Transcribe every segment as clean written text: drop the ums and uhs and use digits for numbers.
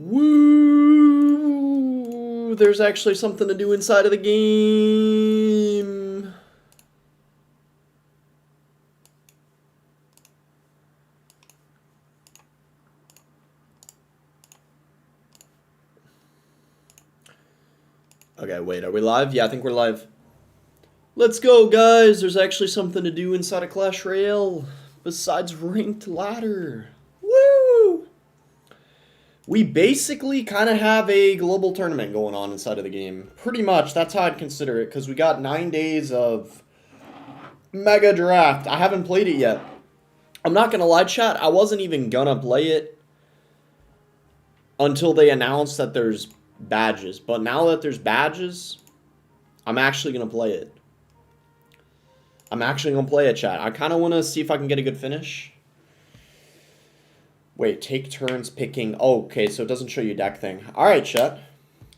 Woo! There's actually something to do inside of the game. Okay, wait, are we live? Yeah, I think we're live. Let's go, guys! There's actually something to do inside of Clash Royale besides ranked ladder. Woo! We basically kind of have a global tournament going on inside of the game. Pretty much, that's how I'd consider it, because we got 9 days of Mega Draft. I haven't played it yet. I'm not going to lie, chat, I wasn't even going to play it until they announced that there's badges. But now that there's badges, I'm actually going to play it. I'm actually going to play it, chat. I kind of want to see if I can get a good finish. Wait, take turns picking. Oh, okay, so it doesn't show you deck thing. All right, chat.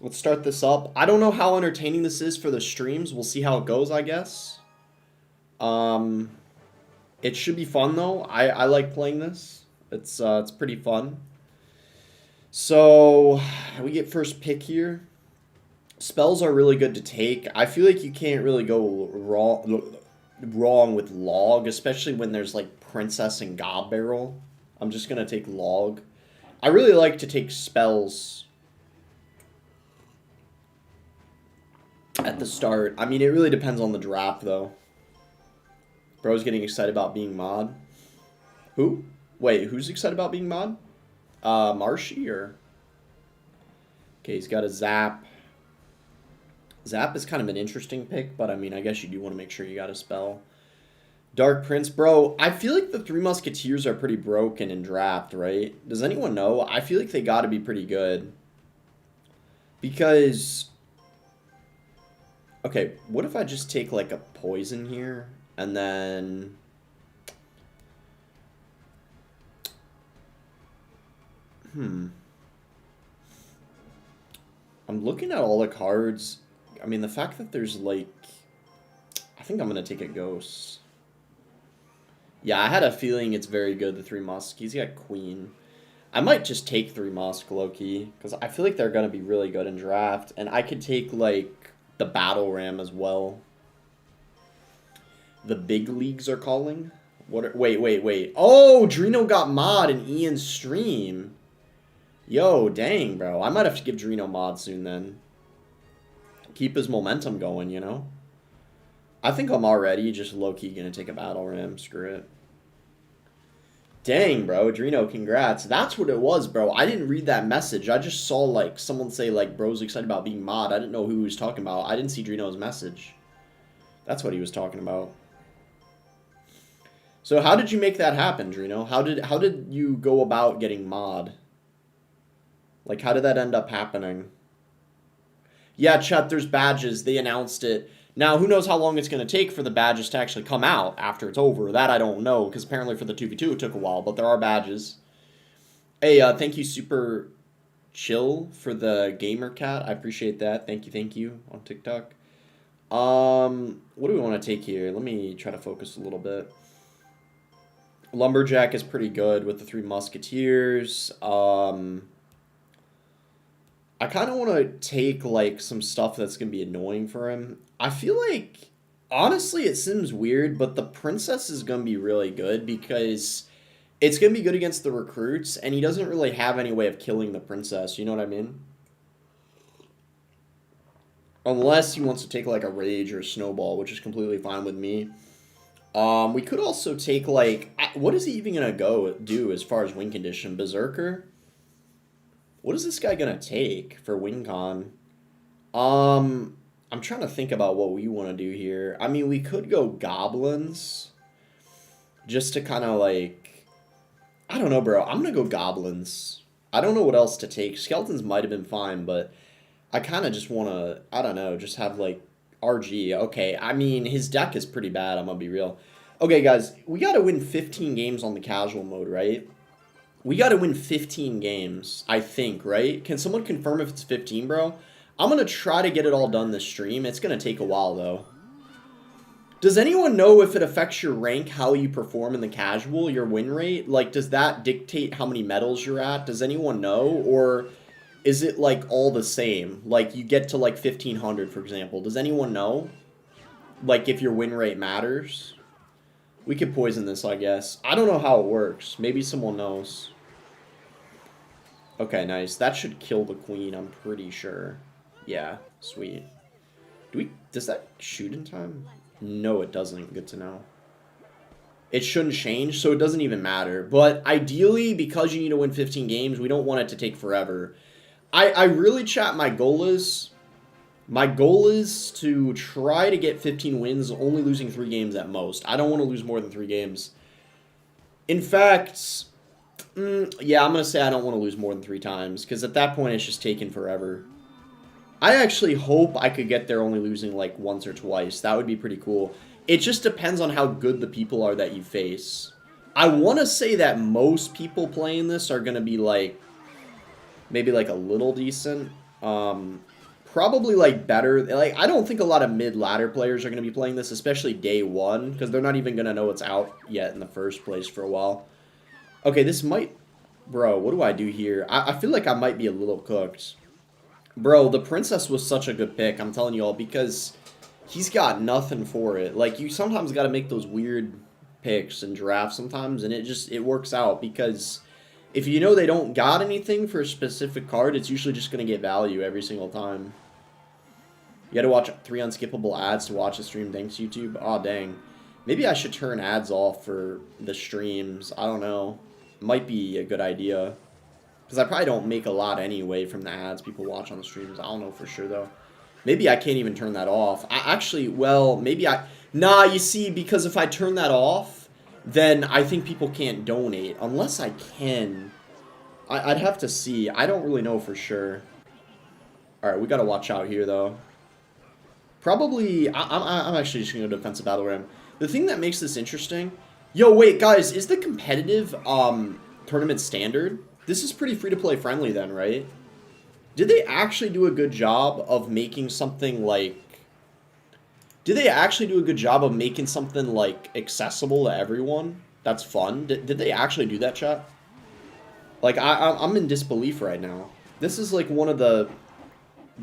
Let's start this up. I don't know how entertaining this is for the streams. We'll see how it goes, I guess. It should be fun, though. I like playing this. It's pretty fun. So, we get first pick here. Spells are really good to take. I feel like you can't really go wrong with Log, especially when there's like Princess and Gob Barrel. I'm just going to take Log. I really like to take spells at the start. I mean, it really depends on the draft, though. Bro's getting excited about being mod. Who? Wait, who's excited about being mod? Marshy or... Okay, he's got a Zap. Zap is kind of an interesting pick, but I mean, I guess you do want to make sure you got a spell. Dark Prince, bro, I feel like the Three Musketeers are pretty broken in draft, right? Does anyone know? I feel like they got to be pretty good. Because... Okay, what if I just take like a poison here, and then... I'm looking at all the cards. I mean, the fact that there's like... I think I'm going to take a Ghost. Yeah, I had a feeling it's very good, the Three Musk. He's got Queen. I might just take Three Musk, low-key, because I feel like they're going to be really good in draft. And I could take, like, the Battle Ram as well. The big leagues are calling? Wait. Oh, Drino got mod in Ian's stream. Yo, dang, bro. I might have to give Drino mod soon, then. Keep his momentum going, you know? I think I'm already just low-key going to take a Battle Ram. Screw it. Dang, bro. Drino, congrats. That's what it was, bro. I didn't read that message. I just saw, like, someone say, like, bro's excited about being mod. I didn't know who he was talking about. I didn't see Drino's message. That's what he was talking about. So how did you make that happen, Drino? How did you go about getting mod? Like, how did that end up happening? Yeah, chat, there's badges. They announced it. Now, who knows how long it's going to take for the badges to actually come out after it's over. That I don't know, because apparently for the 2v2 it took a while, but there are badges. Hey, thank you, Super Chill, for the Gamer Cat. I appreciate that. Thank you, on TikTok. What do we want to take here? Let me try to focus a little bit. Lumberjack is pretty good with the Three Musketeers. I kind of want to take, like, some stuff that's going to be annoying for him. I feel like, honestly, it seems weird, but the Princess is going to be really good because it's going to be good against the recruits, and he doesn't really have any way of killing the Princess, you know what I mean? Unless he wants to take, like, a Rage or a Snowball, which is completely fine with me. We could also take, like, what is he even going to do as far as win condition? Berserker? What is this guy going to take for WinCon? I'm trying to think about what we want to do here. I mean, we could go Goblins. Just to kind of like... I don't know, bro. I'm going to go Goblins. I don't know what else to take. Skeletons might have been fine, but I kind of just want to, I don't know, just have like RG. Okay, I mean, his deck is pretty bad, I'm going to be real. Okay, guys, we got to win 15 games on the casual mode, right? We got to win 15 games, I think, right? Can someone confirm if it's 15, bro? I'm going to try to get it all done this stream. It's going to take a while, though. Does anyone know if it affects your rank, how you perform in the casual, your win rate? Like, does that dictate how many medals you're at? Does anyone know? Or Is it like all the same? Like you get to like 1500, for example. Does anyone know? Like if your win rate matters? We could poison this, I guess. I don't know how it works. Maybe someone knows. Okay, nice. That should kill the queen, I'm pretty sure. Yeah, sweet. Does that shoot in time? No, it doesn't. Good to know. It shouldn't change, so it doesn't even matter. But ideally, because you need to win 15 games, we don't want it to take forever. I really, chat, my goal is to try to get 15 wins, only losing 3 games at most. I don't want to lose more than 3 games. In fact, yeah, I'm going to say I don't want to lose more than 3 times, because at that point, it's just taking forever. I actually hope I could get there only losing like once or twice. That would be pretty cool. It just depends on how good the people are that you face. I want to say that most people playing this are going to be like, maybe like a little decent. Probably like better. Like, I don't think a lot of mid-ladder players are going to be playing this, especially day 1, because they're not even going to know it's out yet in the first place for a while. Okay, this might... Bro, what do I do here? I feel like I might be a little cooked. Bro, the princess was such a good pick, I'm telling you all, because he's got nothing for it. Like, you sometimes got to make those weird picks and drafts sometimes, and it works out, because if you know they don't got anything for a specific card, it's usually just going to get value every single time. You got to watch 3 unskippable ads to watch the stream. Thanks, YouTube. Aw, dang. Maybe I should turn ads off for the streams. I don't know. Might be a good idea. Because I probably don't make a lot anyway from the ads people watch on the streams. I don't know for sure, though. Maybe I can't even turn that off. Maybe I... Nah, you see, because if I turn that off, then I think people can't donate. Unless I can. I'd have to see. I don't really know for sure. Alright, we gotta watch out here, though. Probably... I'm actually just gonna go defensive battle ram. The thing that makes this interesting... Yo, wait, guys, is the competitive tournament standard... This is pretty free-to-play friendly then, right? Did they actually do a good job of making something like... Did they actually do a good job of making something like accessible to everyone? That's fun. Did they actually do that, chat? Like, I'm in disbelief right now. This is like one of the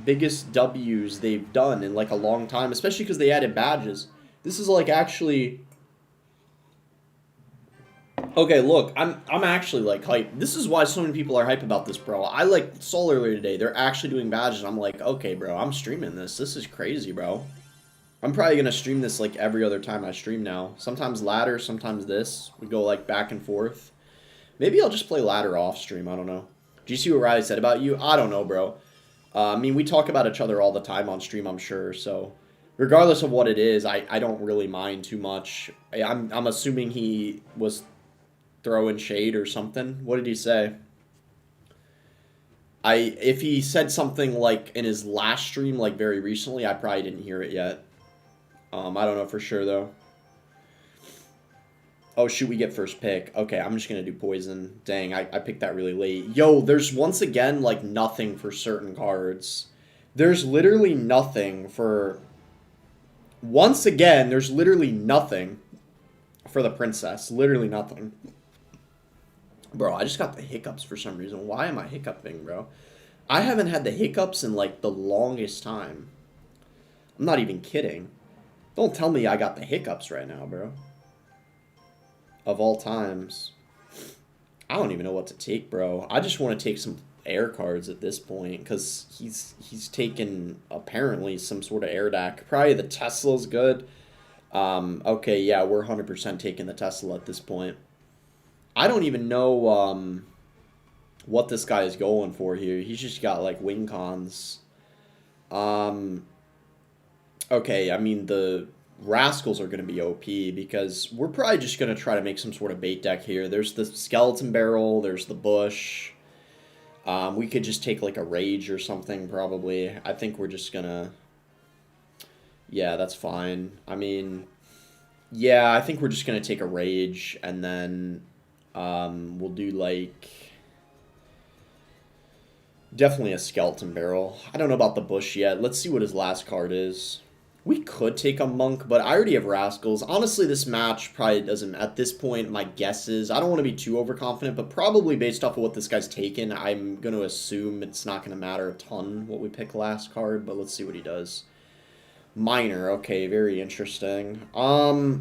biggest W's they've done in like a long time, especially because they added badges. This is like actually... Okay, look, I'm actually, like, hyped. This is why so many people are hype about this, bro. I, like, saw earlier today, they're actually doing badges. I'm like, okay, bro, I'm streaming this. This is crazy, bro. I'm probably going to stream this, like, every other time I stream now. Sometimes ladder, sometimes this. We go, like, back and forth. Maybe I'll just play ladder off stream. I don't know. Do you see what Riley said about you? I don't know, bro. I mean, we talk about each other all the time on stream, I'm sure, so... Regardless of what it is, I don't really mind too much. I'm assuming he was... throwing shade or something. What did he say? If he said something like in his last stream, like very recently, I probably didn't hear it yet. I don't know for sure though. Oh shoot, we get first pick. Okay, I'm just gonna do poison. Dang, I picked that really late. Yo, there's once again like nothing for certain cards. There's literally nothing for... Once again, there's literally nothing for the princess. Literally nothing. Bro, I just got the hiccups for some reason. Why am I hiccuping, bro? I haven't had the hiccups in, like, the longest time. I'm not even kidding. Don't tell me I got the hiccups right now, bro. Of all times. I don't even know what to take, bro. I just want to take some air cards at this point, because he's taken, apparently, some sort of air deck. Probably the Tesla's good. Okay, yeah, we're 100% taking the Tesla at this point. I don't even know what this guy is going for here. He's just got, like, wing cons. Okay, I mean, the Rascals are going to be OP because we're probably just going to try to make some sort of bait deck here. There's the Skeleton Barrel. There's the Bush. We could just take, like, a Rage or something, probably. I think we're just going to... Yeah, that's fine. I mean... Yeah, I think we're just going to take a Rage, and then... we'll do, like, definitely a Skeleton Barrel. I don't know about the Bush yet. Let's see what his last card is. We could take a Monk, but I already have Rascals. Honestly, this match probably doesn't... At this point, my guess is... I don't want to be too overconfident, but probably based off of what this guy's taken, I'm going to assume it's not going to matter a ton what we pick last card, but let's see what he does. Minor, okay, very interesting. I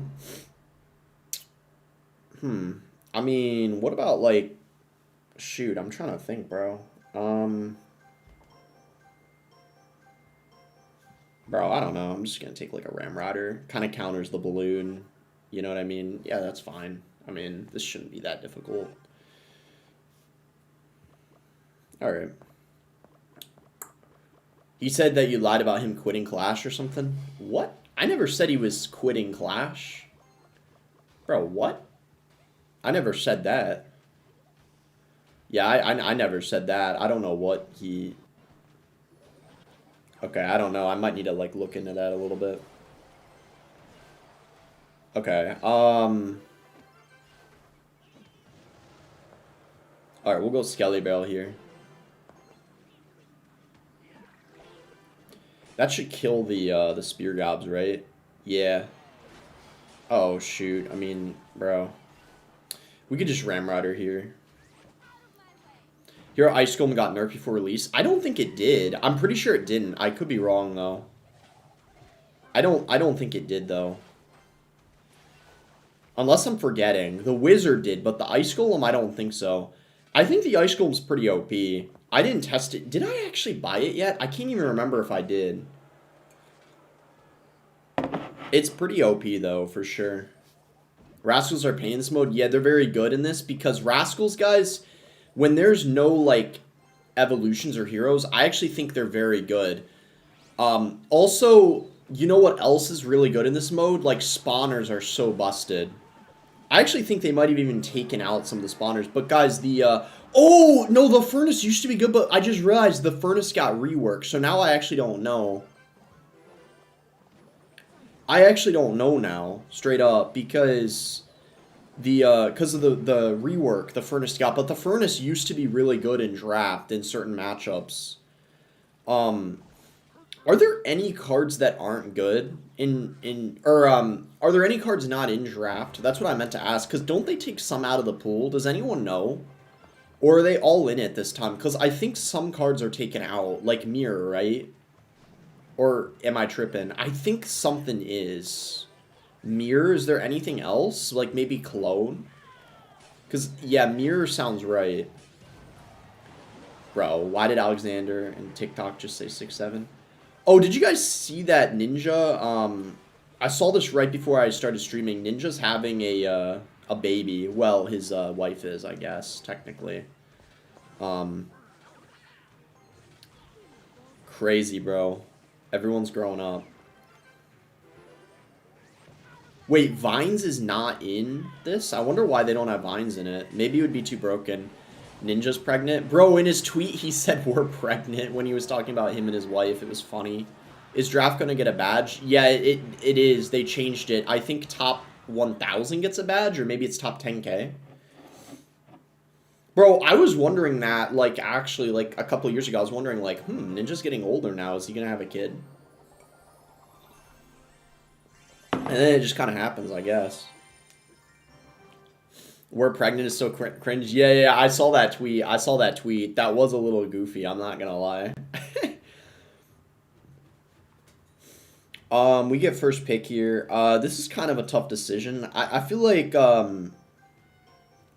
mean, what about, like... Shoot, I'm trying to think, bro. Bro, I don't know. I'm just going to take, like, a Ramrodder. Kind of counters the balloon. You know what I mean? Yeah, that's fine. I mean, this shouldn't be that difficult. Alright. He said that you lied about him quitting Clash or something? What? I never said he was quitting Clash. Bro, what? I never said that. Yeah, I never said that. I don't know what he... Okay, I don't know. I might need to, like, look into that a little bit. Okay, Alright, we'll go Skelly Barrel here. That should kill the Spear Gobs, right? Yeah. Oh, shoot. I mean, bro. We could just Ramrodder here. Hero Ice Golem got nerfed before release. I don't think it did. I'm pretty sure it didn't. I could be wrong though. I don't think it did though. Unless I'm forgetting. The Wizard did, but the Ice Golem, I don't think so. I think the Ice Golem's pretty OP. I didn't test it. Did I actually buy it yet? I can't even remember if I did. It's pretty OP though, for sure. Rascals are paying this mode. Yeah, they're very good in this because Rascals, guys... When there's no, like, evolutions or heroes, I actually think they're very good. Also, you know what else is really good in this mode? Like, spawners are so busted. I actually think they might have even taken out some of the spawners. But, guys, oh, no, the Furnace used to be good, but I just realized the Furnace got reworked. So now I actually don't know. I actually don't know now, straight up, because... because of the rework the Furnace got, but the Furnace used to be really good in draft in certain matchups. Are there any cards that aren't good are there any cards not in draft? That's what I meant to ask, because don't they take some out of the pool? Does anyone know? Or are they all in it this time? Because I think some cards are taken out, like Mirror, right? Or am I tripping? I think something is... Mirror, is there anything else? Like maybe Clone? Because, yeah, Mirror sounds right. Bro, why did Alexander and TikTok just say 6'7"? Oh, did you guys see that Ninja? I saw this right before I started streaming. Ninja's having a baby. Well, his wife is, I guess, technically. Crazy, bro. Everyone's growing up. Wait, Vines is not in this? I wonder why they don't have Vines in it. Maybe it would be too broken. Ninja's pregnant? Bro, in his tweet, he said we're pregnant when he was talking about him and his wife. It was funny. Is Draft going to get a badge? Yeah, it is. They changed it. I think top 1,000 gets a badge, or maybe it's top 10K. Bro, I was wondering that, like, actually, like, a couple years ago, I was wondering, like, Ninja's getting older now. Is he going to have a kid? And then it just kind of happens, I guess. We're pregnant is so cringe. Yeah, I saw that tweet. That was a little goofy, I'm not going to lie. We get first pick here. This is kind of a tough decision. I feel like, I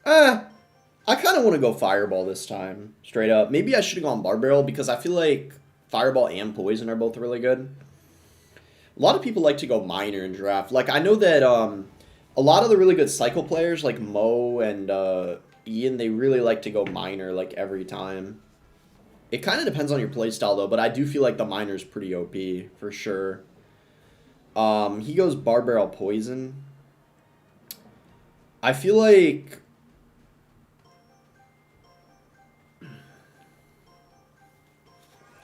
kind of want to go Fireball this time, straight up. Maybe I should have gone Barbarrel because I feel like Fireball and Poison are both really good. A lot of people like to go Minor in draft. Like, I know that a lot of the really good Cycle players, like Mo and Ian, they really like to go Minor, like, every time. It kind of depends on your playstyle, though, but I do feel like the Minor is pretty OP, for sure. He goes Barbarrel Poison. I feel like...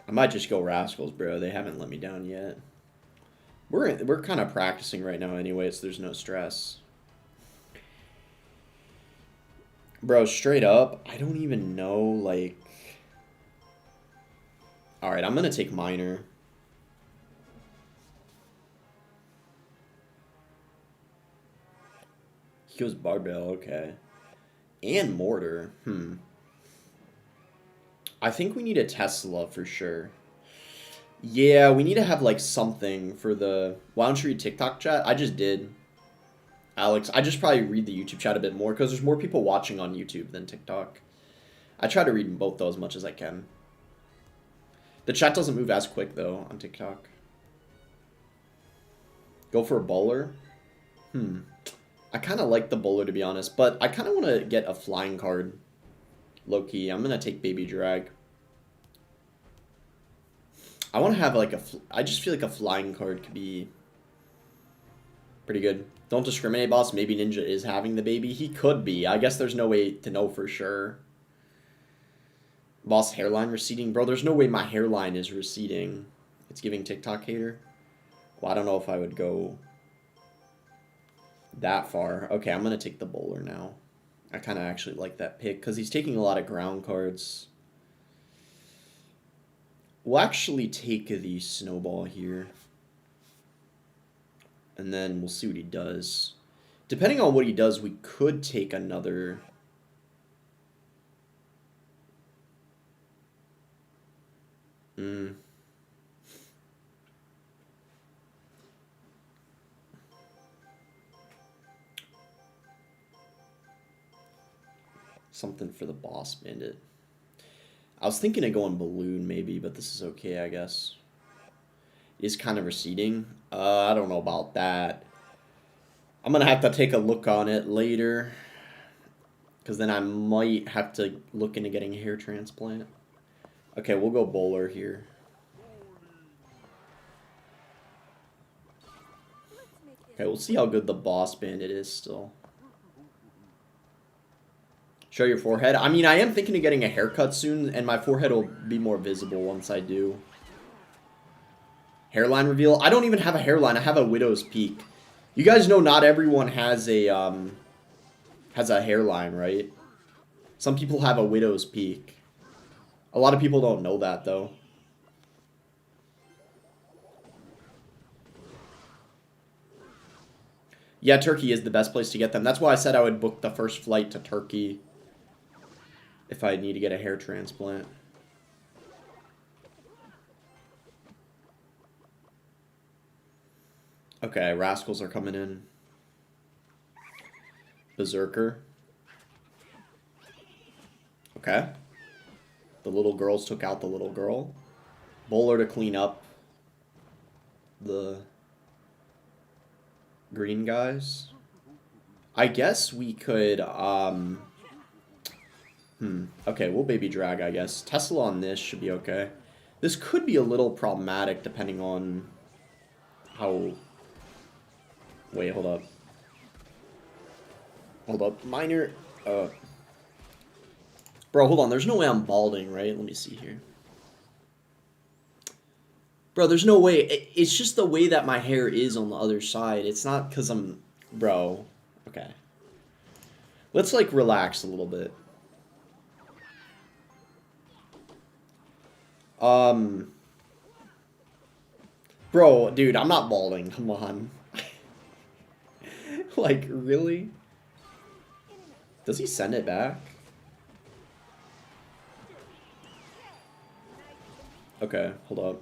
I might just go Rascals, bro. They haven't let me down yet. We're kind of practicing right now anyway, so there's no stress. Bro, straight up, I don't even know, like... Alright, I'm going to take Minor. He goes barbell, okay. And mortar. I think we need a Tesla for sure. Yeah, we need to have like something for the... Why don't you read TikTok chat? I just did. Alex, I just probably read the YouTube chat a bit more because there's more people watching on YouTube than TikTok. I try to read both though as much as I can. The chat doesn't move as quick though on TikTok. Go for a bowler? I kind of like the bowler to be honest, but I kind of want to get a flying card. Low-key, I'm going to take Baby Drag. I want to have like a... I just feel like a flying card could be pretty good. Don't discriminate, boss. Maybe Ninja is having the baby. He could be. I guess there's no way to know for sure. Boss, hairline receding? Bro, there's no way my hairline is receding. It's giving TikTok hater. Well, I don't know if I would go that far. Okay, I'm going to take the bowler now. I kind of actually like that pick because he's taking a lot of ground cards. We'll actually take the snowball here. And then we'll see what he does. Depending on what he does, we could take another... Something for the boss bandit. I was thinking of going balloon maybe, but this is okay, I guess. Is kind of receding. I don't know about that. I'm going to have to take a look on it later. Because then I might have to look into getting a hair transplant. Okay, we'll go bowler here. Okay, we'll see how good the boss bandit is still. Show your forehead. I mean, I am thinking of getting a haircut soon, and my forehead will be more visible once I do. Hairline reveal. I don't even have a hairline. I have a widow's peak. You guys know not everyone has a hairline, right? Some people have a widow's peak. A lot of people don't know that, though. Yeah, Turkey is the best place to get them. That's why I said I would book the first flight to Turkey if I need to get a hair transplant. Okay, Rascals are coming in. Berserker. Okay. The little girls took out the little girl. Bowler to clean up the green guys. I guess we could, okay, we'll baby drag, I guess. Tesla on this should be okay. This could be a little problematic depending on how... Wait, hold up. Hold up. Minor... Bro, hold on. There's no way I'm balding, right? Let me see here. Bro, there's no way. It's just the way that my hair is on the other side. It's not because I'm... Bro. Okay. Let's, like, relax a little bit. Bro, dude, I'm not balding. Come on. Like, really? Does he send it back? Okay, hold up.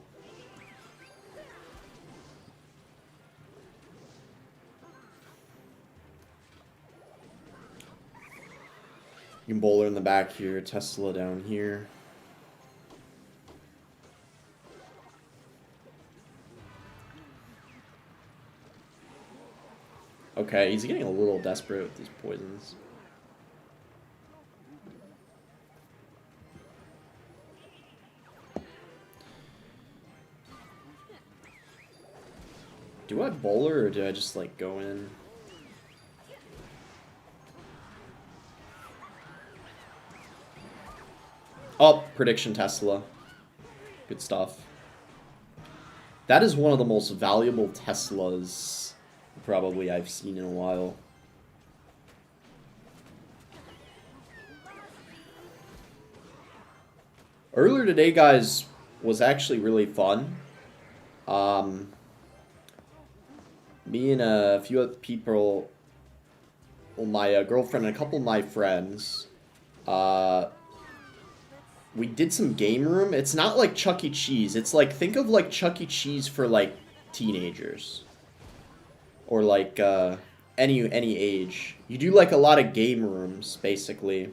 You can bowler in the back here, Tesla down here. Okay, he's getting a little desperate with these poisons. Do I bowler or do I just like go in? Oh, prediction Tesla. Good stuff. That is one of the most valuable Teslas probably I've seen in a while. Earlier today, guys, was actually really fun. Me and a few other people my girlfriend and a couple of my friends, we did some game room. It's not like Chuck E. Cheese. It's like, think of like Chuck E. Cheese for like teenagers. Or like any age. You do like a lot of game rooms, basically.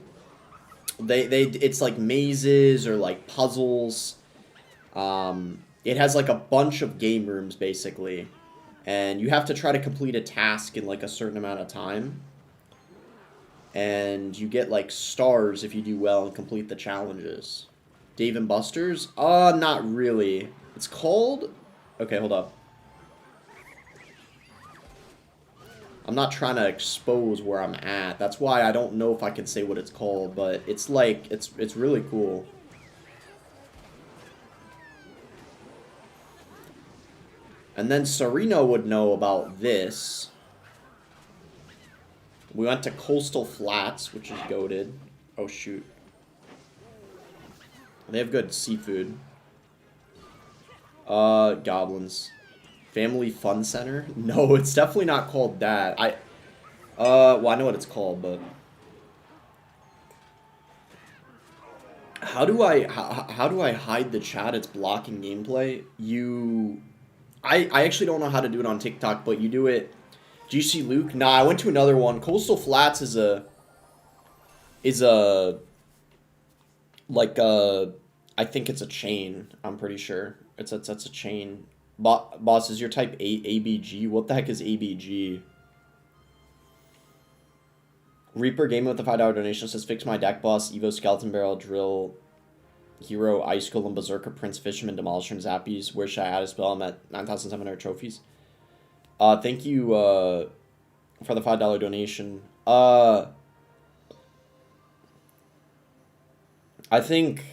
It's like mazes or like puzzles. It has like a bunch of game rooms, basically. And you have to try to complete a task in like a certain amount of time. And you get like stars if you do well and complete the challenges. Dave and Buster's? Not really. It's called... Okay, hold up. I'm not trying to expose where I'm at. That's why I don't know if I can say what it's called, but it's like, it's really cool. And then Serena would know about this. We went to Coastal Flats, which is goated. Oh, shoot. They have good seafood. Goblins. Family Fun Center? No, it's definitely not called that. Well, I know what it's called, but... How do I hide the chat? It's blocking gameplay. I actually don't know how to do it on TikTok, but you do it... GC Luke? Nah, I went to another one. Coastal Flats is like I think it's a chain. I'm pretty sure that's a chain. Boss, is your type ABG? What the heck is ABG? Reaper Gamer with the $5 donation says, fix my deck, boss. Evo Skeleton Barrel, Drill, Hero, Ice Golem, Berserker, Prince, Fisherman, Demolisher, and Zappies. Where should I add a spell? I'm at 9,700 trophies. Thank you for the $5 donation. I think...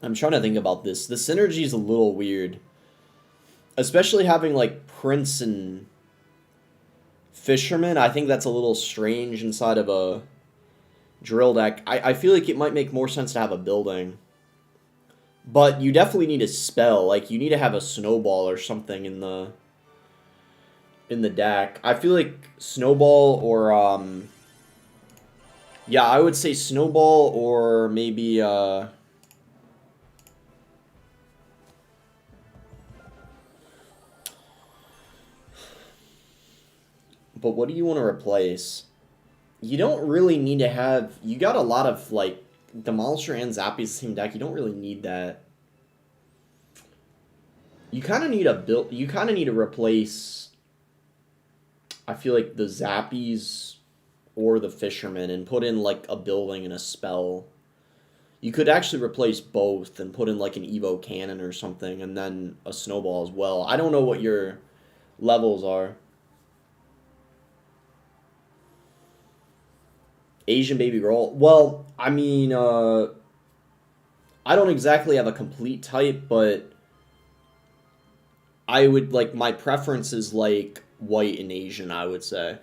I'm trying to think about this. The synergy is a little weird. Especially having, like, Prince and Fisherman. I think that's a little strange inside of a drill deck. I feel like it might make more sense to have a building. But you definitely need a spell. Like, you need to have a snowball or something in the deck. I feel like snowball or, yeah, I would say snowball or maybe, but what do you want to replace? You don't really need to have... You got a lot of, like, Demolisher and Zappy the same deck. You don't really need that. You kind of need a build... You kind of need to replace... I feel like the Zappies or the Fisherman and put in, like, a building and a spell. You could actually replace both and put in, like, an Evo Cannon or something and then a Snowball as well. I don't know what your levels are. Asian baby girl. Well, I mean, I don't exactly have a complete type, but I would, like, my preference is, like, white and Asian, I would say.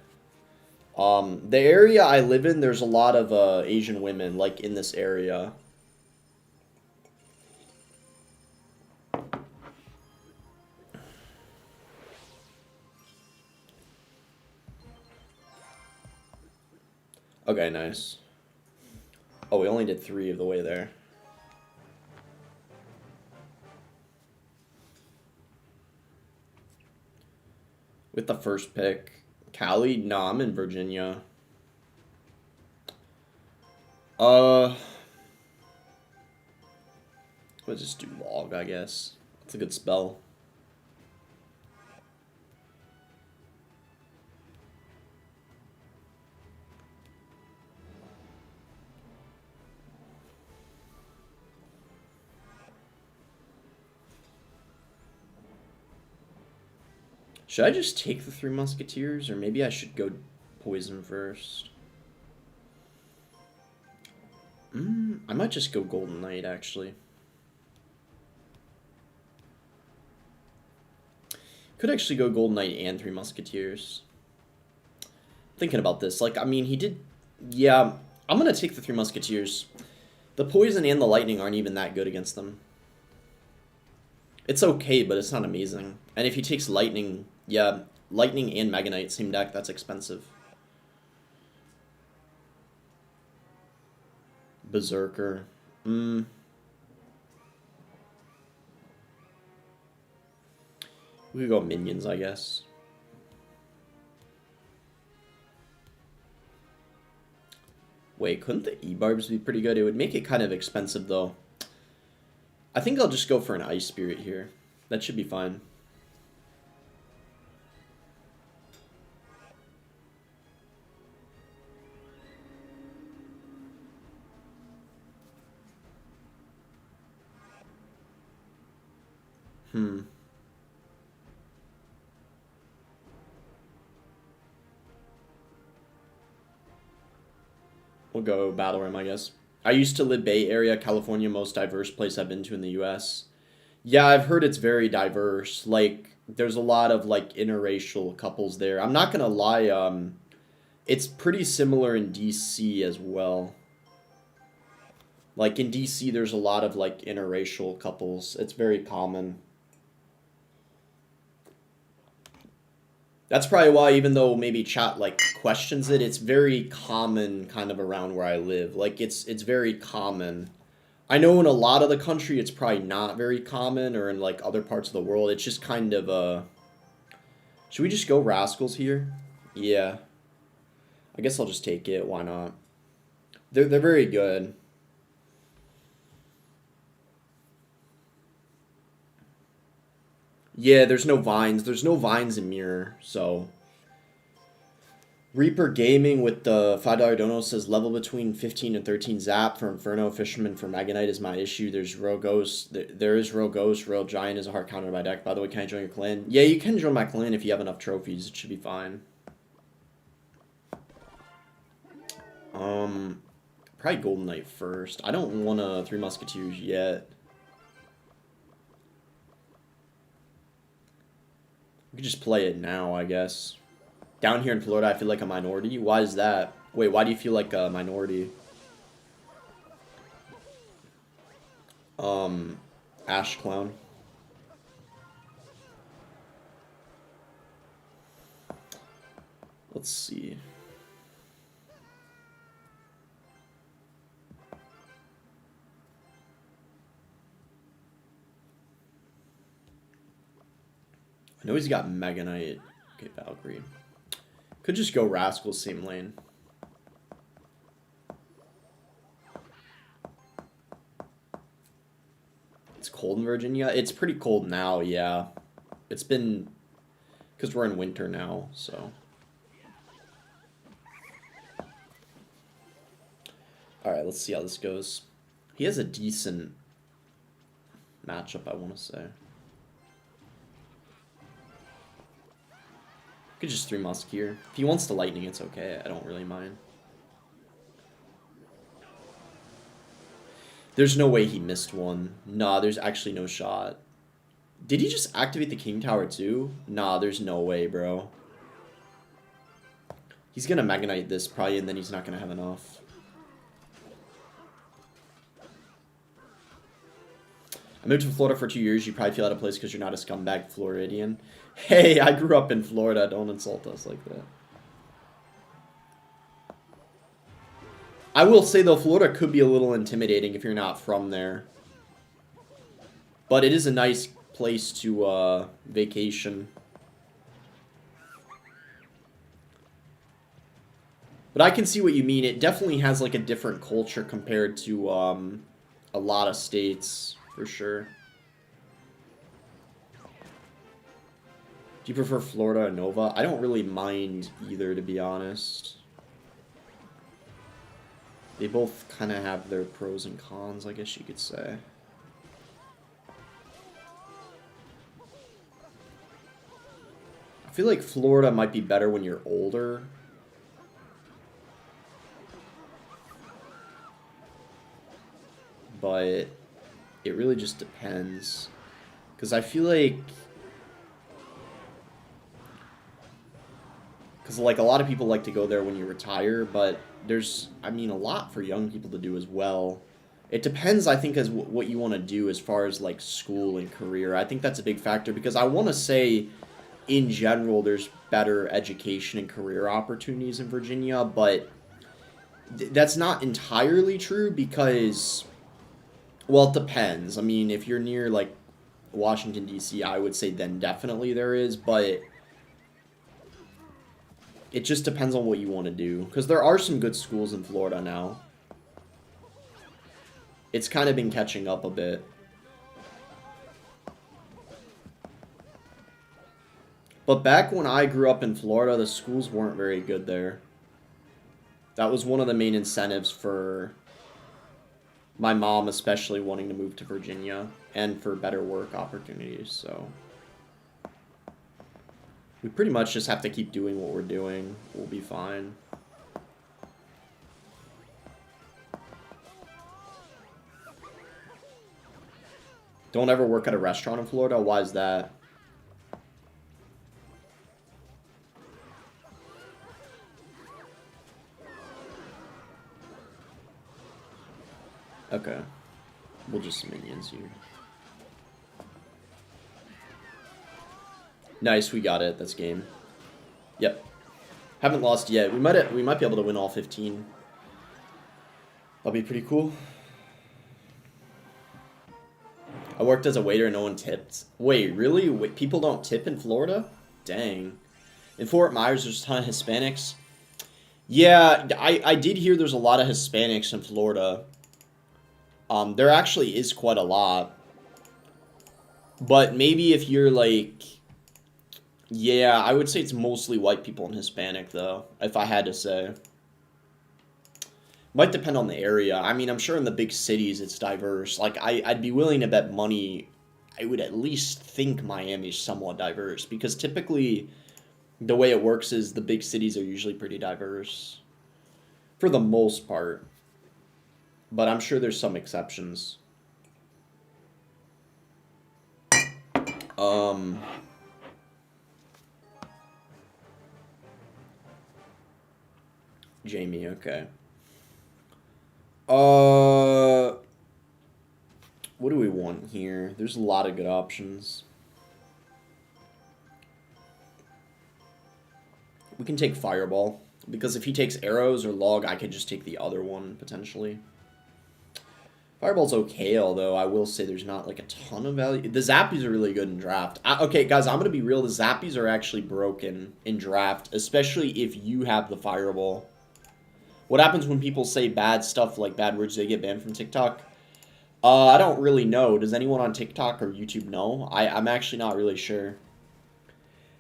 The area I live in, there's a lot of, Asian women, like, in this area. Okay, nice. Oh, we only did 3 of the way there. With the first pick. Cali? No, I'm in Virginia. Let's just do log, I guess. It's a good spell. Should I just take the 3 Musketeers, or maybe I should go poison first? I might just go Golden Knight, actually. Could actually go Golden Knight and 3 Musketeers. Thinking about this, like, I mean, he did... Yeah, I'm going to take the 3 Musketeers. The poison and the lightning aren't even that good against them. It's okay, but it's not amazing. And if he takes Lightning, yeah, Lightning and Mega Knight, same deck, that's expensive. Berserker. We could go minions, I guess. Wait, couldn't the E-Barbs be pretty good? It would make it kind of expensive, though. I think I'll just go for an Ice Spirit here. That should be fine. We'll go Battle Rim, I guess. I used to live Bay Area, California, most diverse place I've been to in the U.S. Yeah, I've heard it's very diverse. Like, there's a lot of, like, interracial couples there. I'm not gonna lie, it's pretty similar in D.C. as well. Like, in D.C., there's a lot of, like, interracial couples. It's very common. That's probably why, even though maybe chat like questions it, it's very common kind of around where I live. Like it's very common. I know in a lot of the country it's probably not very common, or in like other parts of the world it's just kind of should we just go Rascals here? Yeah. I guess I'll just take it. Why not? They're very good. Yeah, there's no vines. There's no vines in Mirror, so Reaper Gaming with the $5 dono says level between 15 and 13 zap for Inferno. Fisherman for Magonite is my issue. There's Royal Ghost. There is Royal Ghost. Royal Giant is a hard counter to my deck. By the way, can I join your clan? Yeah, you can join my clan if you have enough trophies. It should be fine. Probably Golden Knight first. I don't want to Three Musketeers yet. We could just play it now, I guess. Down here in Florida, I feel like a minority. Why is that? Wait, why do you feel like a minority? Ash Clown. Let's see. I know he's got Mega Knight. Okay, Valkyrie. Could just go Rascals, same lane. It's cold in Virginia. It's pretty cold now, yeah. It's been... because we're in winter now, so... Alright, let's see how this goes. He has a decent matchup, I want to say. Could just Three Musketeer. If he wants the Lightning, it's okay. I don't really mind. There's no way he missed one. Nah, there's actually no shot. Did he just activate the King Tower too? Nah, there's no way, bro. He's gonna Mega Knight this probably, and then he's not gonna have enough. I moved to Florida for 2 years. You probably feel out of place because you're not a scumbag Floridian. Hey, I grew up in Florida. Don't insult us like that. I will say, though, Florida could be a little intimidating if you're not from there. But it is a nice place to vacation. But I can see what you mean. It definitely has like a different culture compared to a lot of states, for sure. Do you prefer Florida or Nova? I don't really mind either, to be honest. They both kind of have their pros and cons, I guess you could say. I feel like Florida might be better when you're older. But it really just depends. Because I feel like... because like a lot of people like to go there when you retire, but there's, I mean, a lot for young people to do as well. It depends, I think, as what you want to do as far as like school and career. I think that's a big factor because I want to say, in general, there's better education and career opportunities in Virginia, but that's not entirely true because, well, it depends. I mean, if you're near like Washington D.C., I would say then definitely there is, but it just depends on what you want to do because there are some good schools in Florida now. It's kind of been catching up a bit. But back when I grew up in Florida, the schools weren't very good there. That was one of the main incentives for my mom especially wanting to move to Virginia and for better work opportunities, so we pretty much just have to keep doing what we're doing. We'll be fine. Don't ever work at a restaurant in Florida? Why is that? Okay. We'll just minions here. Nice, we got it. That's game. Yep. Haven't lost yet. We might be able to win all 15. That'll be pretty cool. I worked as a waiter and no one tipped. Wait, really? Wait, people don't tip in Florida? Dang. In Fort Myers, there's a ton of Hispanics. Yeah, I did hear there's a lot of Hispanics in Florida. There actually is quite a lot. But maybe if you're like... Yeah, I would say it's mostly white people and Hispanic, though, if I had to say. Might depend on the area. I mean, I'm sure in the big cities it's diverse. Like, I'd be willing to bet money. I would at least think Miami's somewhat diverse. Because typically, the way it works is the big cities are usually pretty diverse. For the most part. But I'm sure there's some exceptions. Jamie, okay. What do we want here? There's a lot of good options. We can take Fireball, because if he takes arrows or log, I could just take the other one, potentially. Fireball's okay, although I will say there's not, like, a ton of value. The Zappies are really good in draft. Okay, guys, I'm going to be real. The Zappies are actually broken in draft, especially if you have the Fireball. What happens when people say bad stuff, like bad words, they get banned from TikTok? I don't really know. Does anyone on TikTok or YouTube know? I'm actually not really sure.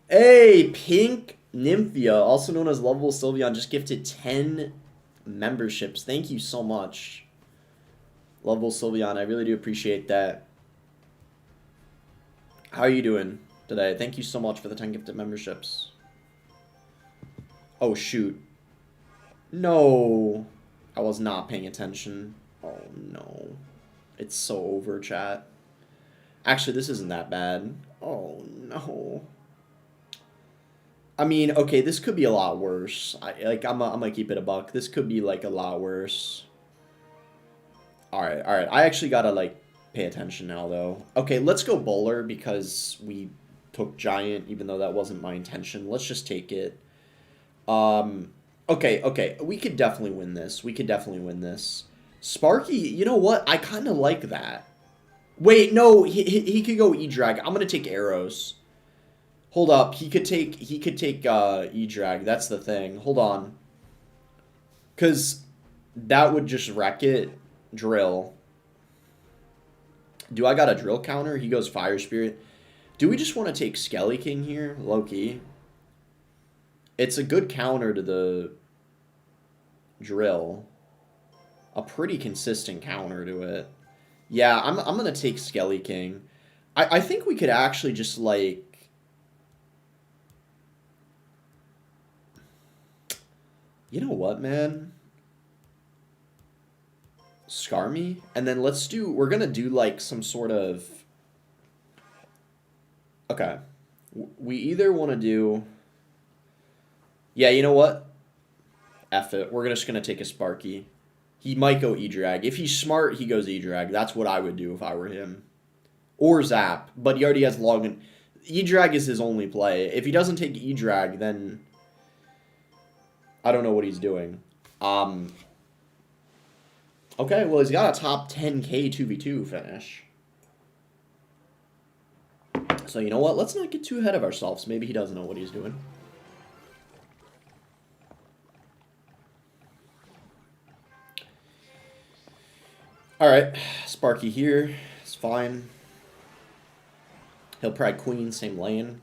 Hey, Pink Nymphia, also known as Lovable Sylveon, just gifted 10 memberships. Thank you so much. Lovable Sylveon, I really do appreciate that. How are you doing today? Thank you so much for the 10 gifted memberships. Oh, shoot. No. I was not paying attention. Oh, no. It's so over, chat. Actually, this isn't that bad. Oh, no. I mean, okay, this could be a lot worse. I'm gonna keep it a buck. This could be, like, a lot worse. Alright, alright. I actually gotta, like, pay attention now, though. Okay, let's go Bowler because we took Giant, even though that wasn't my intention. Let's just take it. Okay, okay. We could definitely win this. We could definitely win this. Sparky, you know what? I kind of like that. Wait, no, he could go E-Drag. I'm gonna take arrows. Hold up, he could take E-Drag. That's the thing. Hold on. Cause that would just wreck it. Drill. Do I got a drill counter? He goes Fire Spirit. Do we just want to take Skelly King here? Low-key. It's a good counter to the drill. A pretty consistent counter to it. Yeah, I'm gonna take Skelly King. I think we could actually just, like... You know what, man? Scar me? And then we're gonna do, like, some sort of... Okay. We either want to do... Yeah, you know what? F it. We're just gonna take a Sparky. He might go E-Drag. If he's smart, he goes E-Drag. That's what I would do if I were him. Or Zap, but he already has login. E-Drag is his only play. If he doesn't take E-Drag, then I don't know what he's doing. Okay, well, he's got a top 10k 2v2 finish. So, you know what? Let's not get too ahead of ourselves. Maybe he doesn't know what he's doing. Alright, Sparky here. It's fine. He'll probably queen, same lane.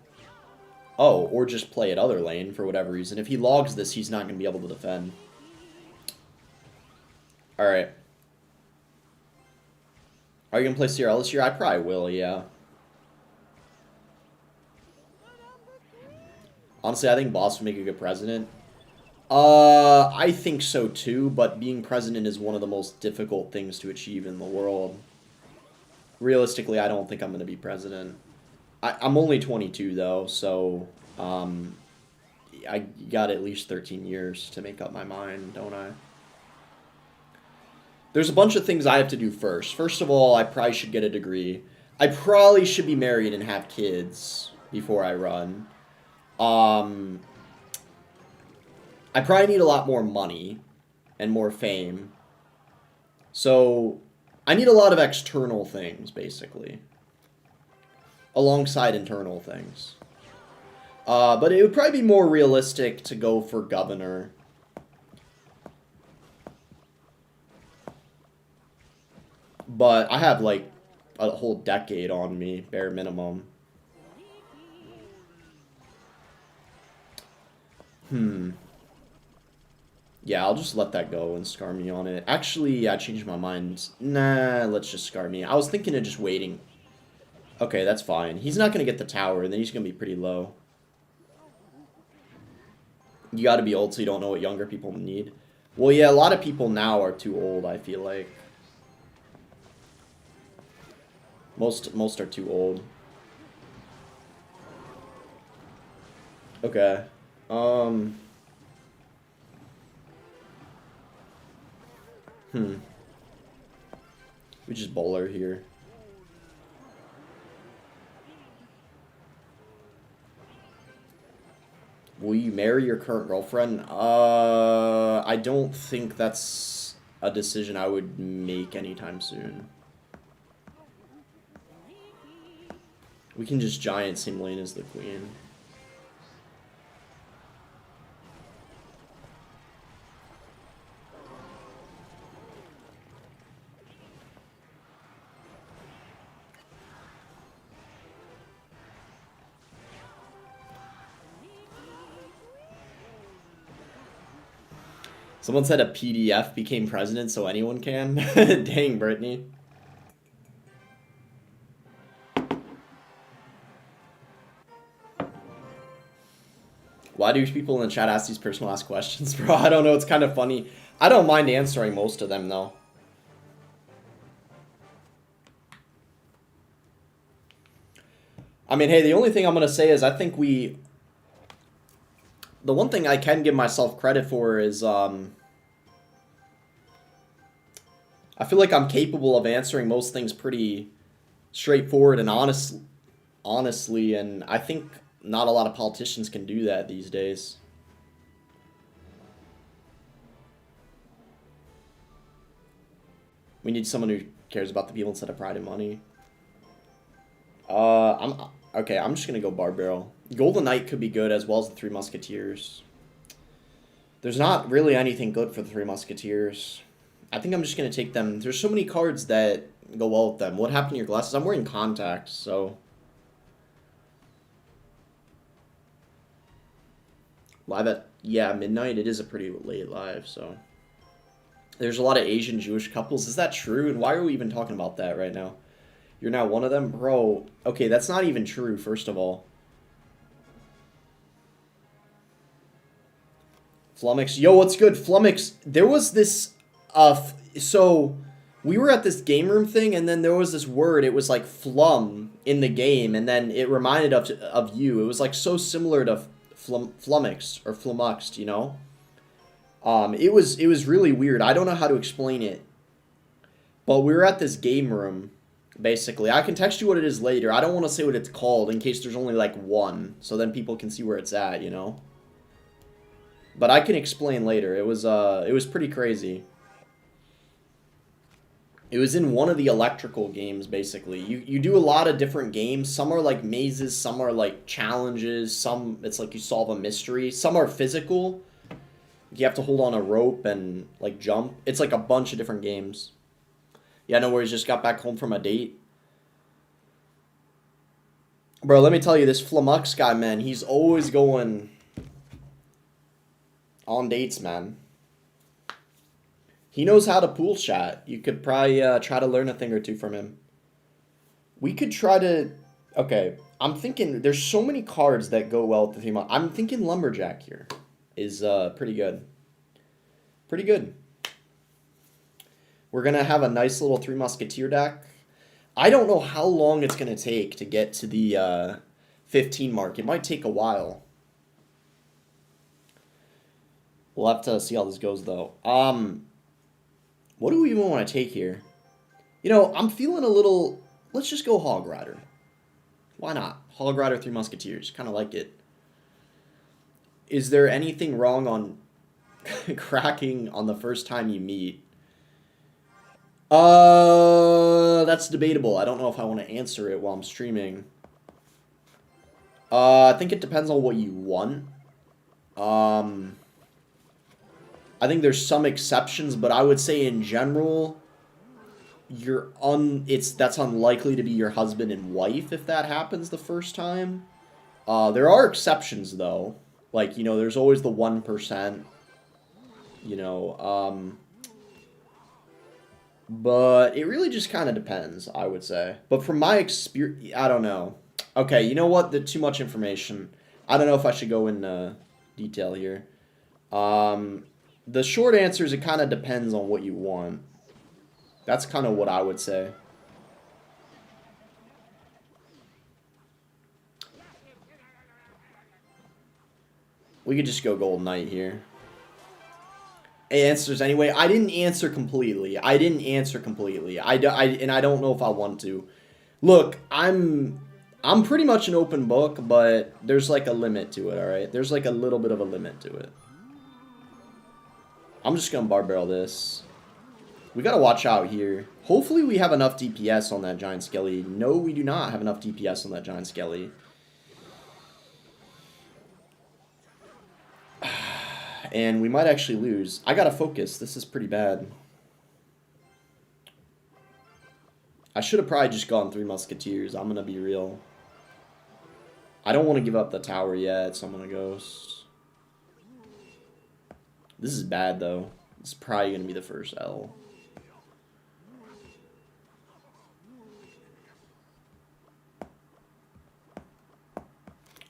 Oh, or just play at other lane for whatever reason. If he logs this, he's not going to be able to defend. Alright. Are you going to play CRL this year? I probably will, yeah. Honestly, I think Boss would make a good president. I think so too, but being president is one of the most difficult things to achieve in the world. Realistically, I don't think I'm going to be president. I'm only 22 though, so I got at least 13 years to make up my mind, don't I? There's a bunch of things I have to do first. First of all, I probably should get a degree. I probably should be married and have kids before I run. I probably need a lot more money and more fame. So I need a lot of external things, basically, alongside internal things. But it would probably be more realistic to go for governor. But I have, like, a whole decade on me, bare minimum. Yeah, I'll just let that go and scar me on it. Actually, I changed my mind. Nah, let's just scar me. I was thinking of just waiting. Okay, that's fine. He's not going to get the tower, and then he's going to be pretty low. You got to be old so you don't know what younger people need. Well, yeah, a lot of people now are too old, I feel like. Most are too old. Okay. We just bowler here. Will you marry your current girlfriend? I don't think that's a decision I would make anytime soon. We can just giant same lane as the queen. Someone said a PDF became president so anyone can. Dang, Brittany. Why do people in the chat ask these personalized questions, bro? I don't know. It's kind of funny. I don't mind answering most of them, though. I mean, hey, the only thing I'm going to say is I think we... The one thing I can give myself credit for is... I feel like I'm capable of answering most things pretty straightforward and honestly, and I think not a lot of politicians can do that these days. We need someone who cares about the people instead of pride and money. Okay, I'm just gonna go Barbarrel. Golden Knight could be good as well as the Three Musketeers. There's not really anything good for the Three Musketeers. I think I'm just gonna take them. There's so many cards that go well with them. What happened to your glasses? I'm wearing contacts, so... Live at, yeah, midnight. It is a pretty late live, so... There's a lot of Asian Jewish couples. Is that true? And why are we even talking about that right now? You're now one of them? Bro, okay, that's not even true, first of all. Flummox. Yo, what's good? Flummox, there was this... so, we were at this game room thing, and then there was this word, it was like flum in the game, and then it reminded of you. It was like so similar to flummoxed, or flummoxed, you know? It was really weird. I don't know how to explain it, but we were at this game room. Basically, I can text you what it is later. I don't want to say what it's called in case there's only like one, so then people can see where it's at, you know. But I can explain later. It was pretty crazy. It was in one of the electrical games, basically. You do a lot of different games. Some are like mazes, some are like challenges, some it's like you solve a mystery. Some are physical. You have to hold on a rope and like jump. It's like a bunch of different games. Yeah, I know where he just got back home from a date. Bro, let me tell you, this Flamux guy, man, he's always going on dates, man. He knows how to pool chat. You could probably try to learn a thing or two from him. We could try to... Okay, I'm thinking there's so many cards that go well with the theme. I'm thinking Lumberjack here is pretty good. Pretty good. We're going to have a nice little Three Musketeer deck. I don't know how long it's going to take to get to the 15 mark. It might take a while. We'll have to see how this goes, though. What do we even want to take here? You know, I'm feeling a little... Let's just go Hog Rider. Why not? Hog Rider, Three Musketeers. Kind of like it. Is there anything wrong on cracking on the first time you meet? That's debatable. I don't know if I want to answer it while I'm streaming. I think it depends on what you want. I think there's some exceptions, but I would say in general, that's unlikely to be your husband and wife if that happens the first time. There are exceptions though. Like, you know, there's always the 1%. You know, but it really just kind of depends, I would say. But from my experience, I don't know. Okay, you know what? Too much information. I don't know if I should go in detail here. The short answer is it kind of depends on what you want. That's kind of what I would say. We could just go Gold Knight here. Answers anyway. I didn't answer completely. And I don't know if I want to. Look, I'm pretty much an open book, but there's like a limit to it, alright? There's like a little bit of a limit to it. I'm just gonna bar barrel this. We gotta watch out here. Hopefully we have enough DPS on that Giant Skelly. No, we do not have enough DPS on that Giant Skelly. And we might actually lose. I gotta focus. This is pretty bad. I should have probably just gone Three Musketeers. I'm gonna be real. I don't want to give up the tower yet, so I'm gonna Ghost. This is bad, though. This is probably gonna be the first L.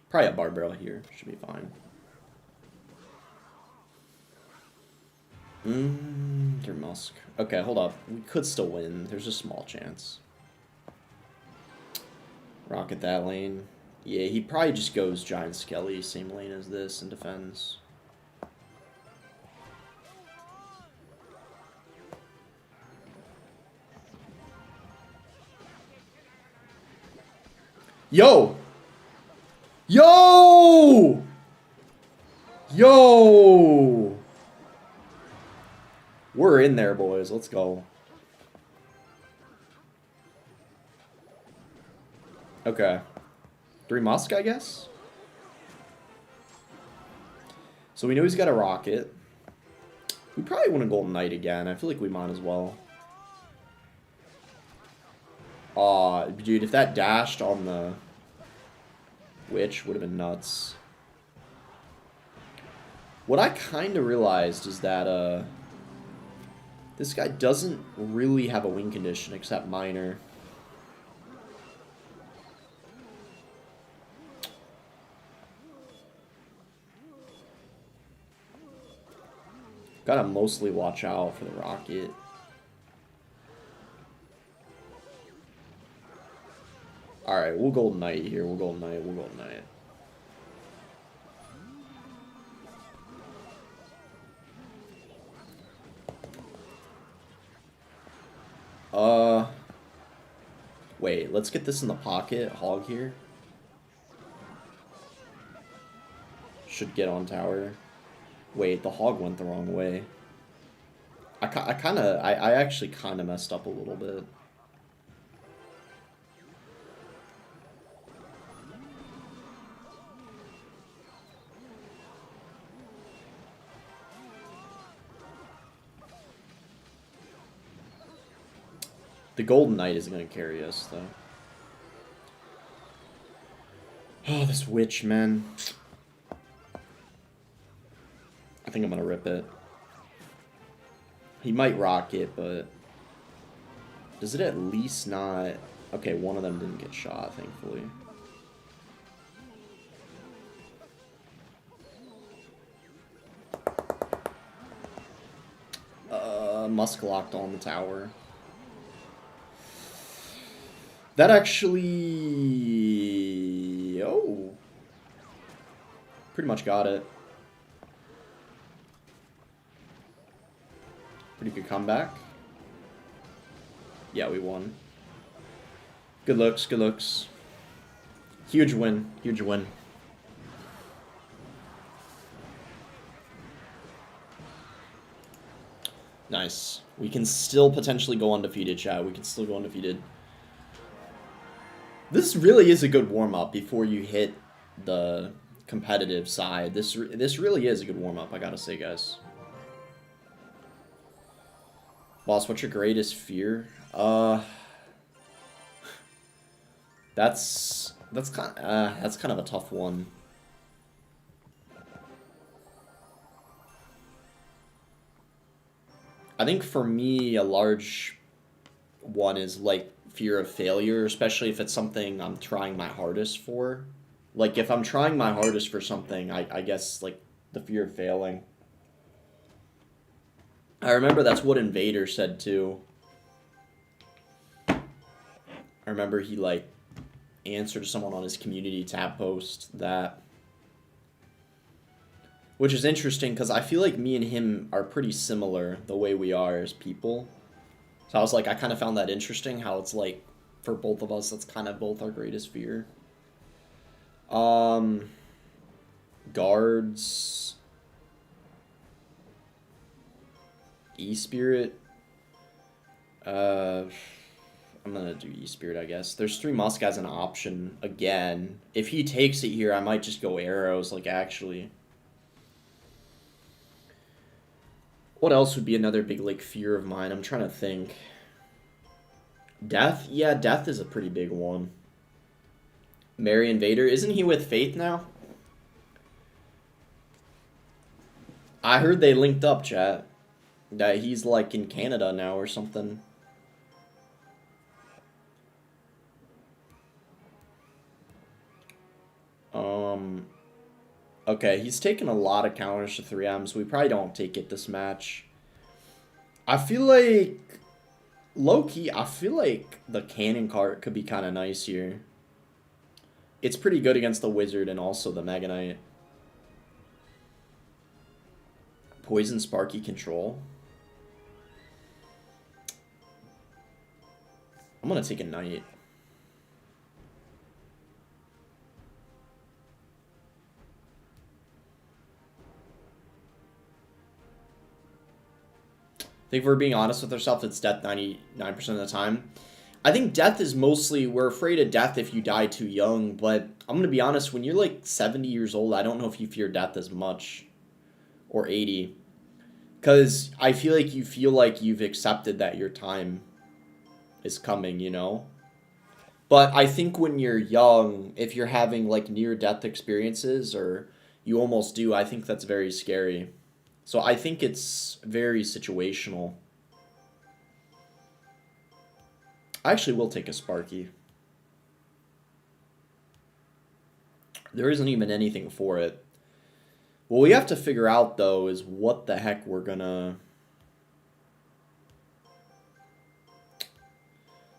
Probably a bar barrel here. Should be fine. They're Musk. Okay, hold up. We could still win. There's a small chance. Rocket that lane. Yeah, he probably just goes Giant Skelly, same lane as this, and defends. Yo! Yo! Yo! We're in there, boys. Let's go. Okay. Three Musk, I guess? So we know he's got a rocket. We probably want a Golden Knight again. I feel like we might as well. Dude, if that dashed on the Witch would have been nuts. What I kind of realized is that, this guy doesn't really have a win condition except minor. Gotta mostly watch out for the rocket. Alright, we'll Golden Knight here. We'll Golden Knight. We'll Golden Knight. Uh, wait, let's get this in the pocket. Hog here. Should get on tower. Wait, the hog went the wrong way. I actually kind of messed up a little bit. The Golden Knight isn't going to carry us, though. Oh, this witch, man. I think I'm going to rip it. He might rock it, but... Does it at least not... Okay, one of them didn't get shot, thankfully. Musk locked on the tower. That actually... Oh. Pretty much got it. Pretty good comeback. Yeah, we won. Good looks, good looks. Huge win, huge win. Nice. We can still potentially go undefeated, chat. We can still go undefeated. This really is a good warm-up before you hit the competitive side. This really is a good warm-up, I gotta say, guys. Boss, what's your greatest fear? That's kind of a tough one. I think for me, a large one is like fear of failure, especially if it's something I'm trying my hardest for. Like if I'm trying my hardest for something, I guess like the fear of failing. I remember that's what Invader said too. I remember he like answered to someone on his community tab post that, which is interesting because I feel like me and him are pretty similar the way we are as people. So I was like, I kind of found that interesting how it's like for both of us, that's kind of both our greatest fear. Guards. E-Spirit. I'm gonna do E-Spirit, I guess. There's 3 Musk as an option again. If he takes it here, I might just go arrows, like actually. What else would be another big like fear of mine? I'm trying to think. Death? Yeah, death is a pretty big one. Mary Invader. Isn't he with Faith now? I heard they linked up, chat. That he's like in Canada now or something. Okay, he's taking a lot of counters to 3Ms. We probably don't take it this match. I feel like... Low-key, I feel like the cannon cart could be kind of nice here. It's pretty good against the Wizard and also the Mega Knight. Poison Sparky Control. I'm going to take a Knight. I think if we're being honest with ourselves, it's death 99% of the time. I think death is mostly, we're afraid of death if you die too young, but I'm going to be honest, when you're like 70 years old, I don't know if you fear death as much. Or 80. Because I feel like you've accepted that your time is coming, you know? But I think when you're young, if you're having like near-death experiences, or you almost do, I think that's very scary. So I think it's very situational. I actually will take a Sparky. There isn't even anything for it. What we have to figure out, though, is what the heck we're gonna...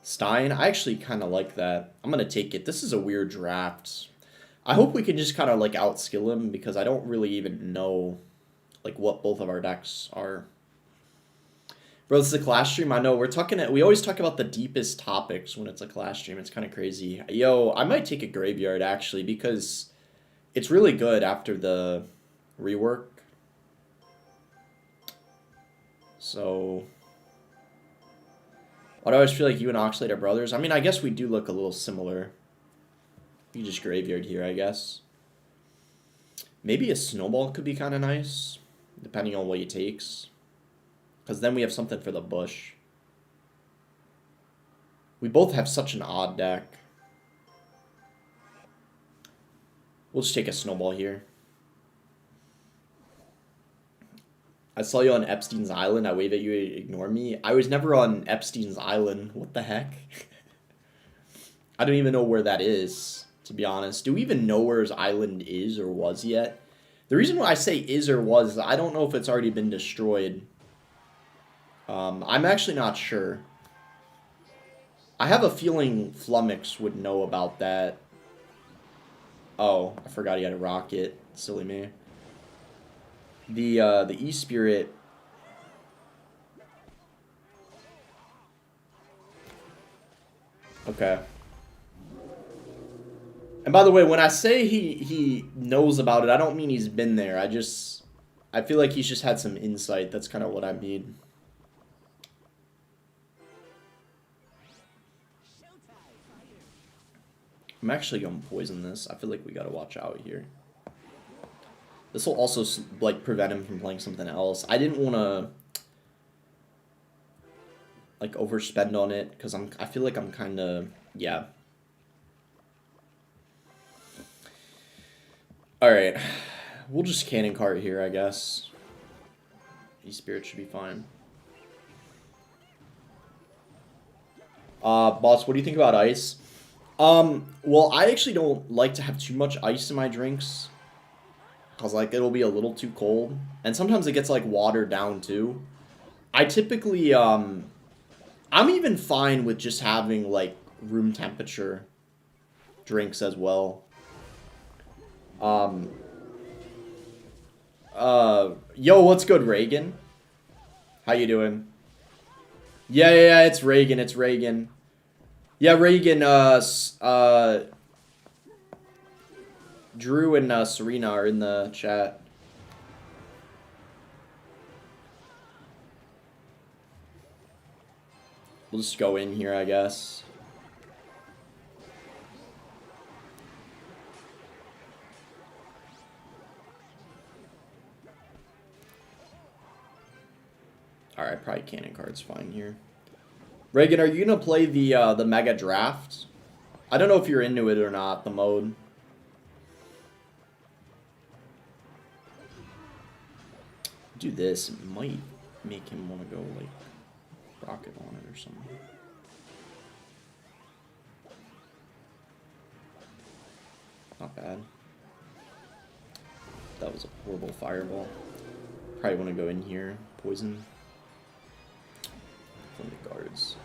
Stein? I actually kind of like that. I'm gonna take it. This is a weird draft. I hope we can just kind of like outskill him, because I don't really even know like what both of our decks are. Bro, this is a class stream. I know we always talk about the deepest topics when it's a class stream. It's kind of crazy. Yo, I might take a graveyard actually because it's really good after the rework. So, why do I always feel like you and Oxlade are brothers? I mean, I guess we do look a little similar. You just graveyard here, I guess. Maybe a snowball could be kind of nice, depending on what he takes. Because then we have something for the bush. We both have such an odd deck. We'll just take a snowball here. I saw you on Epstein's Island. I wave at you, ignore me. I was never on Epstein's Island. What the heck? I don't even know where that is, to be honest. Do we even know where his island is or was yet? The reason why I say is or was is I don't know if it's already been destroyed. I'm actually not sure. I have a feeling Flummox would know about that. Oh, I forgot he had a rocket. Silly me. The E-Spirit. Okay. And by the way, when I say he knows about it, I don't mean he's been there. I feel like he's just had some insight. That's kind of what I mean. I'm actually going to poison this. I feel like we got to watch out here. This will also, like, prevent him from playing something else. I didn't want to, like, overspend on it, because I feel like I'm kind of, yeah. Alright. We'll just cannon cart here, I guess. E-Spirit should be fine. Boss, what do you think about ice? Well, I actually don't like to have too much ice in my drinks. Because, like, it'll be a little too cold. And sometimes it gets, like, watered down, too. I typically, I'm even fine with just having, like, room temperature drinks as well. Yo, what's good, Reagan? How you doing? Yeah, it's Reagan, it's Reagan. Yeah, Reagan, Drew and Serena are in the chat. We'll just go in here, I guess. Alright, probably cannon card's fine here. Reagan, are you gonna play the Mega Draft? I don't know if you're into it or not, the mode. Do this, it might make him want to go, like, rocket on it or something. Not bad. That was a horrible fireball. Probably want to go in here. Poison. From the guards.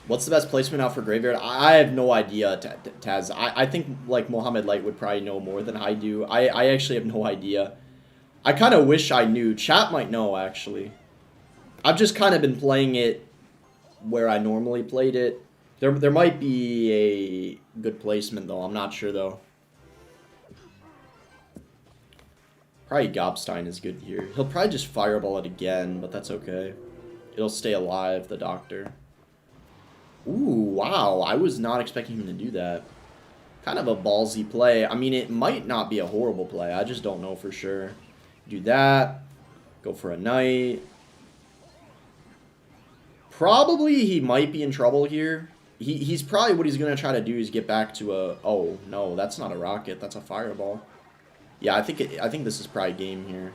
What's the best placement out for Graveyard? I have no idea, Taz. I think, like, Mohammed Light would probably know more than I do. I actually have no idea. I kind of wish I knew. Chat might know, actually. I've just kind of been playing it where I normally played it. There might be a good placement, though. I'm not sure, though. Probably Gobstein is good here. He'll probably just fireball it again, but that's okay. It'll stay alive, the Doctor. Ooh, wow. I was not expecting him to do that. Kind of a ballsy play. I mean, it might not be a horrible play. I just don't know for sure. Do that. Go for a knight. Probably he might be in trouble here. He's probably what he's going to try to do is get back to a... Oh, no, that's not a rocket. That's a fireball. Yeah, I think this is probably game here.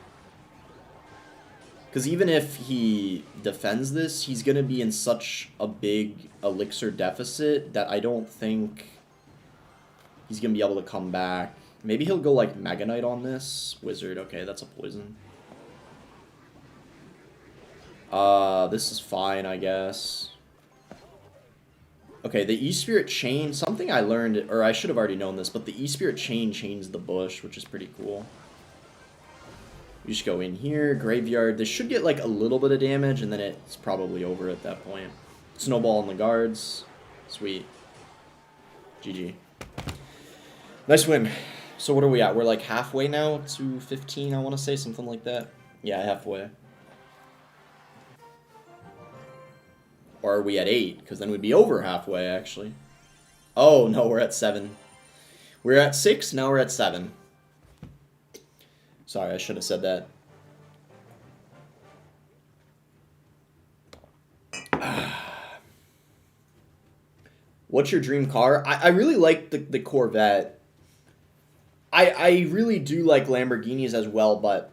Because even if he defends this, he's going to be in such a big elixir deficit that I don't think he's going to be able to come back. Maybe he'll go like Mega Knight on this. Wizard, okay, that's a poison. This is fine, I guess. Okay, the E-Spirit Chain, something I learned, or I should have already known this, but the E-Spirit Chain chains the bush, which is pretty cool. We just go in here, graveyard. This should get like a little bit of damage, and then it's probably over at that point. Snowball on the guards. Sweet. GG. Nice win. So what are we at? We're like halfway now to 15, I want to say, something like that. Yeah, halfway. Or are we at 8? Because then we'd be over halfway, actually. Oh, no, we're at 7. We're at 6, now we're at 7. Sorry, I should have said that. What's your dream car? I really like the Corvette. I really do like Lamborghinis as well, but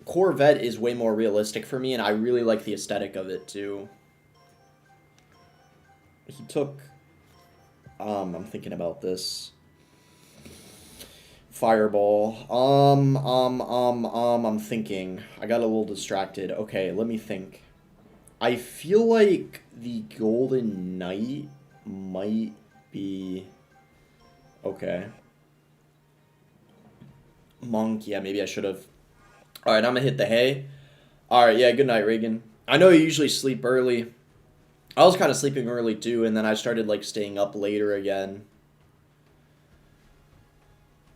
Corvette is way more realistic for me, and I really like the aesthetic of it, too. He took... I'm thinking about this. Fireball. I'm thinking. I got a little distracted. Okay, let me think. I feel like the Golden Knight might be... Okay. Monk, yeah, maybe I should have. Alright, I'm gonna hit the hay. Alright, yeah, good night, Reagan. I know you usually sleep early. I was kind of sleeping early, too, and then I started, like, staying up later again.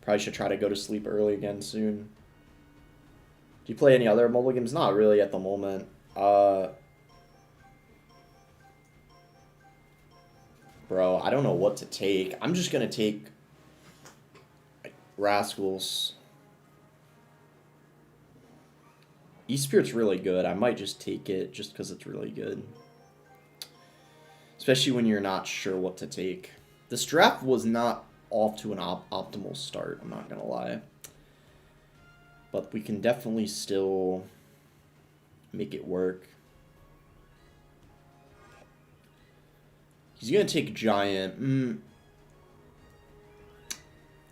Probably should try to go to sleep early again soon. Do you play any other mobile games? Not really at the moment. Bro, I don't know what to take. I'm just gonna take Rascals. E-Spirit's really good. I might just take it just because it's really good. Especially when you're not sure what to take. This draft was not off to an optimal start, I'm not gonna lie. But we can definitely still make it work. He's gonna take Giant.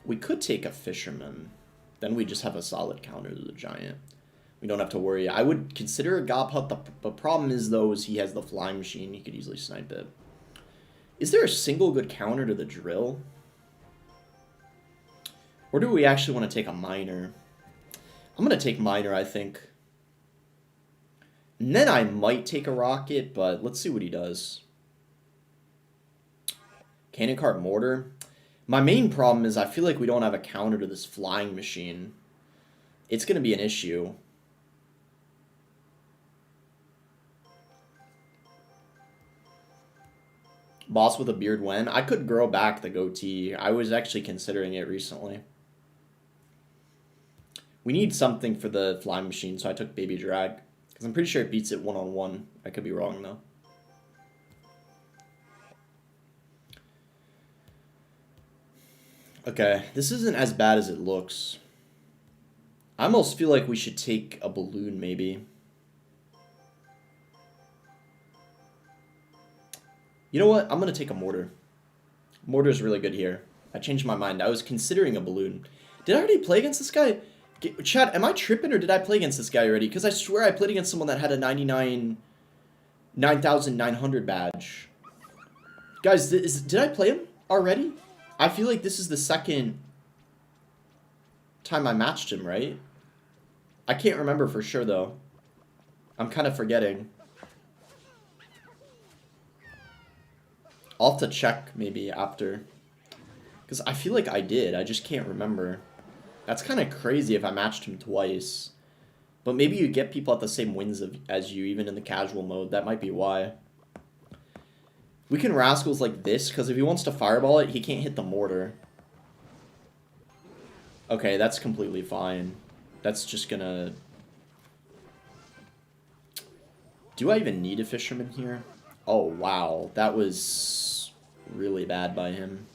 We could take a Fisherman. Then we just have a solid counter to the Giant. We don't have to worry. I would consider a Gob Hut. The problem is, though, is he has the Flying Machine. He could easily snipe it. Is there a single good counter to the Drill? Or do we actually want to take a Miner? I'm going to take Miner, I think. And then I might take a Rocket, but let's see what he does. Cannon Cart Mortar. My main problem is I feel like we don't have a counter to this Flying Machine. It's going to be an issue. Boss with a beard when? I could grow back the goatee. I was actually considering it recently. We need something for the Flying Machine, so I took Baby Drag. Because I'm pretty sure it beats it one-on-one. I could be wrong, though. Okay, this isn't as bad as it looks. I almost feel like we should take a Balloon, maybe. You know what? I'm going to take a Mortar. Mortar's really good here. I changed my mind. I was considering a Balloon. Did I already play against this guy? Chat, am I tripping or did I play against this guy already? Because I swear I played against someone that had a 9,900 badge. Guys, did I play him already? I feel like this is the second time I matched him, right? I can't remember for sure, though. I'm kind of forgetting. I'll have to check, maybe, after. Because I feel like I did. I just can't remember. That's kind of crazy if I matched him twice. But maybe you get people at the same wins as you, even in the casual mode. That might be why. We can Rascals like this, because if he wants to Fireball it, he can't hit the Mortar. Okay, that's completely fine. That's just gonna... Do I even need a Fisherman here? Oh, wow. That was really bad by him.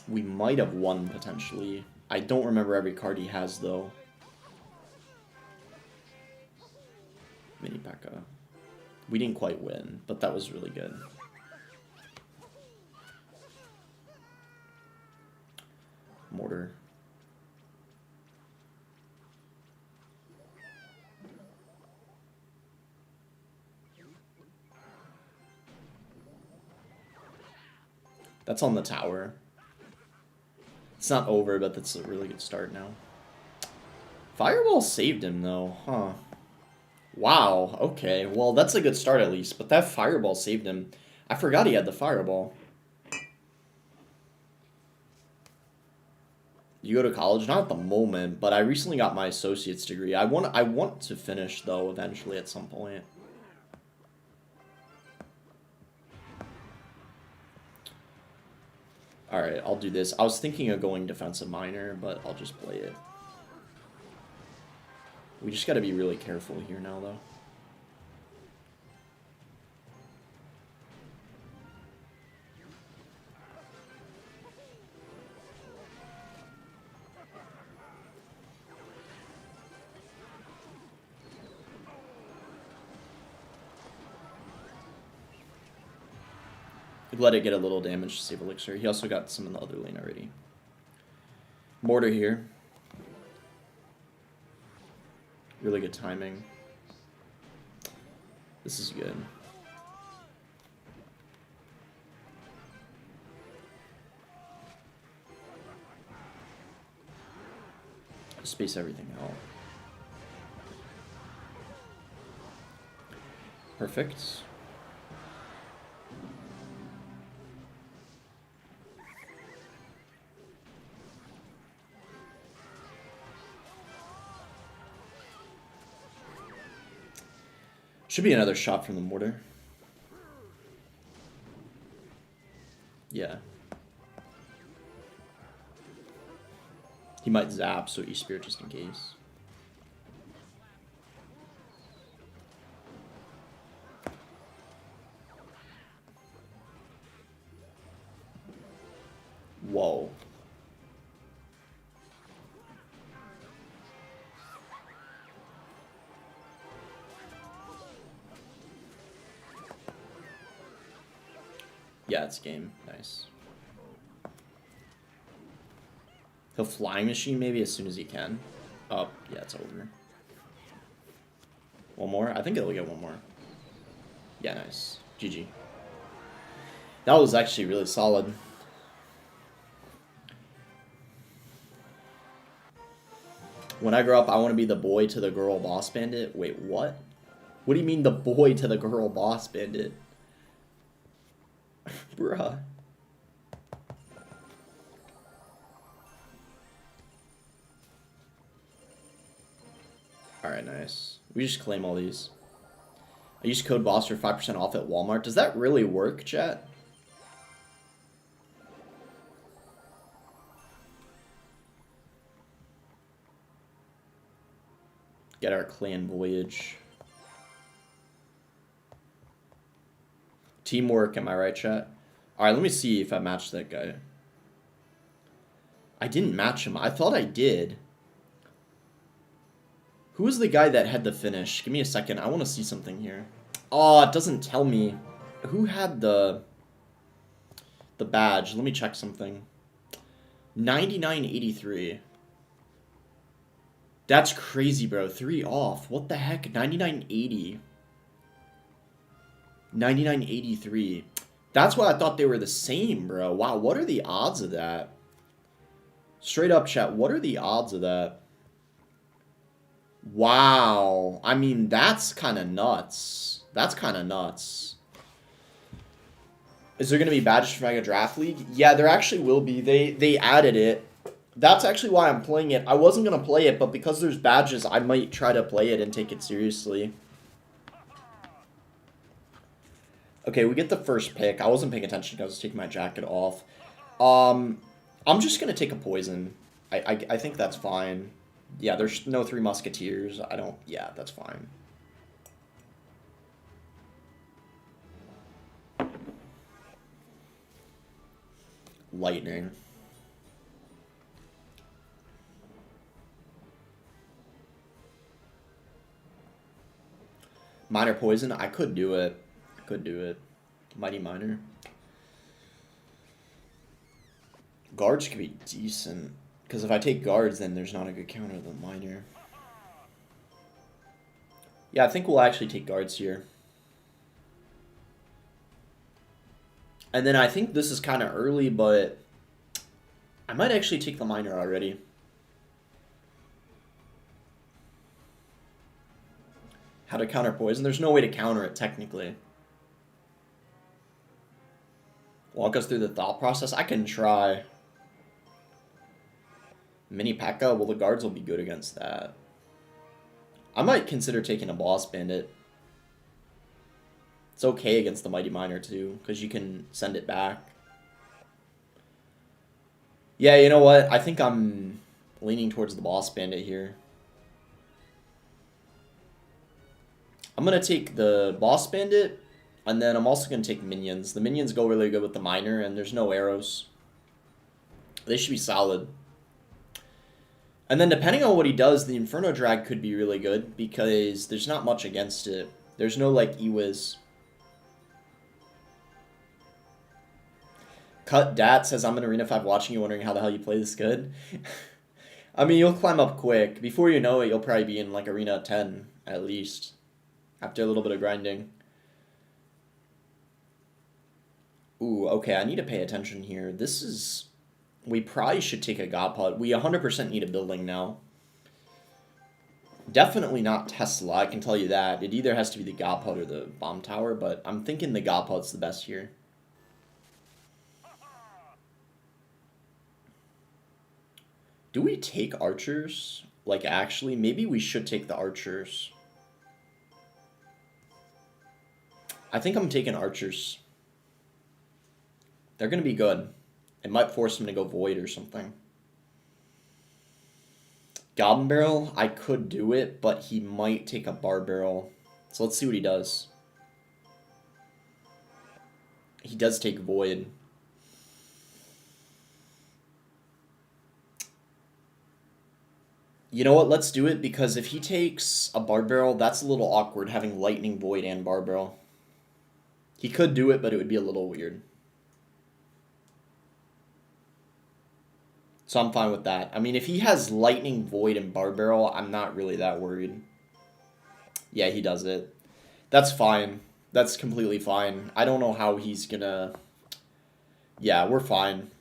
We might have won, potentially. I don't remember every card he has, though. Mini P.E.K.K.A. We didn't quite win, but that was really good. Mortar. That's on the tower. It's not over, but that's a really good start now. Fireball saved him, though. Huh. Wow, okay. Well, that's a good start at least, but that Fireball saved him. I forgot he had the Fireball. You go to college? Not at the moment, but I recently got my associate's degree. I want to finish, though, eventually at some point. Alright, I'll do this. I was thinking of going defensive minor, but I'll just play it. We just gotta be really careful here now, though. Let it get a little damage to save Elixir. He also got some in the other lane already. Mortar here. Really good timing. This is good. Space everything out. Perfect. Should be another shot from the mortar. Yeah. He might zap, so E-Spirit just in case. Whoa. Yeah, it's game. Nice. He'll Flying Machine maybe as soon as he can. Oh, yeah, it's over. One more? I think it'll get one more. Yeah, nice. GG. That was actually really solid. When I grow up, I want to be the boy to the girl boss bandit. Wait, what? What do you mean the boy to the girl boss bandit? Bruh. Alright, nice. We just claim all these. I use code BOSS for 5% off at Walmart. Does that really work, chat? Get our clan voyage. Teamwork, am I right, chat? Alright, let me see if I matched that guy. I didn't match him. I thought I did. Who was the guy that had the finish? Give me a second. I want to see something here. Oh, it doesn't tell me. Who had the badge? Let me check something. 9983. That's crazy, bro. 3 off. What the heck? 9980. 9983. That's why I thought they were the same, bro. Wow, what are the odds of that? Straight up, chat. What are the odds of that? Wow. I mean, that's kind of nuts. That's kind of nuts. Is there going to be badges for Mega Draft League? Yeah, there actually will be. They added it. That's actually why I'm playing it. I wasn't going to play it, but because there's badges, I might try to play it and take it seriously. Okay, we get the first pick. I wasn't paying attention because I was taking my jacket off. I'm just going to take a poison. I think that's fine. Yeah, there's no 3 Musketeers. Yeah, that's fine. Lightning. Minor poison? I could do it. Mighty Minor. Guards could be decent. Because if I take guards, then there's not a good counter to the minor. Yeah, I think we'll actually take guards here. And then I think this is kind of early, but I might actually take the miner already. How to counter poison? There's no way to counter it, technically. Walk us through the thought process? I can try. Mini P.E.K.K.A? Well, the guards will be good against that. I might consider taking a Boss Bandit. It's okay against the Mighty Miner, too, because you can send it back. Yeah, you know what? I think I'm leaning towards the Boss Bandit here. I'm going to take the Boss Bandit, and then I'm also going to take Minions. The Minions go really good with the Miner, and there's no arrows. They should be solid. And then depending on what he does, the Inferno Drag could be really good, because there's not much against it. There's no, like, Ewiz. Cut Dat says, I'm in Arena 5 watching you, wondering how the hell you play this good. I mean, you'll climb up quick. Before you know it, you'll probably be in, like, Arena 10, at least. After a little bit of grinding. Ooh, okay, I need to pay attention here. This is... We probably should take a God Pod. We 100% need a building now. Definitely not Tesla, I can tell you that. It either has to be the God Pod or the Bomb Tower, but I'm thinking the God Pod's the best here. Do we take archers? Like, actually, maybe we should take the archers. I think I'm taking archers. They're going to be good. It might force him to go Void or something. Goblin Barrel, I could do it, but he might take a Bar Barrel. So let's see what he does. He does take Void. You know what, let's do it, because if he takes a Bar Barrel, that's a little awkward, having Lightning, Void, and Bar Barrel. He could do it, but it would be a little weird. So I'm fine with that. I mean, if he has Lightning, Void, and Bar Barrel, I'm not really that worried. Yeah, he does it. That's fine. That's completely fine. I don't know how he's gonna... Yeah, we're fine.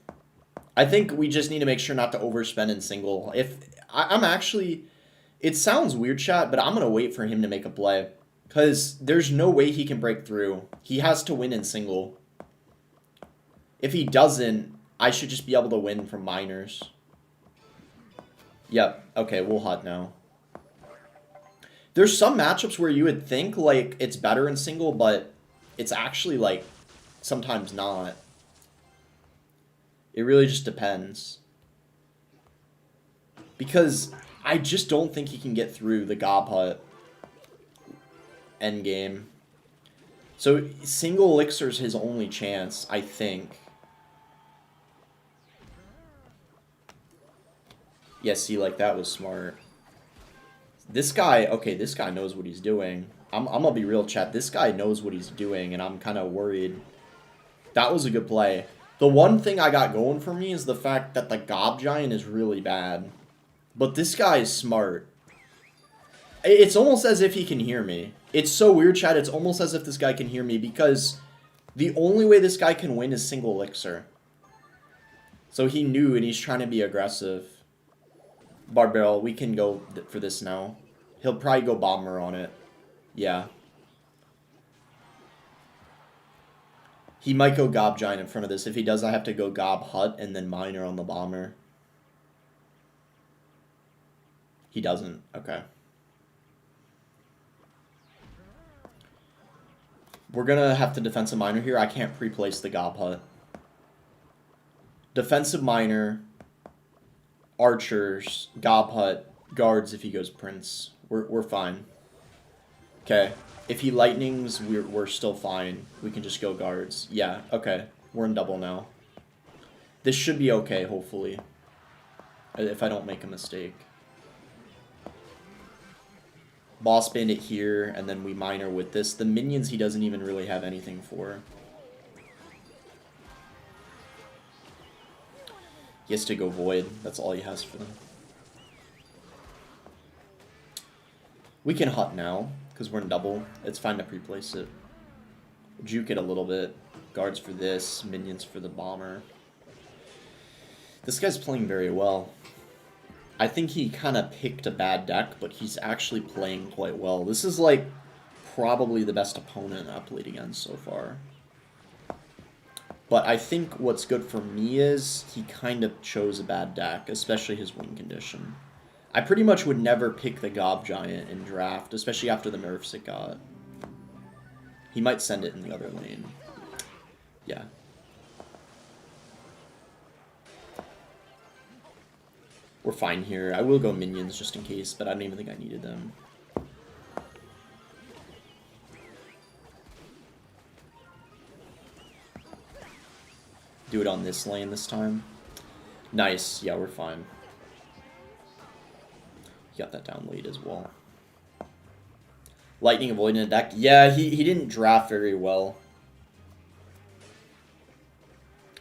I think we just need to make sure not to overspend in single. I'm actually... It sounds weird, chat, but I'm going to wait for him to make a play. Because there's no way he can break through. He has to win in single. If he doesn't, I should just be able to win from minors. Yep. Okay, we'll hut now. There's some matchups where you would think, like, it's better in single, but it's actually, like, sometimes not. It really just depends. Because I just don't think he can get through the Gob Hut endgame. So single Elixir's his only chance, I think. Yeah, see, like, that was smart. This guy, okay, this guy knows what he's doing. I'm gonna be real, chat. This guy knows what he's doing, and I'm kind of worried. That was a good play. The one thing I got going for me is the fact that the Gob Giant is really bad. But this guy is smart. It's almost as if he can hear me. It's so weird, chat. It's almost as if this guy can hear me, because the only way this guy can win is single Elixir. So he knew, and he's trying to be aggressive. Barbarrel, we can go for this now. He'll probably go Bomber on it. Yeah. He might go Gob Giant in front of this. If he does, I have to go Gob Hut and then Miner on the Bomber. He doesn't. Okay. We're going to have to defensive Miner here. I can't pre-place the Gob Hut. Defensive Miner, Archers, Gob Hut, Guards if he goes Prince. We're fine. Okay. If he Lightnings, we're still fine. We can just go Guards. Yeah, okay. We're in double now. This should be okay, hopefully. If I don't make a mistake. Boss Bandit here, and then we Miner with this. The minions he doesn't even really have anything for. He has to go Void. That's all he has for them. We can Hut now, because we're in double. It's fine to pre-place it. Juke it a little bit. Guards for this, minions for the Bomber. This guy's playing very well. I think he kind of picked a bad deck, but he's actually playing quite well. This is, like, probably the best opponent I've played against so far. But I think what's good for me is he kind of chose a bad deck, especially his win condition. I pretty much would never pick the Gob Giant in draft, especially after the nerfs it got. He might send it in the other lane. Yeah. We're fine here. I will go minions just in case, but I don't even think I needed them. Do it on this lane this time. Nice. Yeah, we're fine. He got that down late as well. Lightning avoiding a deck. Yeah, he didn't draft very well.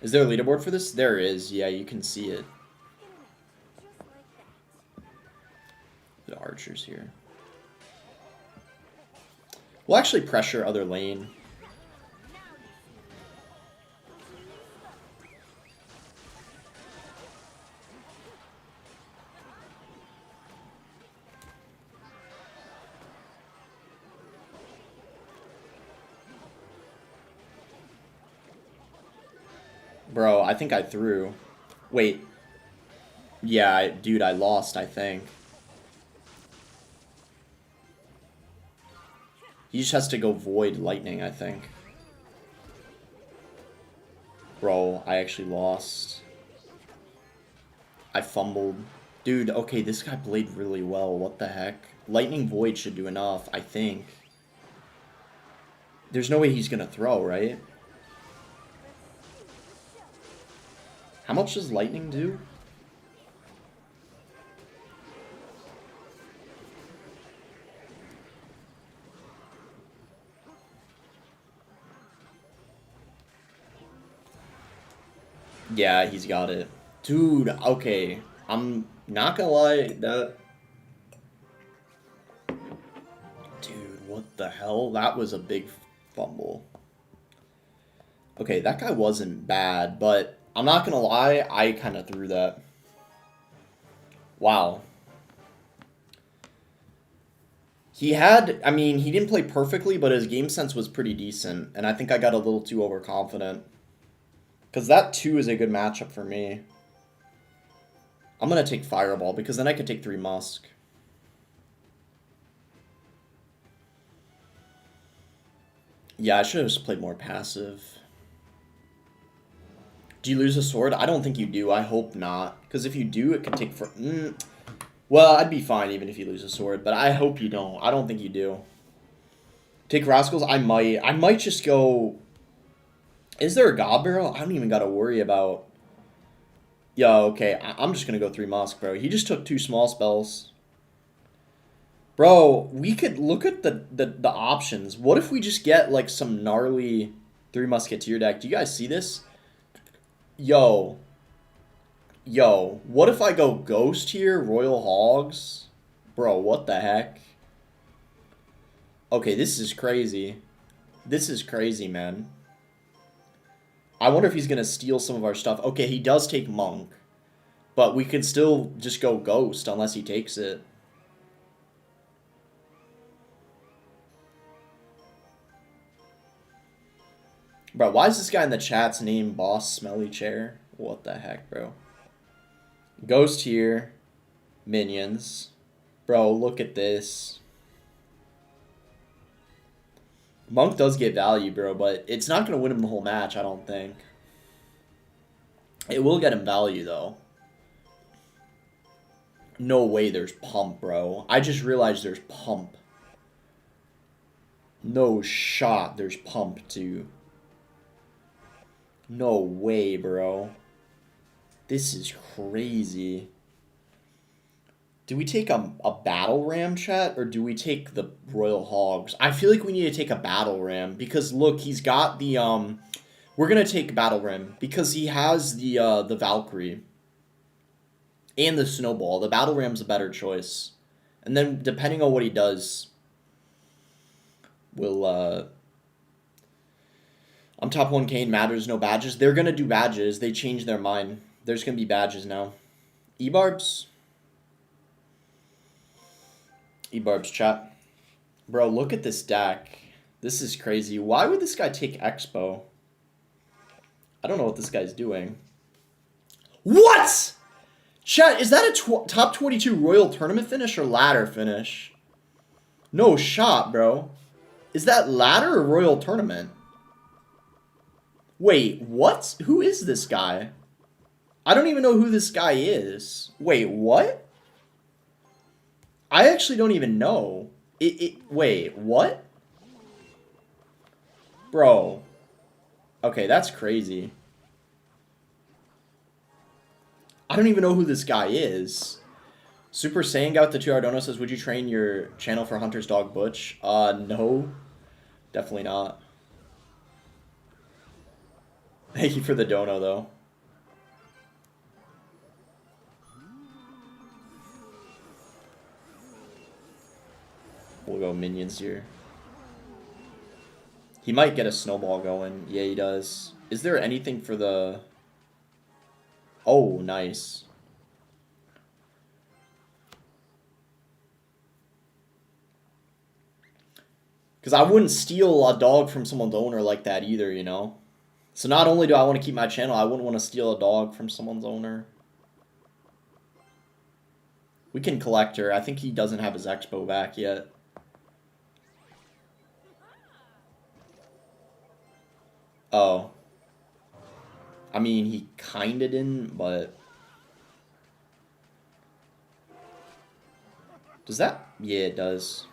Is there a leaderboard for this? There is. Yeah, you can see it. The archers here. We'll actually pressure other lane. Bro, I think I threw. Wait. Yeah, dude, I lost, I think. He just has to go void lightning, I think. Bro, I actually lost. I fumbled. Dude, okay, this guy played really well. What the heck? Lightning void should do enough, I think. There's no way he's gonna throw, right? How much does lightning do? Yeah, he's got it. Dude, okay. I'm not gonna lie, that... Dude, what the hell? That was a big fumble. Okay, that guy wasn't bad, but I'm not gonna lie, I kind of threw that. Wow. He had, I mean, he didn't play perfectly, but his game sense was pretty decent, and I think I got a little too overconfident. Because that 2 is a good matchup for me. I'm going to take Fireball, because then I could take 3 Musk. Yeah, I should have just played more passive. Do you lose a sword? I don't think you do. I hope not. Because if you do, it could take for... Well, I'd be fine even if you lose a sword, but I hope you don't. I don't think you do. Take Rascals? I might. I might just go... Is there a God Barrel? I don't even got to worry about... Yo, okay. I'm just going to go 3 Musk, bro. He just took 2 small spells. Bro, we could look at the options. What if we just get, like, some gnarly 3 Musketeer deck? Do you guys see this? Yo, what if I go Ghost here, Royal Hogs? Bro, what the heck? Okay, this is crazy. This is crazy, man. I wonder if he's going to steal some of our stuff. Okay, he does take Monk. But we could still just go Ghost unless he takes it. Bro, why is this guy in the chat's name Boss Smelly Chair? What the heck, bro? Ghost here. Minions. Bro, look at this. Monk does get value, bro, but it's not going to win him the whole match, I don't think. It will get him value, though. No way there's Pump, bro. I just realized there's Pump. No shot there's Pump, too. No way, bro. This is crazy. Do we take a Battle Ram, chat, or do we take the Royal Hogs? I feel like we need to take a Battle Ram, because look, he's got the, we're gonna take Battle Ram, because he has the Valkyrie. And the Snowball. The Battle Ram's a better choice. And then, depending on what he does, we'll, I'm top 1K and matters, no badges. They're gonna do badges. They changed their mind. There's going to be badges now. E-barbs? E-barbs, chat. Bro, look at this deck. This is crazy. Why would this guy take Expo? I don't know what this guy's doing. What?! Chat, is that a top 22 Royal Tournament finish or ladder finish? No shot, bro. Is that ladder or Royal Tournament? Wait, what? Who is this guy? I don't even know who this guy is. Wait, what? I actually don't even know. Wait, what? Bro. Okay, that's crazy. I don't even know who this guy is. Super Saiyan Guy with the 2 Ardono says, would you train your channel for Hunter's Dog Butch? No. Definitely not. Thank you for the dono, though. We'll go minions here. He might get a snowball going. Yeah, he does. Is there anything for the... Oh, nice. Because I wouldn't steal a dog from someone's owner like that either, you know? So not only do I want to keep my channel, I wouldn't want to steal a dog from someone's owner. We can collect her. I think he doesn't have his expo back yet. Oh. I mean, he kinda didn't, but... Does that? Yeah, it does.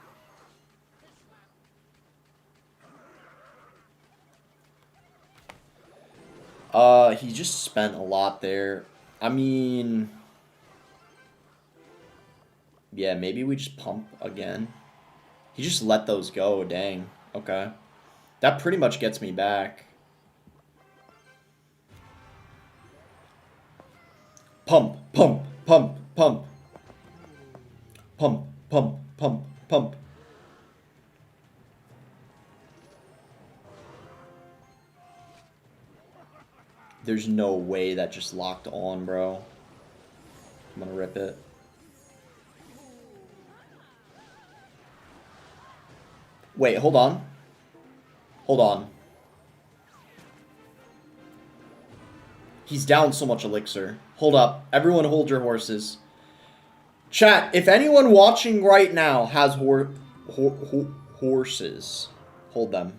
He just spent a lot there. I mean... Yeah, maybe we just pump again. He just let those go, dang. Okay. That pretty much gets me back. Pump, pump, pump, pump. Pump, pump, pump, pump. There's no way that just locked on, bro. I'm gonna rip it. Wait, hold on. Hold on. He's down so much elixir. Hold up. Everyone hold your horses. Chat, if anyone watching right now has horses, hold them.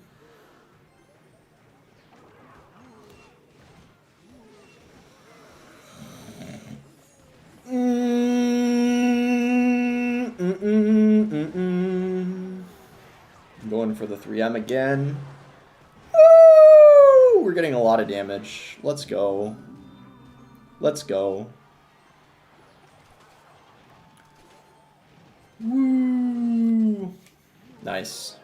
Going for the 3M again. Woo! We're getting a lot of damage. Let's go. Let's go. Woo! Nice.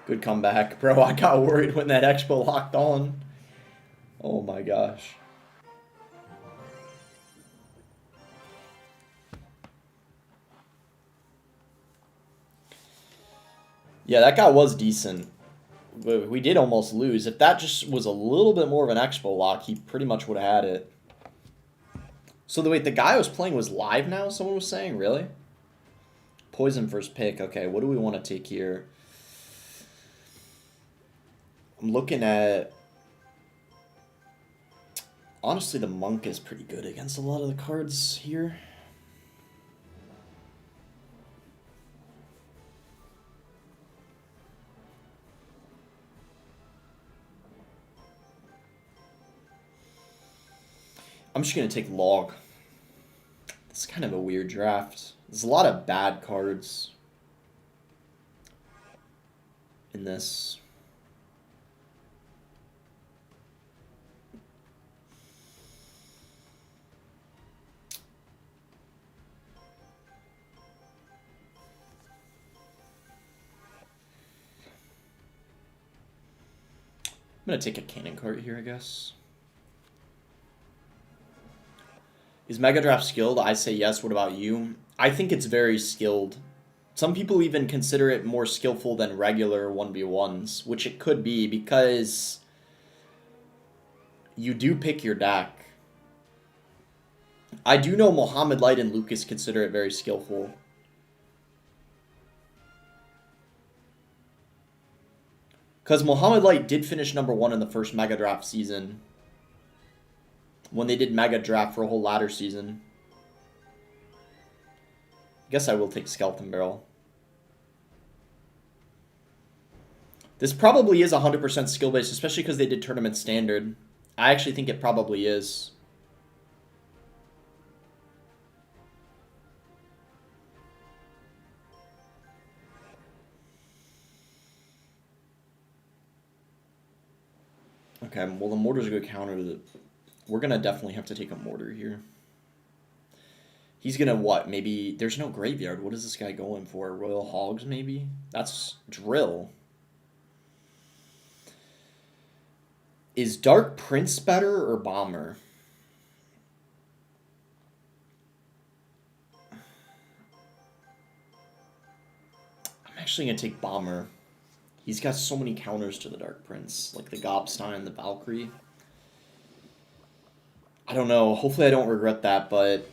Good comeback. Bro, I got worried when that expo locked on. Oh my gosh. Yeah, that guy was decent. We did almost lose. If that just was a little bit more of an expo lock, he pretty much would have had it. So wait, the guy I was playing was live now, someone was saying? Really? Poison first pick. Okay, what do we want to take here? I'm looking at... Honestly, the monk is pretty good against a lot of the cards here. I'm just going to take log. It's kind of a weird draft. There's a lot of bad cards in this. I'm going to take a cannon cart here, I guess. Is Mega Draft skilled? I say yes. What about you? I think it's very skilled. Some people even consider it more skillful than regular 1v1s, which it could be because you do pick your deck. I do know Mohammed Light and Lucas consider it very skillful. Because Mohammed Light did finish #1 in the first Mega Draft season. When they did Mega Draft for a whole ladder season. I guess I will take Skeleton Barrel. This probably is 100% skill-based, especially because they did Tournament Standard. I actually think it probably is. Okay, well, the Mortar's a good counter to the... We're going to definitely have to take a Mortar here. He's going to what? Maybe... There's no Graveyard. What is this guy going for? Royal Hogs, maybe? That's Drill. Is Dark Prince better or Bomber? I'm actually going to take Bomber. He's got so many counters to the Dark Prince, like the Gobstein, the Valkyrie. I don't know. Hopefully I don't regret that, but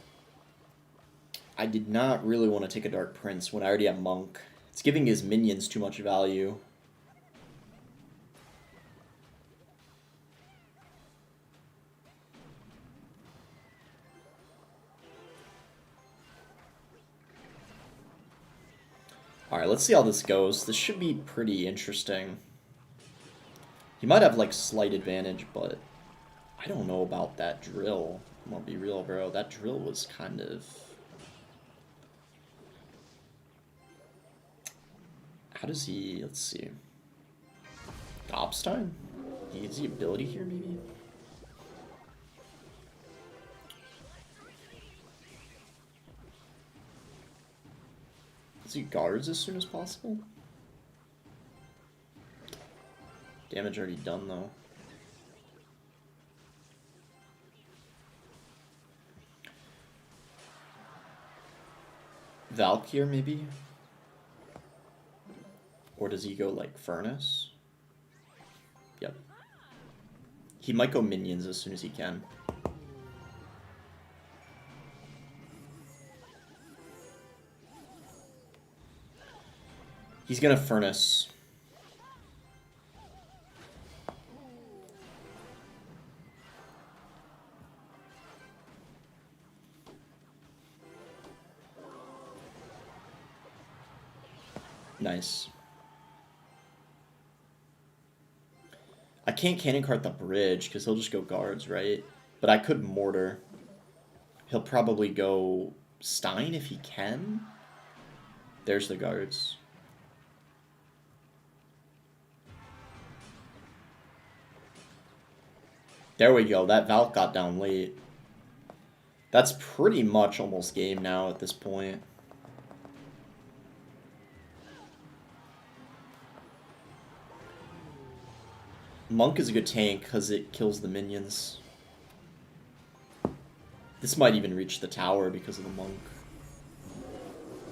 I did not really want to take a Dark Prince when I already have Monk. It's giving his minions too much value. Alright, let's see how this goes. This should be pretty interesting. He might have, like, slight advantage, but I don't know about that drill. I'm gonna be real, bro. That drill was kind of... How does he... Let's see. Gobstein? He gets the ability here, maybe? Does he guards as soon as possible? Damage already done, though. Valkyr, maybe? Or does he go, like, Furnace? Yep. He might go minions as soon as he can. He's gonna Furnace. Nice. I can't cannon cart the bridge because he'll just go guards, right? But I could mortar. He'll probably go Stein if he can. There's the guards. There we go. That Valk got down late. That's pretty much almost game now at this point. Monk is a good tank because it kills the minions. This might even reach the tower because of the Monk.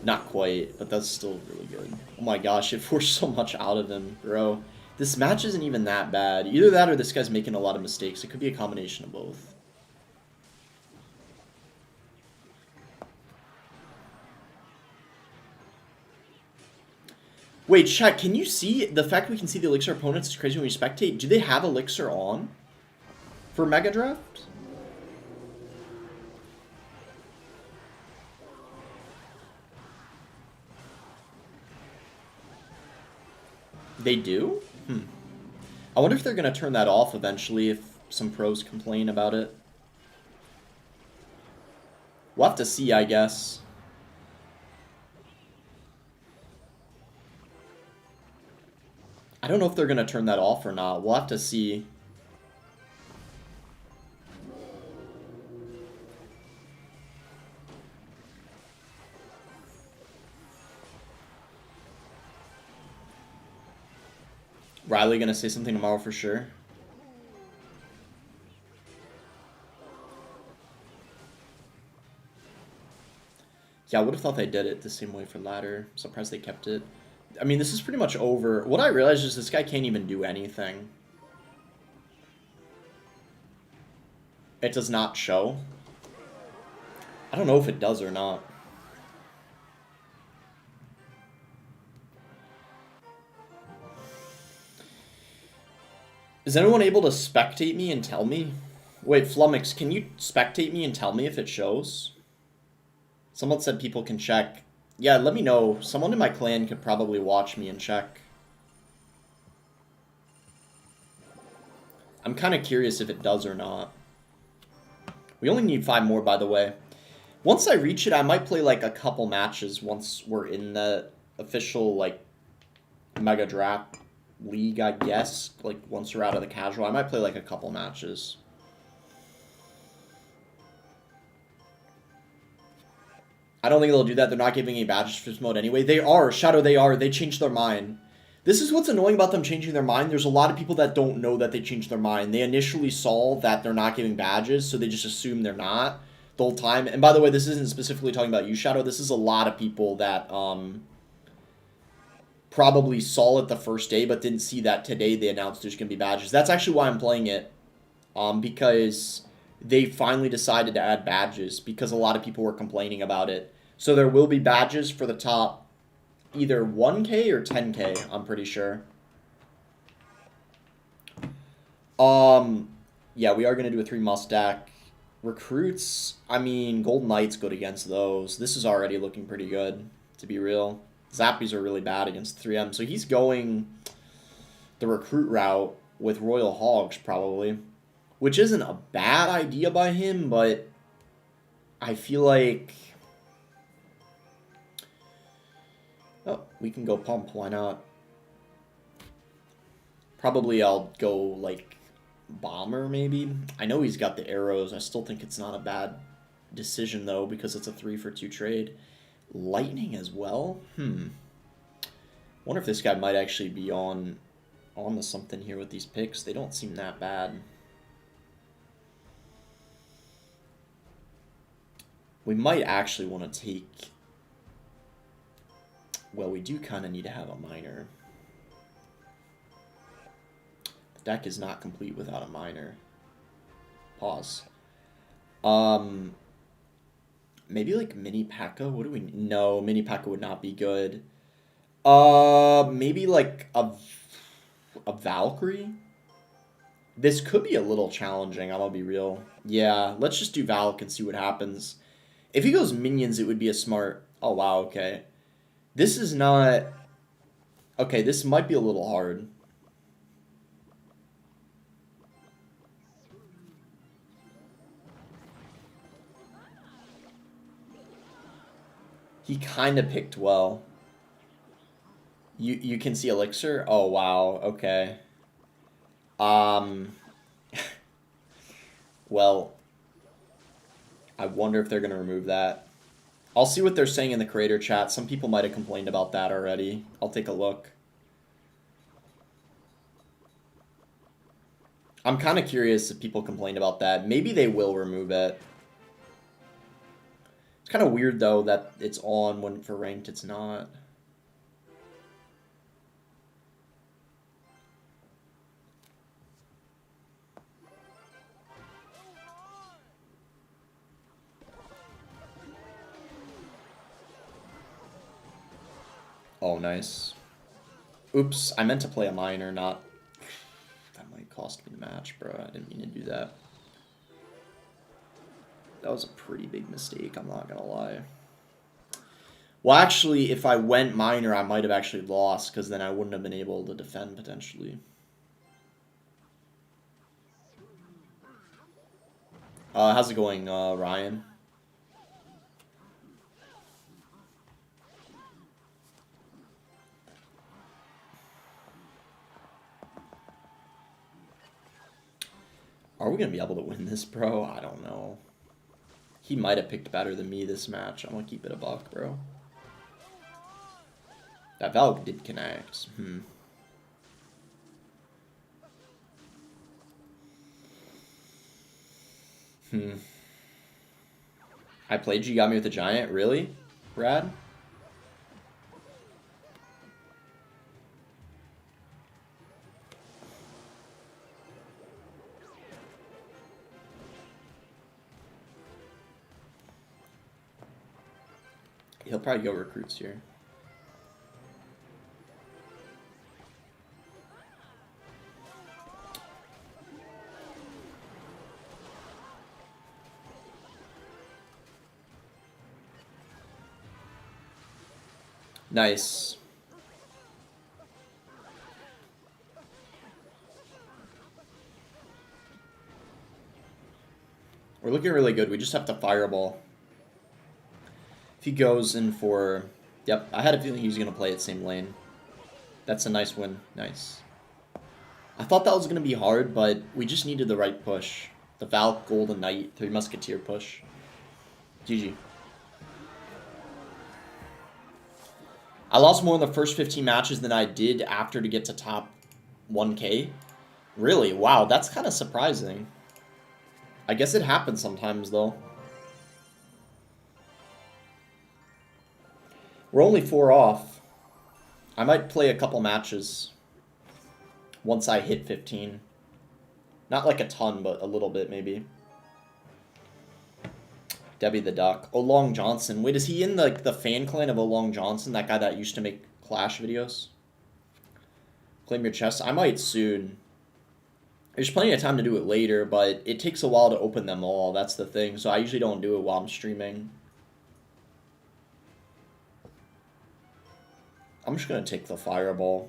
Not quite, but that's still really good. Oh my gosh, it forced so much out of him, bro. This match isn't even that bad. Either that or this guy's making a lot of mistakes. It could be a combination of both. Wait, chat, can you see... The fact we can see the Elixir opponents is crazy when we spectate. Do they have Elixir on for Mega Draft? They do? I wonder if they're going to turn that off eventually if some pros complain about it. We'll have to see, I guess. I don't know if they're going to turn that off or not. We'll have to see. Riley going to say something tomorrow for sure. Yeah, I would have thought they did it the same way for ladder. I'm surprised they kept it. I mean, this is pretty much over. What I realized is this guy can't even do anything. It does not show. I don't know if it does or not. Is anyone able to spectate me and tell me? Wait, Flummox, can you spectate me and tell me if it shows? Someone said people can check. Yeah, let me know. Someone in my clan could probably watch me and check. I'm kind of curious if it does or not. We only need 5 more, by the way. Once I reach it, I might play, like, a couple matches once we're in the official, like, Mega Draft League, I guess. Like, once we're out of the casual, I might play, like, a couple matches. I don't think they'll do that. They're not giving any badges for this mode anyway. They are. Shadow, they are. They changed their mind. This is what's annoying about them changing their mind. There's a lot of people that don't know that they changed their mind. They initially saw that they're not giving badges, so they just assume they're not the whole time. And by the way, this isn't specifically talking about you, Shadow. This is a lot of people that probably saw it the first day, but didn't see that today they announced there's going to be badges. That's actually why I'm playing it, because they finally decided to add badges, because a lot of people were complaining about it. So there will be badges for the top either 1K or 10K, I'm pretty sure. Yeah, we are going to do a 3 must stack. Recruits, I mean, Golden Knights good against those. This is already looking pretty good, to be real. Zappies are really bad against 3M, so he's going the recruit route with Royal Hogs, probably. Which isn't a bad idea by him, but I feel like... Oh, we can go pump, why not? Probably I'll go, like, bomber, maybe? I know he's got the arrows. I still think it's not a bad decision, though, because it's a 3-for-2 trade. Lightning as well? Wonder if this guy might actually be on to something here with these picks. They don't seem that bad. We might actually want to take... Well, we do kind of need to have a miner. The deck is not complete without a miner. Pause. Maybe like Mini P.E.K.K.A. What do we... No, Mini P.E.K.K.A. would not be good. Maybe like a Valkyrie? This could be a little challenging, I'm gonna be real. Yeah, let's just do Valk and see what happens. If he goes minions, it would be a smart... Oh, wow, okay. This is not... Okay, this might be a little hard. He kind of picked well. You can see Elixir? Oh, wow, okay. Well, I wonder if they're going to remove that. I'll see what they're saying in the creator chat. Some people might have complained about that already. I'll take a look. I'm kind of curious if people complained about that. Maybe they will remove it. It's kind of weird, though, that it's on when for ranked it's not. Oh, nice. Oops, I meant to play a miner, not... That might cost me the match, bro. I didn't mean to do that. That was a pretty big mistake, I'm not gonna lie. Well, actually, if I went miner, I might have actually lost, because then I wouldn't have been able to defend, potentially. How's it going, Ryan? Are we going to be able to win this, bro? I don't know. He might have picked better than me this match. I'm going to keep it a buck, bro. That Valk did connect. I played you got me with a giant? Really? Brad? He'll probably go recruits here. Nice. We're looking really good. We just have to fireball. If he goes in for... Yep, I had a feeling he was going to play it same lane. That's a nice win. Nice. I thought that was going to be hard, but we just needed the right push. The Valk, Golden Knight, 3 Musketeer push. GG. I lost more in the first 15 matches than I did after to get to top 1K. Really? Wow, that's kind of surprising. I guess it happens sometimes, though. We're only 4 off. I might play a couple matches once I hit 15. Not like a ton, but a little bit, maybe. Debbie the Duck. Olong Johnson. Wait, is he in the fan clan of Olong Johnson? That guy that used to make Clash videos? Claim your chest. I might soon. There's plenty of time to do it later, but it takes a while to open them all. That's the thing. So I usually don't do it while I'm streaming. I'm just going to take the fireball.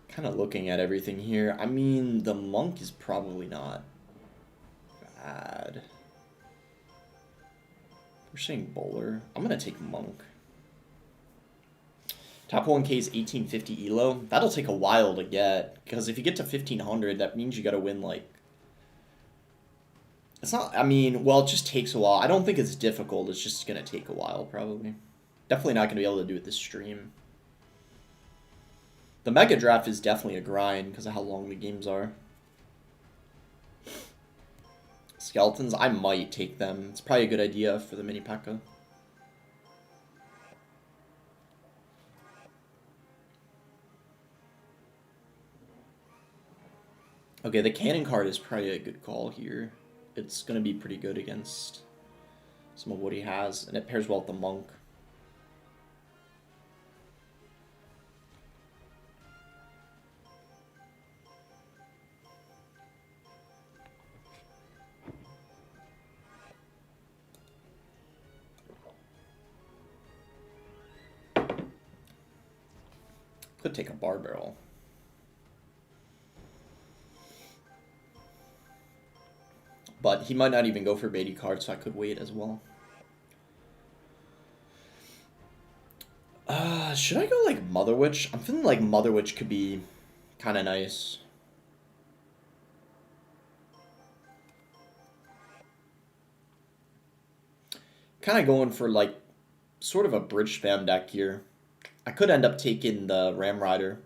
Kind of looking at everything here. I mean, the monk is probably not bad. We're saying bowler. I'm going to take monk. Top 1K is 1850 elo. That'll take a while to get, because if you get to 1500, that means you got to win, like... It's not, I mean, well, it just takes a while. I don't think it's difficult. It's just going to take a while, probably. Definitely not going to be able to do it this stream. The Mega Draft is definitely a grind because of how long the games are. Skeletons, I might take them. It's probably a good idea for the mini P.E.K.K.A. Okay, the cannon card is probably a good call here. It's going to be pretty good against some of what he has, and it pairs well with the monk. Could take a bar barrel. But he might not even go for baity card, so I could wait as well. Should I go like Mother Witch? I'm feeling like Mother Witch could be kind of nice. Kind of going for like sort of a bridge spam deck here. I could end up taking the Ram Rider.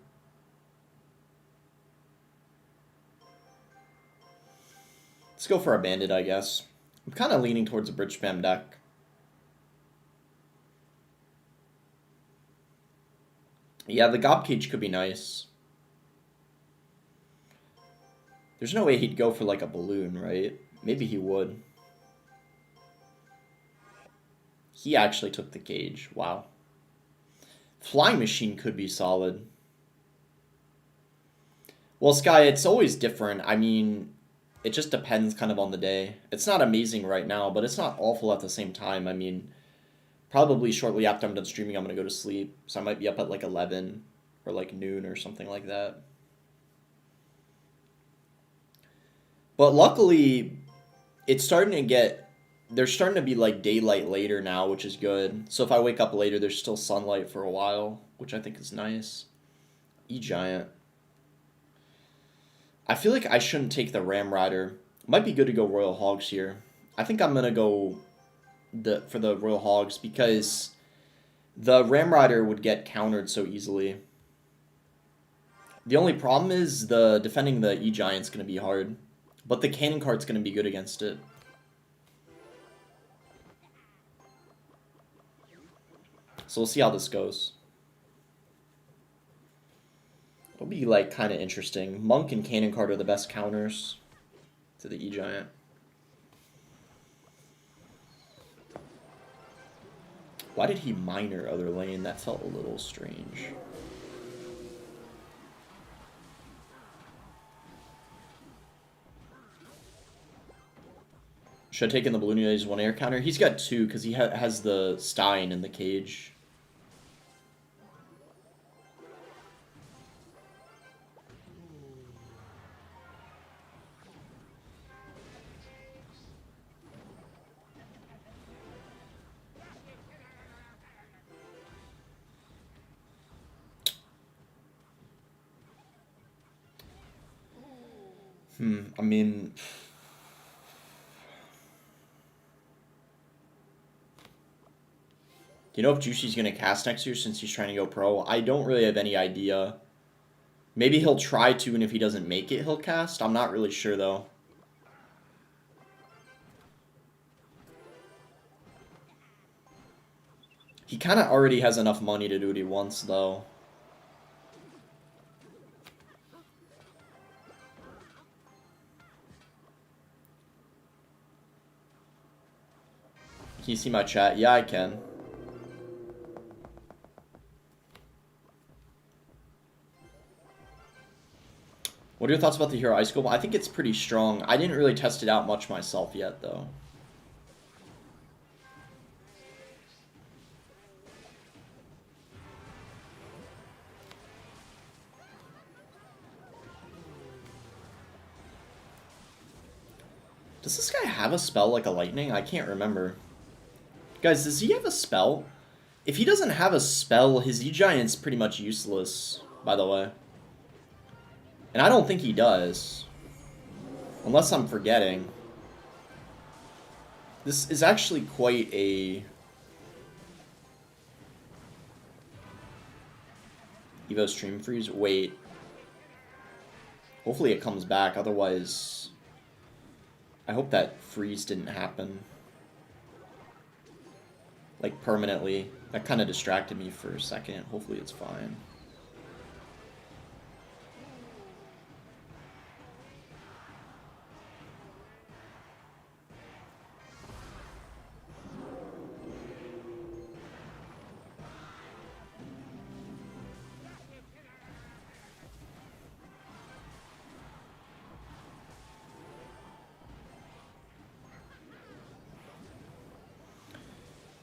Let's go for a Bandit, I guess. I'm kind of leaning towards a bridge spam deck. Yeah, the Gob Cage could be nice. There's no way he'd go for like a balloon, right? Maybe he would. He actually took the cage. Wow. Flying Machine could be solid. Well, Sky, it's always different. I mean, it just depends kind of on the day. It's not amazing right now, but it's not awful at the same time. I mean, probably shortly after I'm done streaming, I'm going to go to sleep. So I might be up at like 11 or like noon or something like that. But luckily, it's starting to get... There's starting to be like daylight later now, which is good. So if I wake up later, there's still sunlight for a while, which I think is nice. E-Giant. I feel like I shouldn't take the Ram Rider. Might be good to go Royal Hogs here. I think I'm going to go for the Royal Hogs because the Ram Rider would get countered so easily. The only problem is the defending the E-Giant's going to be hard. But the Cannon card's going to be good against it. So we'll see how this goes. It'll be like kind of interesting. Monk and Cannon card are the best counters to the E-Giant. Why did he minor other lane? That felt a little strange. Should have taken the balloon. He's one air counter. He's got two because he has the Stein in the cage. I mean... Do you know if Juicy's going to cast next year since he's trying to go pro? I don't really have any idea. Maybe he'll try to, and if he doesn't make it, he'll cast. I'm not really sure, though. He kind of already has enough money to do what he wants, though. Can you see my chat? Yeah, I can. What are your thoughts about the Hero Ice Cube? I think it's pretty strong. I didn't really test it out much myself yet, though. Does this guy have a spell like a lightning? I can't remember. Guys, does he have a spell? If he doesn't have a spell, his E-Giant's pretty much useless, by the way. And I don't think he does. Unless I'm forgetting. This is actually quite a... Evo stream freeze? Wait. Hopefully it comes back, otherwise... I hope that freeze didn't happen. Like, permanently. That kind of distracted me for a second. Hopefully it's fine.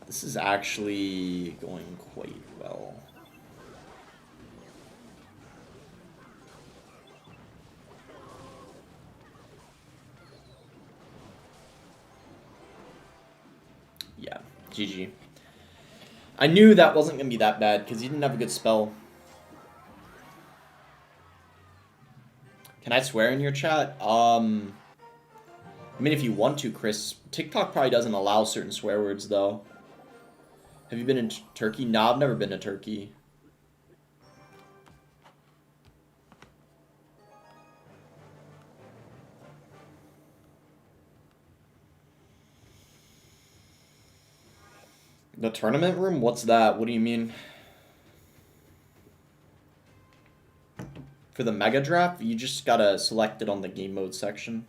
This is actually going quite well. Yeah, GG. I knew that wasn't going to be that bad because he didn't have a good spell. Can I swear in your chat? I mean, if you want to, Chris. TikTok probably doesn't allow certain swear words, though. Have you been in Turkey? No, I've never been to Turkey. The tournament room? What's that? What do you mean? For the Mega Draft, you just gotta select it on the game mode section.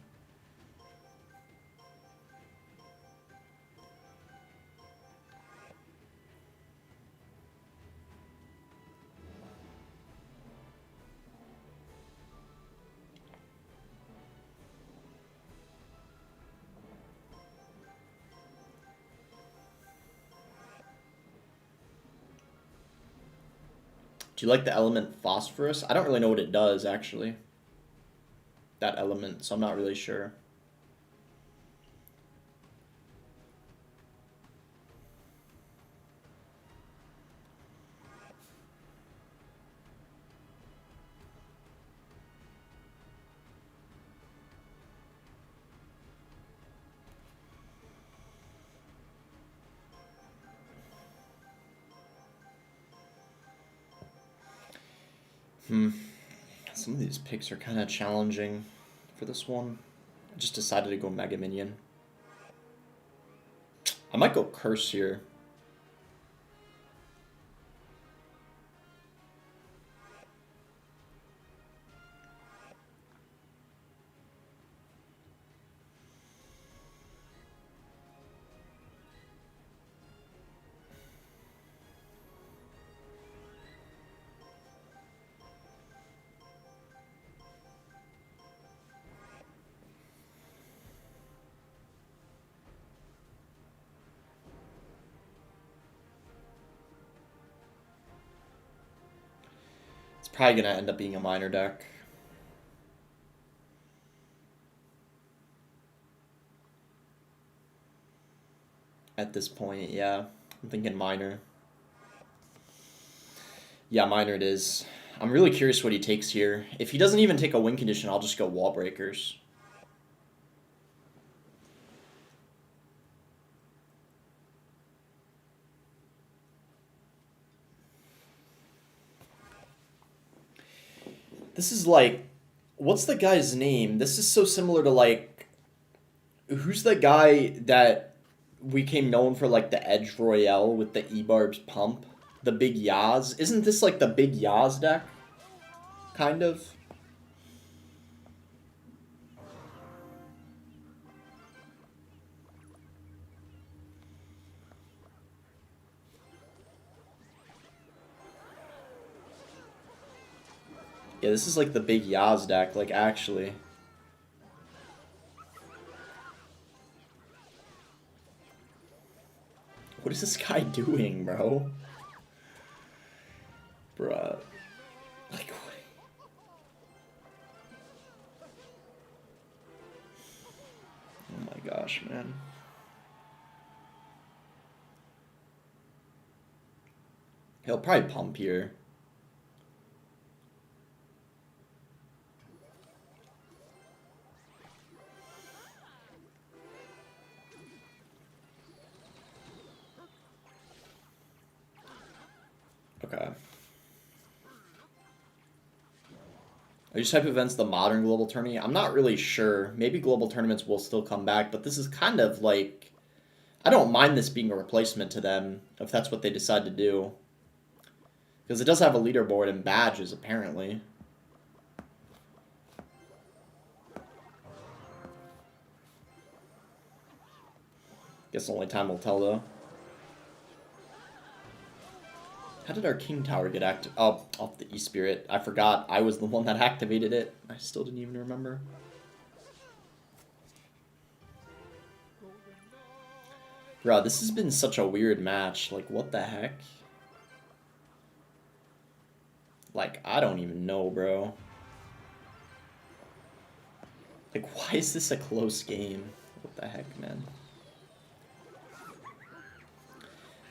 Do you like the element phosphorus? I don't really know what it does, actually. That element, so I'm not really sure. Some of these picks are kind of challenging for this one. I just decided to go Mega Minion. I might go Curse here. Probably going to end up being a minor deck. At this point, yeah. I'm thinking minor. Yeah, minor it is. I'm really curious what he takes here. If he doesn't even take a win condition, I'll just go wall breakers. This is like, what's the guy's name? This is so similar to like, who's the guy that became known for like the Edge Royale with the E-Barb's pump? The Big Yaz? Isn't this like the Big Yaz deck? Kind of. Yeah, this is like the Big Yaz deck, like actually. What is this guy doing, bro? Bruh. Like, what? Oh my gosh, man. He'll probably pump here. Okay. Are these type of events the modern global tourney? I'm not really sure. Maybe global tournaments will still come back, but this is kind of like... I don't mind this being a replacement to them, if that's what they decide to do. Because it does have a leaderboard and badges, apparently. Guess only time will tell, though. How did our King Tower get active? Oh, off the E-Spirit. I forgot. I was the one that activated it. I still didn't even remember. Bro, this has been such a weird match. Like, what the heck? Like, I don't even know, bro. Like, why is this a close game? What the heck, man?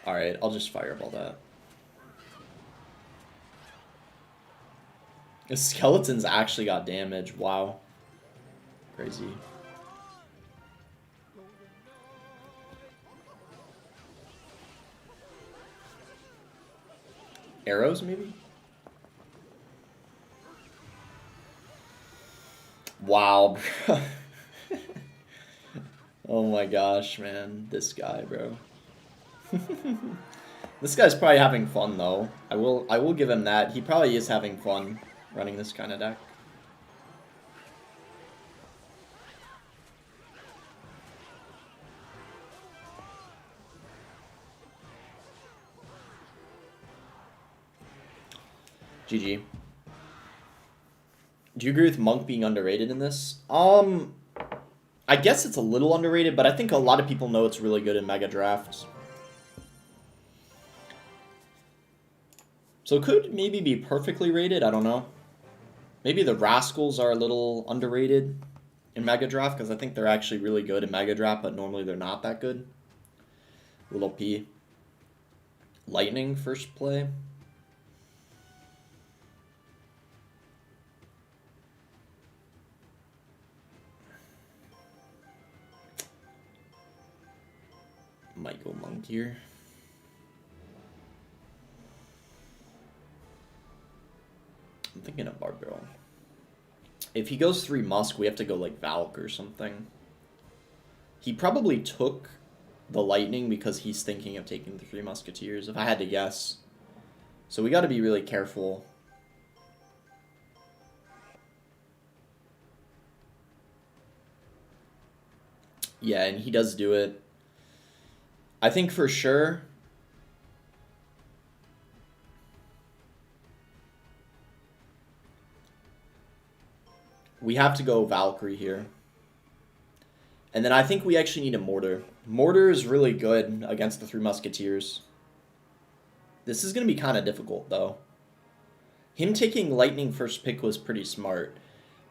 Alright, I'll just fireball that. The skeletons actually got damage. Wow. Crazy. Arrows, maybe? Wow, bro. Oh my gosh, man. This guy, bro. This guy's probably having fun, though. I will give him that. He probably is having fun running this kind of deck. GG. Do you agree with Monk being underrated in this? I guess it's a little underrated, but I think a lot of people know it's really good in Mega Drafts. So it could maybe be perfectly rated, I don't know. Maybe the Rascals are a little underrated in Mega Draft, because I think they're actually really good in Mega Draft, but normally they're not that good. Little P. Lightning, first play. Might go Monk here. I'm thinking of Barbell. If he goes 3 Musk, we have to go like Valk or something. He probably took the Lightning because he's thinking of taking the 3 Musketeers, if I had to guess. So we got to be really careful. Yeah, and he does do it. I think for sure... we have to go Valkyrie here. And then I think we actually need a Mortar. Mortar is really good against the 3 Musketeers. This is going to be kind of difficult, though. Him taking Lightning first pick was pretty smart.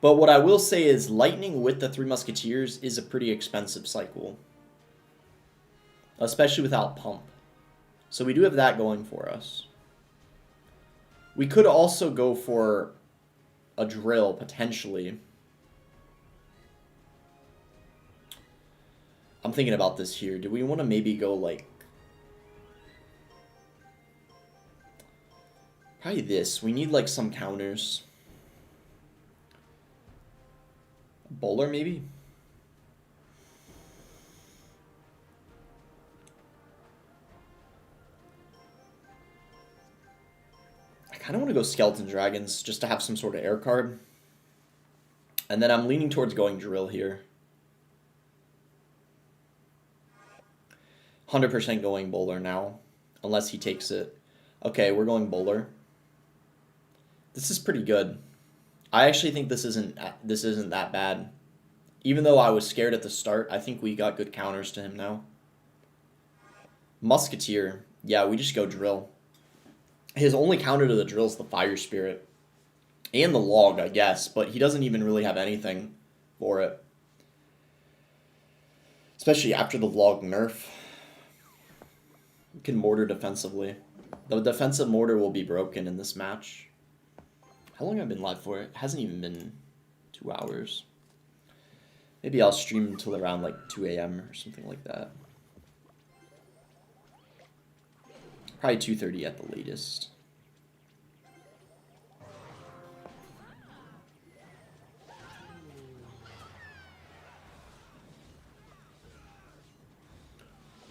But what I will say is Lightning with the Three Musketeers is a pretty expensive cycle. Especially without Pump. So we do have that going for us. We could also go for a Drill, potentially. I'm thinking about this here. Do we want to maybe go like... Probably this. We need like some counters. Bowler maybe? I kind of want to go Skeleton Dragons just to have some sort of air card. And then I'm leaning towards going Drill here. 100% going Bowler now. Unless he takes it. Okay, we're going Bowler. This is pretty good. I actually think this isn't that bad. Even though I was scared at the start, I think we got good counters to him now. Musketeer. Yeah, we just go Drill. His only counter to the Drill is the Fire Spirit. And the Log, I guess. But he doesn't even really have anything for it. Especially after the Log nerf. We can Mortar defensively. The defensive Mortar will be broken in this match. How long have I been live for? It hasn't even been 2 hours. Maybe I'll stream until around like 2 a.m. or something like that. Probably 2:30 at the latest.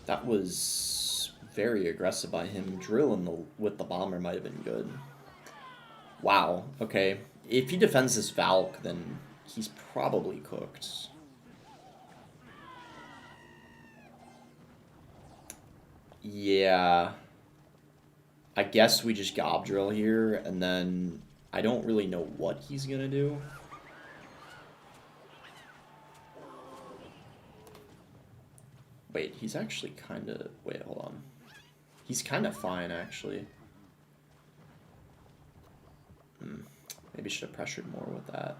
That was very aggressive by him. Drill with the bomber might have been good. Wow, okay. If he defends this Valk, then he's probably cooked. Yeah. I guess we just Gob Drill here, and then I don't really know what he's gonna do. Wait, he's actually kind of... Wait, hold on. He's kind of fine, actually. Maybe should have pressured more with that.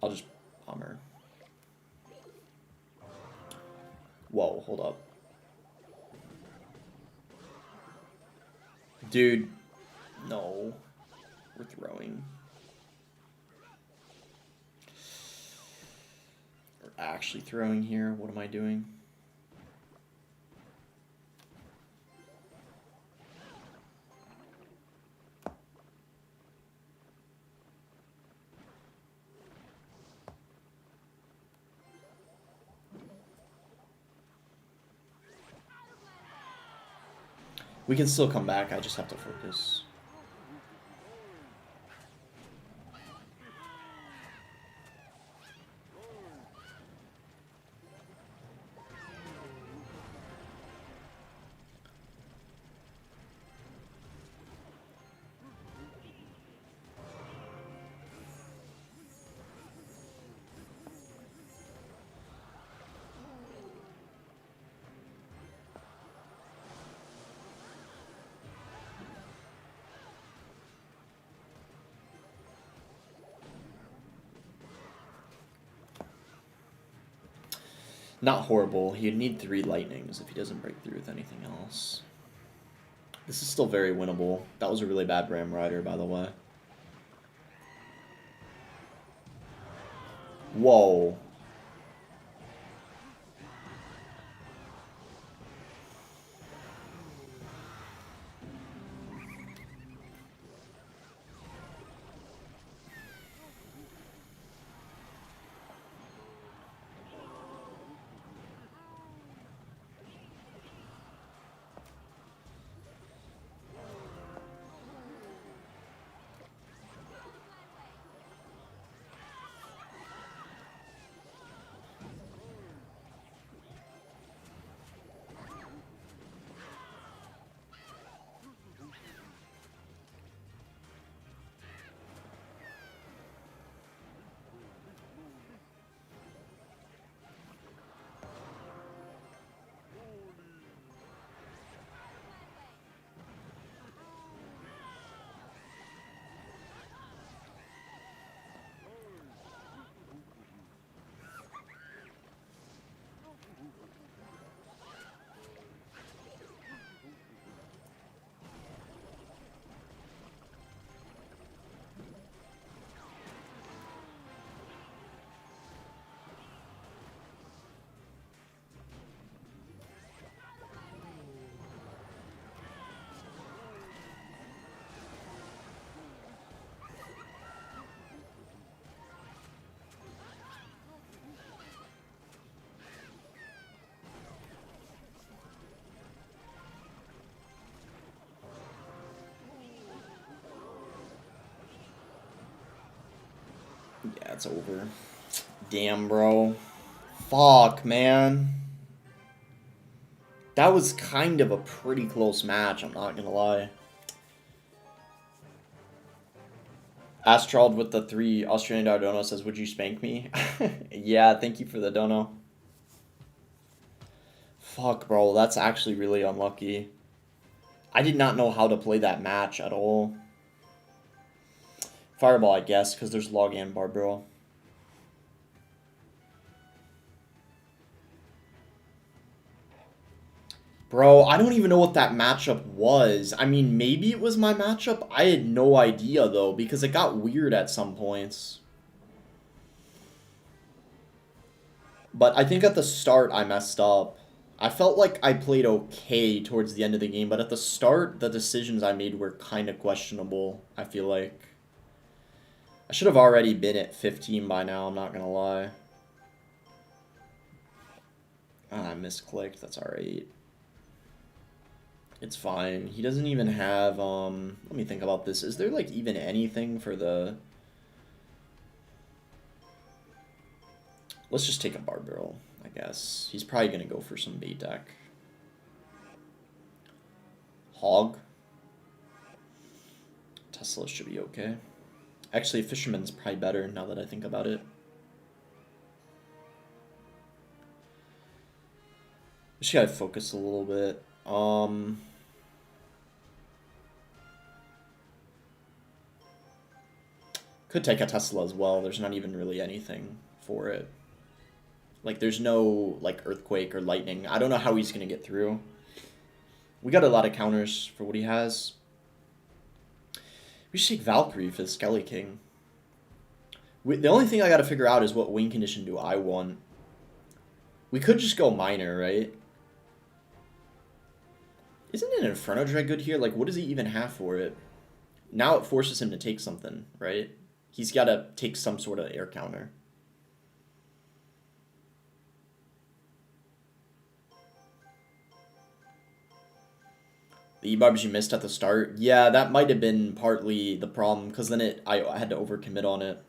I'll just bomber. Whoa, hold up. Dude, no. We're throwing. We're actually throwing here. What am I doing? We can still come back, I just have to focus. Not horrible. He'd need 3 lightnings if he doesn't break through with anything else. This is still very winnable. That was a really bad Ram Rider, by the way. Whoa. it's over. Damn, bro. Fuck, man. That was kind of a pretty close match, I'm not gonna lie. Astrald with the 3 Australian dollar dono says, would you spank me? Yeah, thank you for the dono. Fuck, bro, that's actually really unlucky. I did not know how to play that match at all. Fireball, I guess, because there's log and Barbaro. Bro, I don't even know what that matchup was. I mean, maybe it was my matchup. I had no idea, though, because it got weird at some points. But I think at the start, I messed up. I felt like I played okay towards the end of the game, but at the start, the decisions I made were kind of questionable, I feel like. I should have already been at 15 by now, I'm not gonna lie. Ah, I misclicked, that's alright. It's fine. He doesn't even have, let me think about this. Is there, like, even anything for the... Let's just take a Barbaro, I guess. He's probably going to go for some bait deck. Hog. Tesla should be okay. Actually, Fisherman's probably better now that I think about it. Just gotta focus a little bit. Could take a Tesla as well. There's not even really anything for it. Like, there's no, like, Earthquake or Lightning. I don't know how he's going to get through. We got a lot of counters for what he has. We should take Valkyrie for the Skelly King. The only thing I got to figure out is what win condition do I want. We could just go Minor, right? Isn't an Inferno Drag good here? Like, what does he even have for it? Now it forces him to take something, right? He's got to take some sort of air counter. The E-barbs you missed at the start? Yeah, that might have been partly the problem, because then I had to overcommit on it.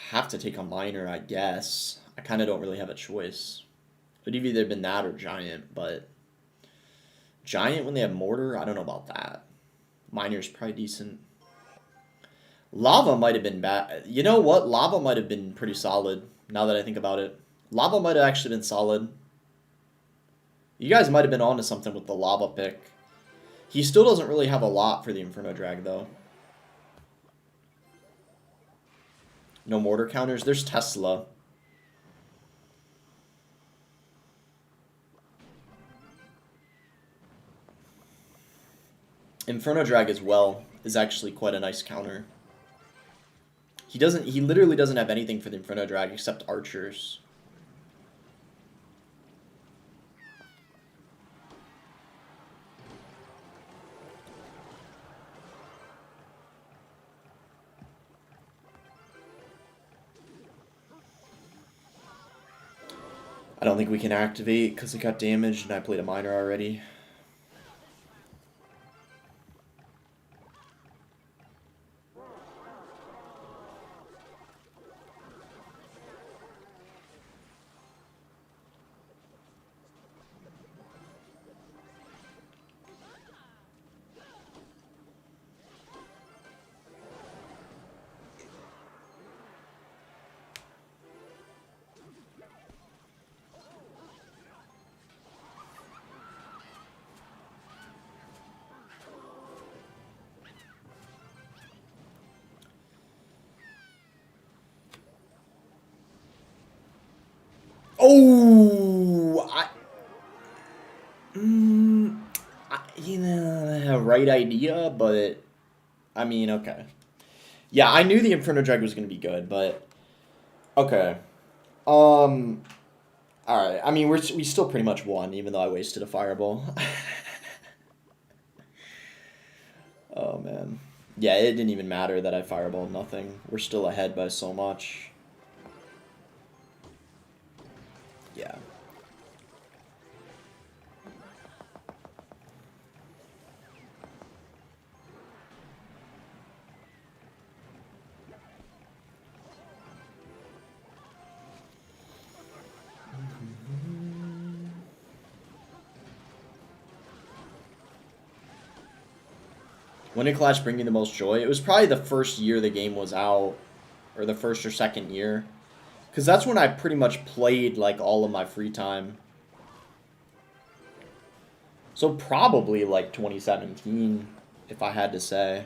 Have to take a Minor, I guess. I kind of don't really have a choice. It would have either been that or Giant, but... Giant when they have Mortar? I don't know about that. Minor's probably decent. Lava might have been bad. You know what? Lava might have been pretty solid, now that I think about it. Lava might have actually been solid. You guys might have been onto something with the Lava pick. He still doesn't really have a lot for the Inferno Drag, though. No Mortar counters? There's Tesla. Inferno Drag as well is actually quite a nice counter. He literally doesn't have anything for the Inferno Drag except archers. I don't think we can activate because it got damaged and I played a Minor already. Oh, right idea, but I mean, okay. Yeah, I knew the Inferno Drag was gonna be good, but okay. All right. I mean, we still pretty much won, even though I wasted a Fireball. Oh man. Yeah, it didn't even matter that I Fireballed nothing. We're still ahead by so much. Yeah. When did Clash bring you the most joy? It was probably the first year the game was out, or the first or second year. Because that's when I pretty much played, like, all of my free time. So probably, like, 2017, if I had to say.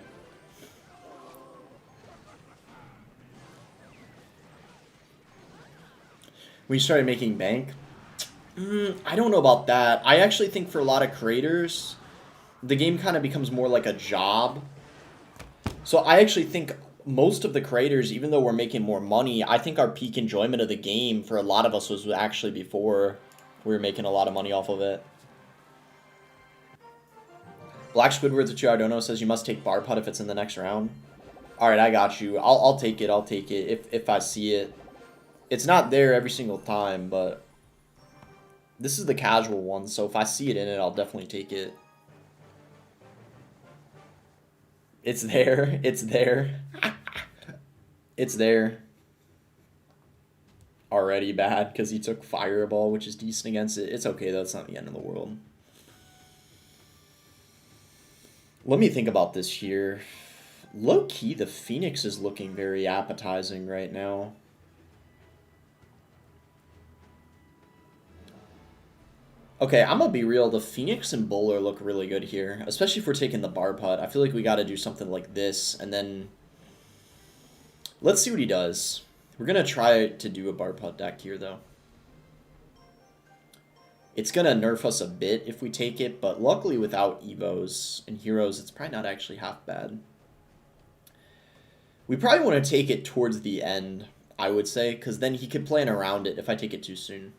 When you started making bank? I don't know about that. I actually think for a lot of creators, the game kind of becomes more like a job. So I actually think most of the creators, even though we're making more money, I think our peak enjoyment of the game for a lot of us was actually before we were making a lot of money off of it. Black Squidward's a Chiardono says you must take Bar Putt if it's in the next round. Alright, I got you. I'll take it. I'll take it if I see it. It's not there every single time, but this is the casual one, so if I see it in it, I'll definitely take it. It's there. It's there. It's there. Already bad because he took Fireball, which is decent against it. It's okay, though. It's not the end of the world. Let me think about this here. Low-key, the Phoenix is looking very appetizing right now. Okay, I'm gonna be real. The Phoenix and Bowler look really good here, especially if we're taking the Bar Putt. I feel like we got to do something like this, and then let's see what he does. We're gonna try to do a Bar Putt deck here, though. It's gonna nerf us a bit if we take it, but luckily without Evos and Heroes, it's probably not actually half bad. We probably want to take it towards the end, I would say, because then he could plan around it if I take it too soon.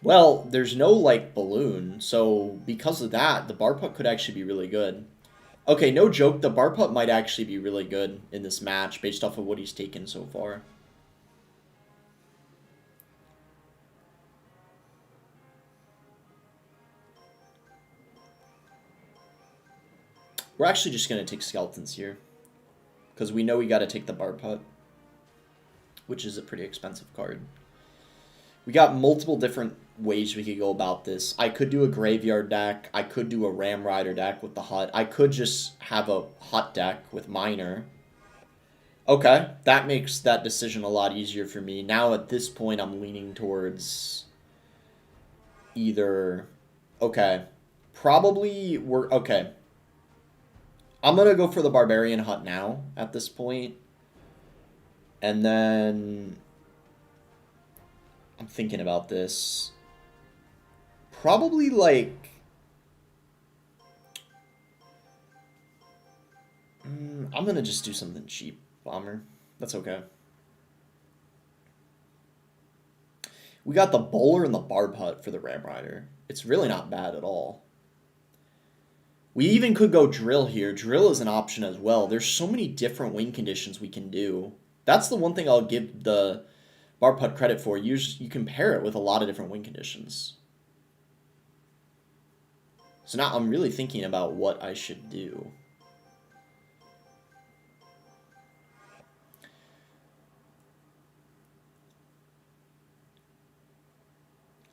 Well, there's no, like, balloon, so because of that, the Bar Putt could actually be really good. Okay, no joke, the Bar Putt might actually be really good in this match based off of what he's taken so far. We're actually just going to take Skeletons here, because we know we got to take the Bar Putt, which is a pretty expensive card. We got multiple different ways we could go about this. I could do a Graveyard deck. I could do a Ram Rider deck with the Hut. I could just have a Hut deck with Miner. Okay, that makes that decision a lot easier for me. Now at this point, I'm leaning towards either... Okay, probably we're... Okay. I'm going to go for the Barbarian Hut now at this point. And then... I'm thinking about this. Probably, like... I'm going to just do something cheap. Bomber. That's okay. We got the Bowler and the Barb Hut for the Ram Rider. It's really not bad at all. We even could go Drill here. Drill is an option as well. There's so many different win conditions we can do. That's the one thing I'll give the... Bar Putt credit for. You can pair it with a lot of different win conditions. So now I'm really thinking about what I should do.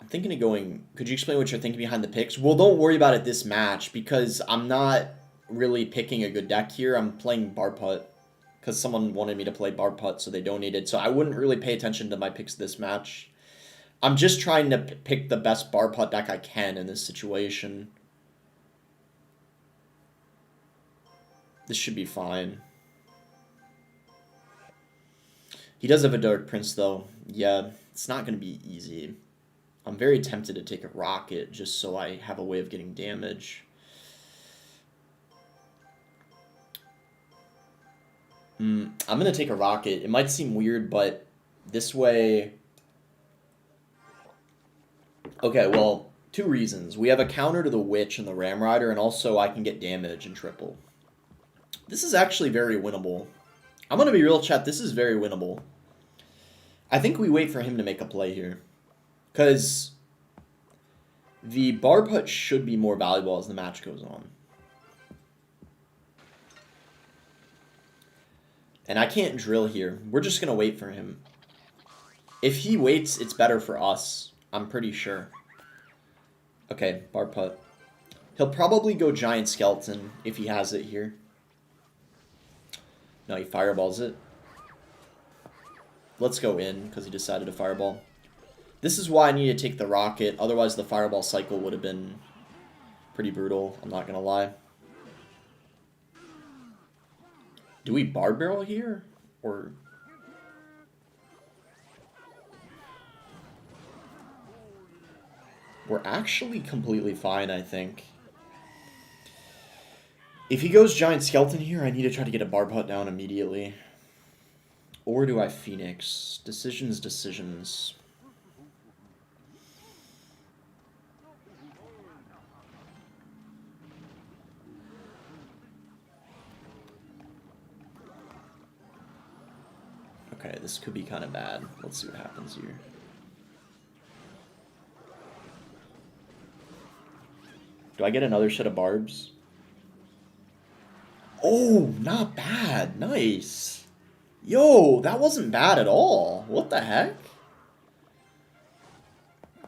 I'm thinking of going... Could you explain what you're thinking behind the picks? Well, don't worry about it this match, because I'm not really picking a good deck here. I'm playing Bar Putt. Because someone wanted me to play Bar Putt, so they donated. So I wouldn't really pay attention to my picks this match. I'm just trying to pick the best Bar Putt deck I can in this situation. This should be fine. He does have a Dark Prince, though. Yeah, it's not going to be easy. I'm very tempted to take a Rocket just so I have a way of getting damage. I'm going to take a Rocket. It might seem weird, but this way... Okay, well, two reasons. We have a counter to the Witch and the Ram Rider, and also I can get damage and triple. This is actually very winnable. I'm going to be real, chat. This is very winnable. I think we wait for him to make a play here. Because the Bar Putt should be more valuable as the match goes on. And I can't drill here. We're just going to wait for him. If he waits, it's better for us. I'm pretty sure. Okay, Bar Putt. He'll probably go Giant Skeleton if he has it here. No, he fireballs it. Let's go in, because he decided to fireball. This is why I need to take the rocket, otherwise the fireball cycle would have been pretty brutal, I'm not gonna lie. Do we barb barrel here? Or... we're actually completely fine, I think. If he goes Giant Skeleton here, I need to try to get a Barb Hut down immediately. Or do I Phoenix? Decisions, decisions. Okay, this could be kind of bad. Let's see what happens here. Do I get another set of barbs? Oh, not bad. Nice. Yo, that wasn't bad at all. What the heck?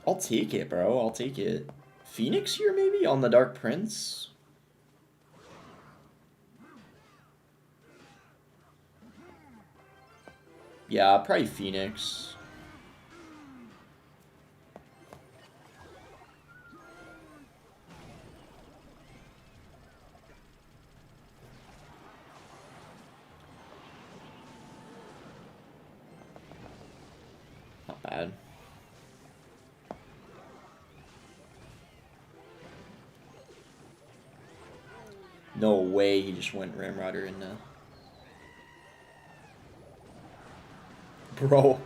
I'll take it, bro. I'll take it. Phoenix here, maybe? On the Dark Prince? Yeah, probably Phoenix. Not bad. No way he just went Ramrodder in now. Bro,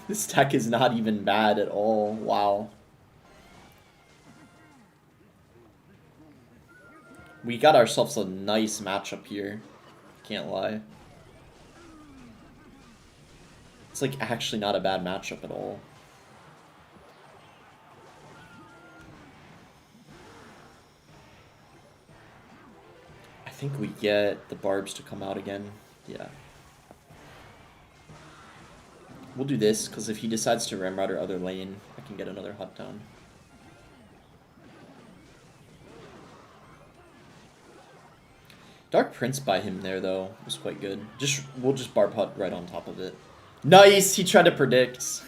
this deck is not even bad at all. Wow. We got ourselves a nice matchup here. Can't lie. It's like actually not a bad matchup at all. I think we get the barbs to come out again. Yeah. We'll do this, because if he decides to Ramrodder other lane, I can get another hut down. Dark Prince by him there, though, was quite good. We'll just Barb Hut right on top of it. Nice! He tried to predict.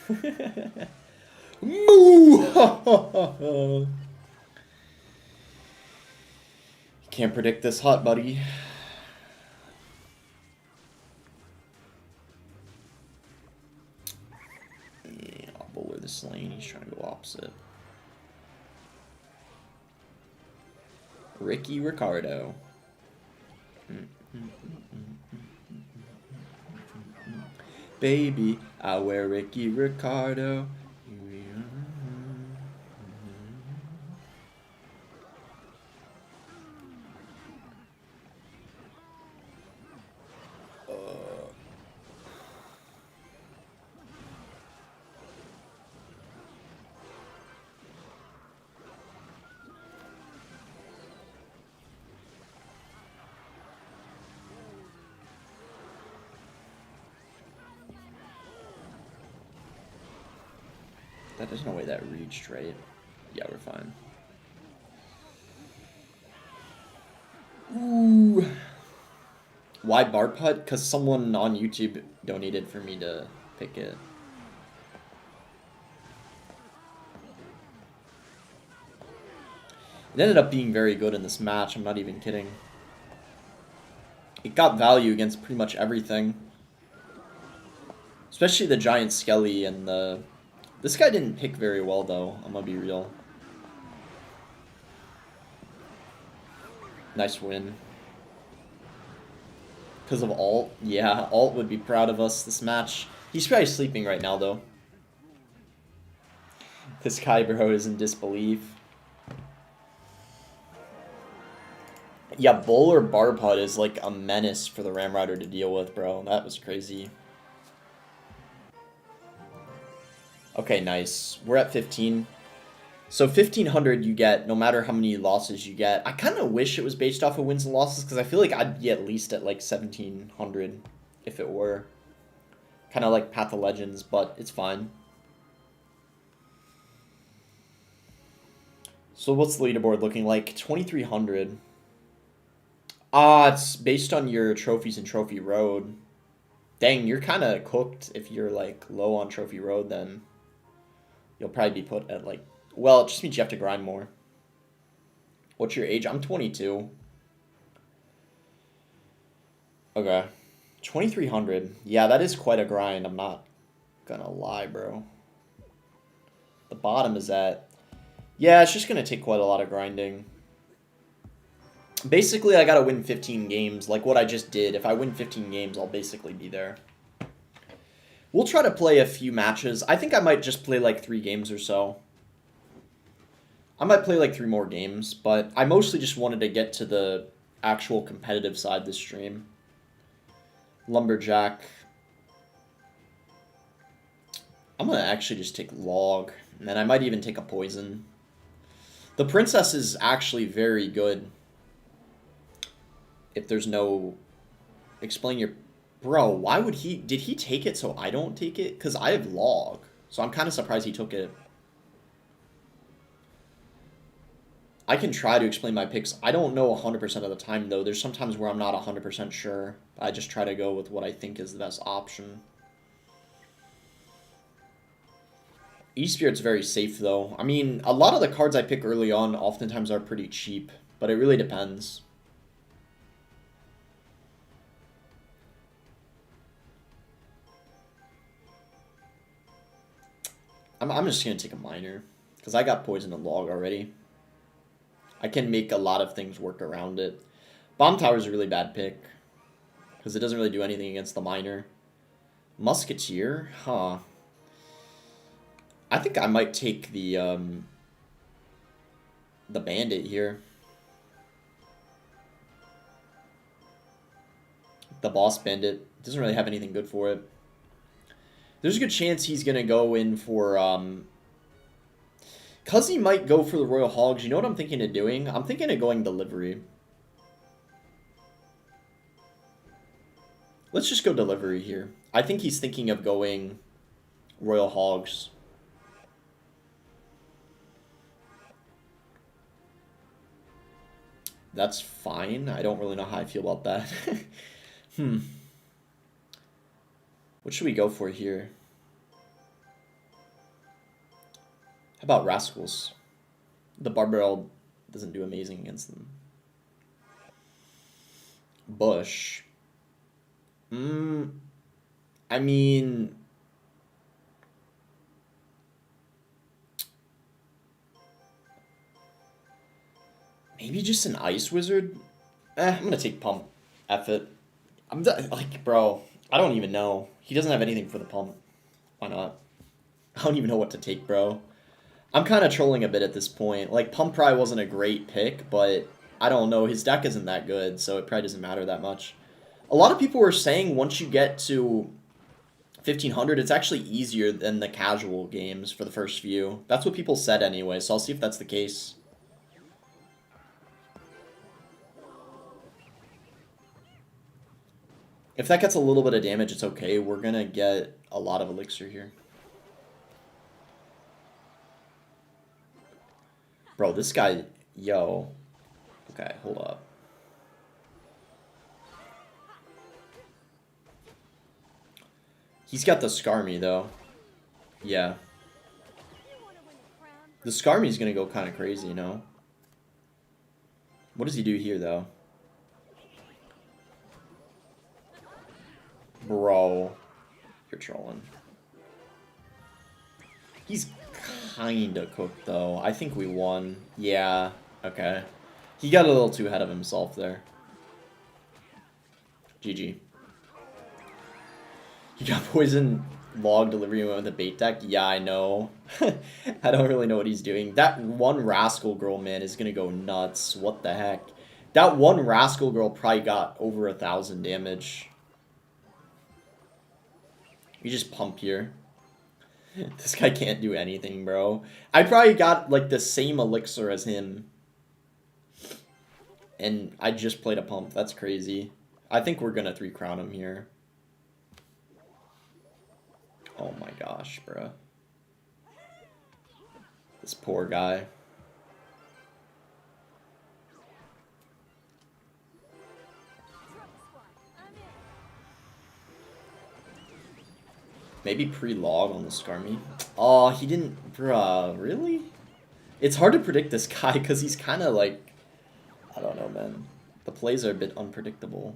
Moo! Can't predict this hut, buddy. Yeah, I'll bowler this lane. He's trying to go opposite. Ricky Ricardo. Baby, I wear Ricky Ricardo. There's no way that reached, right? Yeah, we're fine. Ooh. Why Barb Hut? Because someone on YouTube donated for me to pick it. It ended up being very good in this match, I'm not even kidding. It got value against pretty much everything. Especially the Giant Skelly and the... This guy didn't pick very well, though. I'm gonna be real. Nice win. Because of Alt? Yeah, Alt would be proud of us this match. He's probably sleeping right now, though. This guy, bro, is in disbelief. Yeah, Bull or Barb Hut is like a menace for the Ramrodder to deal with, bro. That was crazy. Okay, nice. We're at 15. So 1,500 you get no matter how many losses you get. I kind of wish it was based off of wins and losses because I feel like I'd be at least at like 1,700 if it were. Kind of like Path of Legends, but it's fine. So what's the leaderboard looking like? 2,300. Ah, it's based on your trophies in Trophy Road. Dang, you're kind of cooked if you're like low on Trophy Road. Then you'll probably be put at like. Well, it just means you have to grind more. What's your age? I'm 22. Okay. 2,300. Yeah, that is quite a grind. I'm not gonna lie, bro. The bottom is at. Yeah, it's just gonna take quite a lot of grinding. Basically, I gotta win 15 games, like what I just did. If I win 15 games, I'll basically be there. We'll try to play a few matches. I think I might just play like 3 games or so. I might play like 3 more games, but I mostly just wanted to get to the actual competitive side this stream. Lumberjack. I'm gonna actually just take Log, and then I might even take a Poison. The Princess is actually very good. If there's no... Explain your... Bro, why would he... Did he take it so I don't take it? Because I have Log. So I'm kind of surprised he took it. I can try to explain my picks. I don't know 100% of the time, though. There's sometimes where I'm not 100% sure. I just try to go with what I think is the best option. E-Spirit's very safe, though. I mean, a lot of the cards I pick early on oftentimes are pretty cheap, but it really depends. I'm just going to take a Minor, because I got Poison and Log already. I can make a lot of things work around it. Bomb Tower is a really bad pick, because it doesn't really do anything against the Minor. Musketeer? Huh. I think I might take the Bandit here. The Boss Bandit. Doesn't really have anything good for it. There's a good chance he's going to go in for... Because he might go for the Royal Hogs, you know what I'm thinking of doing? I'm thinking of going Delivery. Let's just go Delivery here. I think he's thinking of going Royal Hogs. That's fine. I don't really know how I feel about that. What should we go for here? How about Rascals? The Barbell doesn't do amazing against them. Bush. I mean... Maybe just an Ice Wizard? I'm gonna take Pump. F it. Like, bro, I don't even know. He doesn't have anything for the Pump. Why not? I don't even know what to take, bro. I'm kind of trolling a bit at this point. Like, Pump probably wasn't a great pick, but I don't know. His deck isn't that good, so it probably doesn't matter that much. A lot of people were saying once you get to 1,500, it's actually easier than the casual games for the first few. That's what people said anyway, so I'll see if that's the case. If that gets a little bit of damage, it's okay. We're going to get a lot of elixir here. Bro, this guy... Yo. Okay, hold up. He's got the Skarmy, though. Yeah. The Skarmy's gonna go kind of crazy, you know? What does he do here, though? Bro. You're trolling. He's kinda cooked, though. I think we won. Yeah. Okay. He got a little too ahead of himself there. GG. You got Poison Log Delivery with a bait deck? Yeah, I know. I don't really know what he's doing. That one Rascal Girl, man, is gonna go nuts. What the heck? That one Rascal Girl probably got over 1,000 damage. You just pump here. This guy can't do anything, bro. I probably got, like, the same elixir as him. And I just played a pump. That's crazy. I think we're gonna 3-crown him here. Oh my gosh, bro. This poor guy. Maybe pre-log on the Skarmy. Oh, he didn't... Bruh, really? It's hard to predict this guy because he's kind of like... I don't know, man. The plays are a bit unpredictable.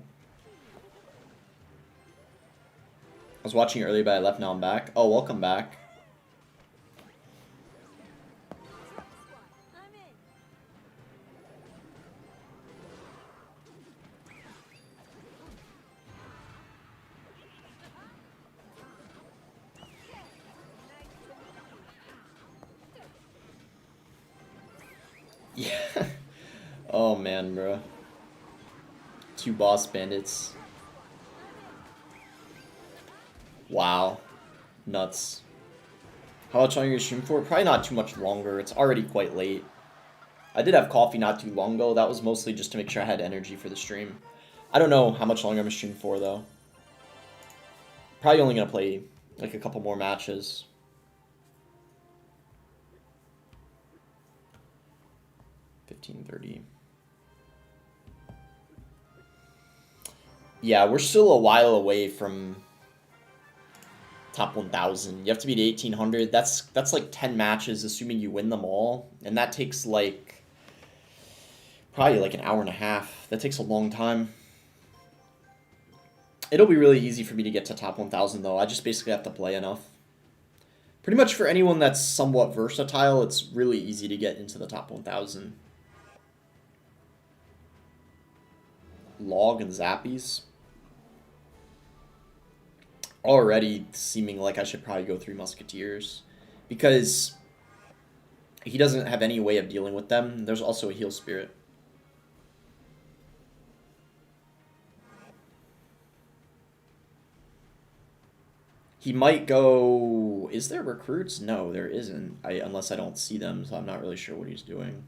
I was watching earlier, but I left. Now I'm back. Oh, welcome back. Yeah. Oh, man, bro. 2 boss bandits. Wow. Nuts. How much longer you stream for? Probably not too much longer. It's already quite late. I did have coffee not too long ago. That was mostly just to make sure I had energy for the stream. I don't know how much longer I'm streaming for, though. Probably only going to play, like, a couple more matches. $15.30. Yeah, we're still a while away from top 1,000. You have to beat 1,800. That's like 10 matches, assuming you win them all. And that takes, like, probably like an hour and a half. That takes a long time. It'll be really easy for me to get to top 1,000, though. I just basically have to play enough. Pretty much for anyone that's somewhat versatile, it's really easy to get into the top 1,000. Log and Zappies. Already seeming like I should probably go 3 Musketeers. Because he doesn't have any way of dealing with them. There's also a Heal Spirit. He might go... Is there recruits? No, there isn't. Unless I don't see them, so I'm not really sure what he's doing.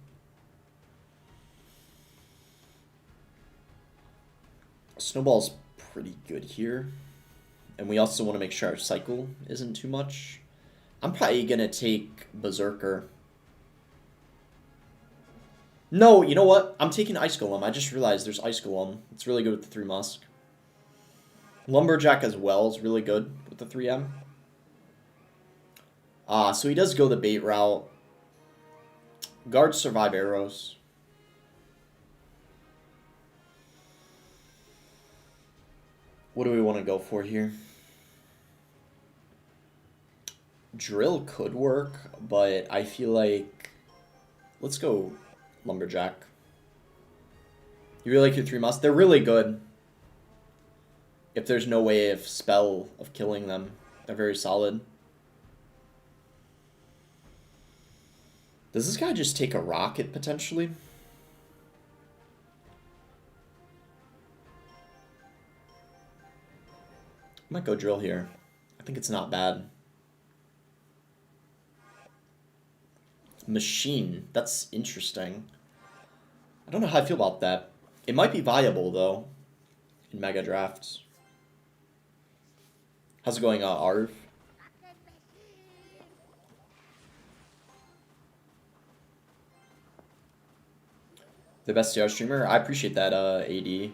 Snowball's pretty good here. And we also want to make sure our cycle isn't too much. I'm probably going to take Berserker. No, you know what? I'm taking Ice Golem. I just realized there's Ice Golem. It's really good with the 3 Musk. Lumberjack as well is really good with the 3M. So he does go the bait route. Guards survive arrows. What do we want to go for here? Drill could work, but I feel like... Let's go Lumberjack. You really like your 3 Musk? They're really good. If there's no way of spell of killing them. They're very solid. Does this guy just take a rocket, potentially? I might go drill here. I think it's not bad. Machine. That's interesting. I don't know how I feel about that. It might be viable, though, in Mega Drafts. How's it going, Arv? The best CR streamer? I appreciate that, AD.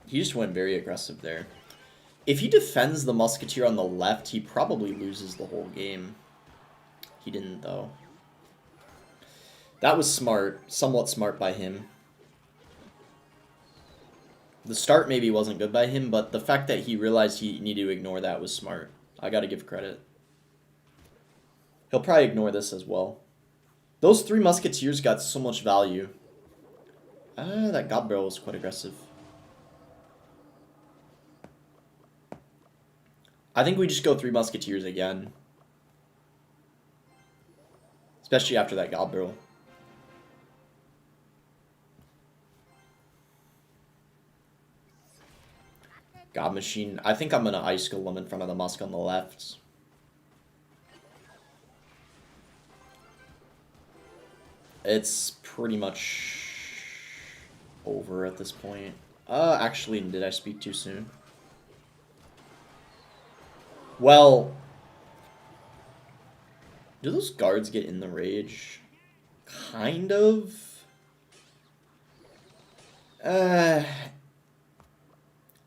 He just went very aggressive there. If he defends the Musketeer on the left, he probably loses the whole game. He didn't, though. That was smart. Somewhat smart by him. The start maybe wasn't good by him, but the fact that he realized he needed to ignore that was smart. I gotta give credit. He'll probably ignore this as well. Those 3 Musketeers got so much value. That God Barrel was quite aggressive. I think we just go 3 Musketeers again. Especially after that God Barrel. God Machine. I think I'm going to Ice Golem in front of the Musk on the left. It's pretty much over at this point. Actually, did I speak too soon? Well, Do those guards get in the rage? Kind of.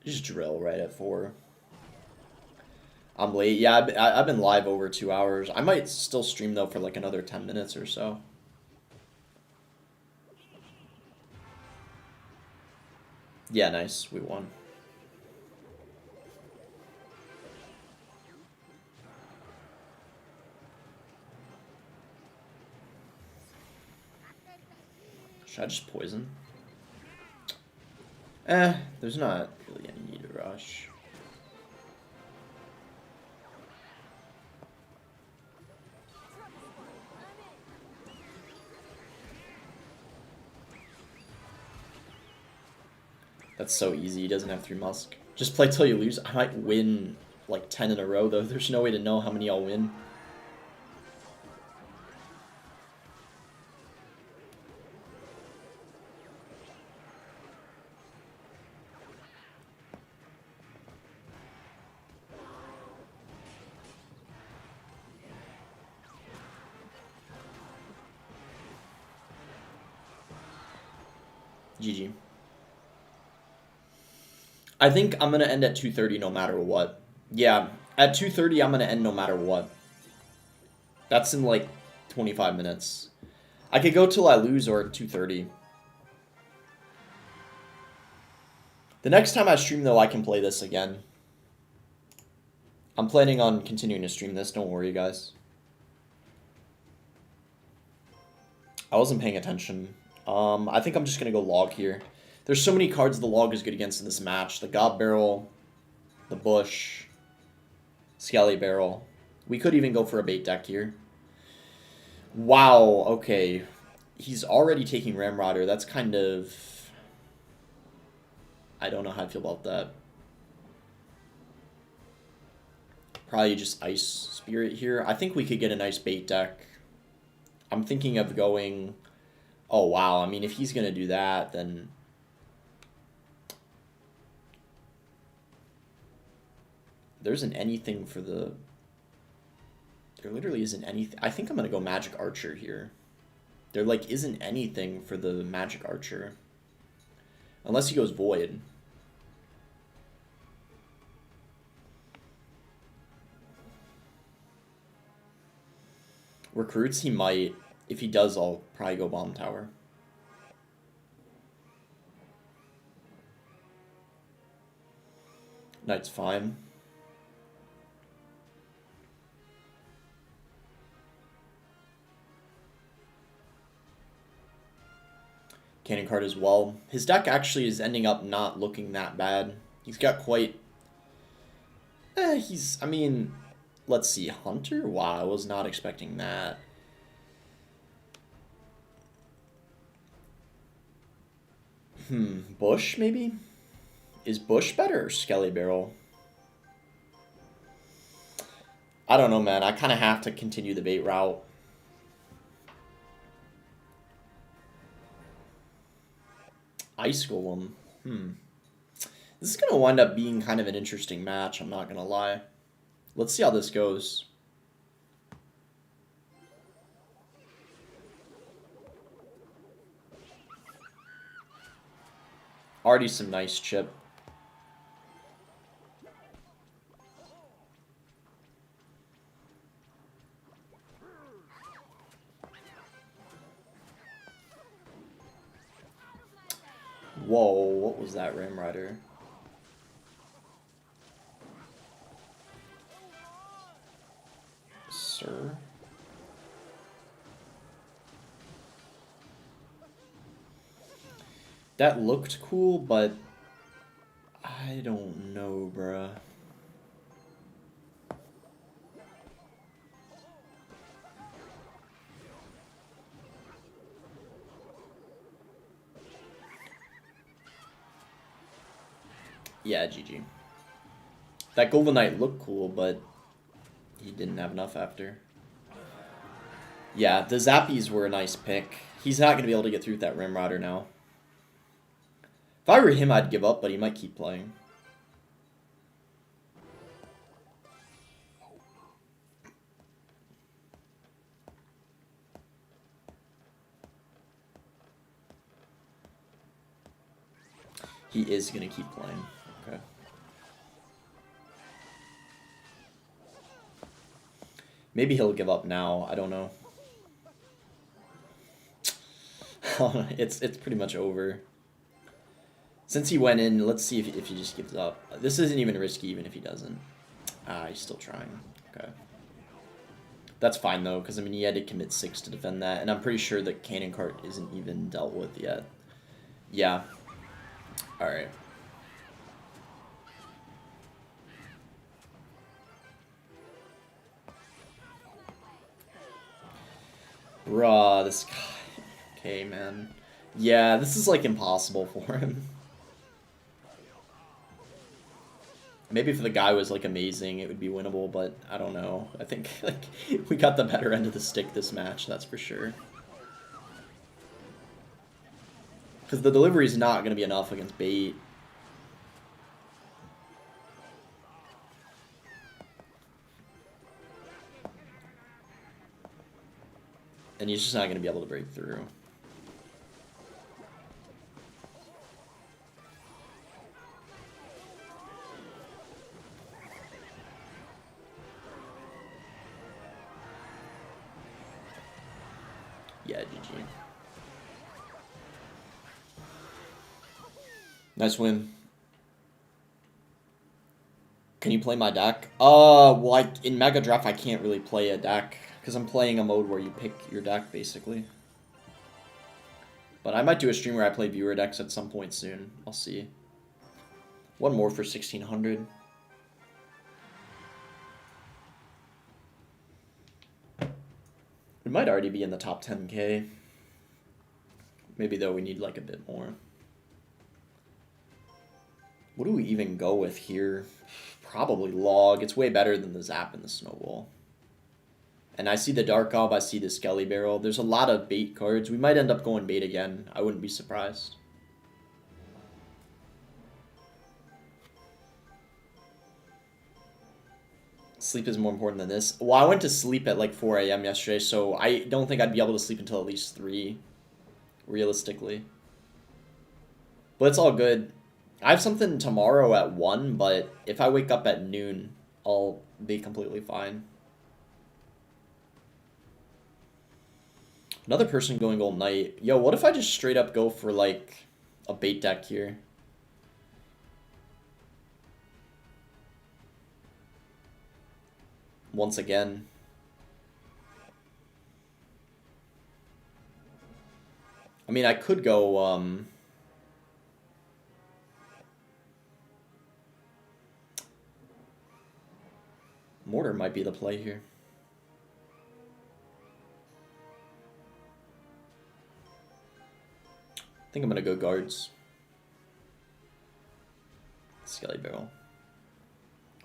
Just drill right at 4. I'm late. Yeah, I've been live over 2 hours. I might still stream, though, for like another 10 minutes or so. Yeah, nice. We won. Should I just poison? There's not really any need to rush. That's so easy. He doesn't have 3 Musk. Just play till you lose. I might win like 10 in a row, though. There's no way to know how many I'll win. GG. I think I'm going to end at 2:30 no matter what. Yeah, at 2:30 I'm going to end no matter what. That's in like 25 minutes. I could go till I lose or at 2:30. The next time I stream, though, I can play this again. I'm planning on continuing to stream this. Don't worry, guys. I wasn't paying attention. I think I'm just going to go log here. There's so many cards the log is good against in this match. The Gob Barrel, the Bush, Skelly Barrel. We could even go for a bait deck here. Wow, okay. He's already taking Ramrodder. That's kind of... I don't know how I feel about that. Probably just Ice Spirit here. I think we could get a nice bait deck. I'm thinking of going... Oh, wow. I mean, if he's going to do that, then... There isn't anything for the... There literally isn't anything. I think I'm going to go Magic Archer here. There, like, isn't anything for the Magic Archer. Unless he goes Void. Recruits, he might. If he does, I'll probably go Bomb Tower. Knight's fine. Cannon card as well. His deck actually is ending up not looking that bad. He's got quite... I mean... Let's see, Hunter? Wow, I was not expecting that. Bush, maybe? Is Bush better or Skelly Barrel? I don't know, man. I kind of have to continue the bait route. Ice Golem. This is going to wind up being kind of an interesting match, I'm not going to lie. Let's see how this goes. Already some nice chip. Whoa, what was that, Ram Rider? Sir? That looked cool, but I don't know, bruh. Yeah, GG. That Golden Knight looked cool, but he didn't have enough after. Yeah, the Zappies were a nice pick. He's not going to be able to get through with that Rimrodder now. If I were him, I'd give up, but he might keep playing. He is going to keep playing. Okay. Maybe he'll give up now. I don't know. It's pretty much over. Since he went in, let's see if he just gives up. This isn't even risky, even if he doesn't. Ah, he's still trying. Okay. That's fine, though, because, I mean, he had to commit 6 to defend that, and I'm pretty sure that Cannon Cart isn't even dealt with yet. Yeah. Alright. Bruh, this guy. Okay, man. Yeah, this is, like, impossible for him. Maybe if the guy was, like, amazing, it would be winnable, but I don't know. I think, like, we got the better end of the stick this match, that's for sure. Because the delivery is not going to be enough against bait. And he's just not going to be able to break through. Yeah, GG. Nice win. Can you play my deck? Well, in Mega Draft, I can't really play a deck, because I'm playing a mode where you pick your deck, basically. But I might do a stream where I play viewer decks at some point soon. I'll see. One more for 1600. We might already be in the top 10k. Maybe, though, we need, like, a bit more. What do we even go with here? Probably Log. It's way better than the Zap and the Snowball. And I see the Dark Ob, I see the Skelly Barrel. There's a lot of bait cards. We might end up going bait again. I wouldn't be surprised. Sleep is more important than this. Well, I went to sleep at like 4 a.m. yesterday, so I don't think I'd be able to sleep until at least 3, realistically. But it's all good. I have something tomorrow at 1, but if I wake up at noon, I'll be completely fine. Another person going Gold Knight. Yo, what if I just straight up go for, like, a bait deck here? Once again. I mean, I could go, Mortar might be the play here. I think I'm gonna go guards. Skelly Barrel.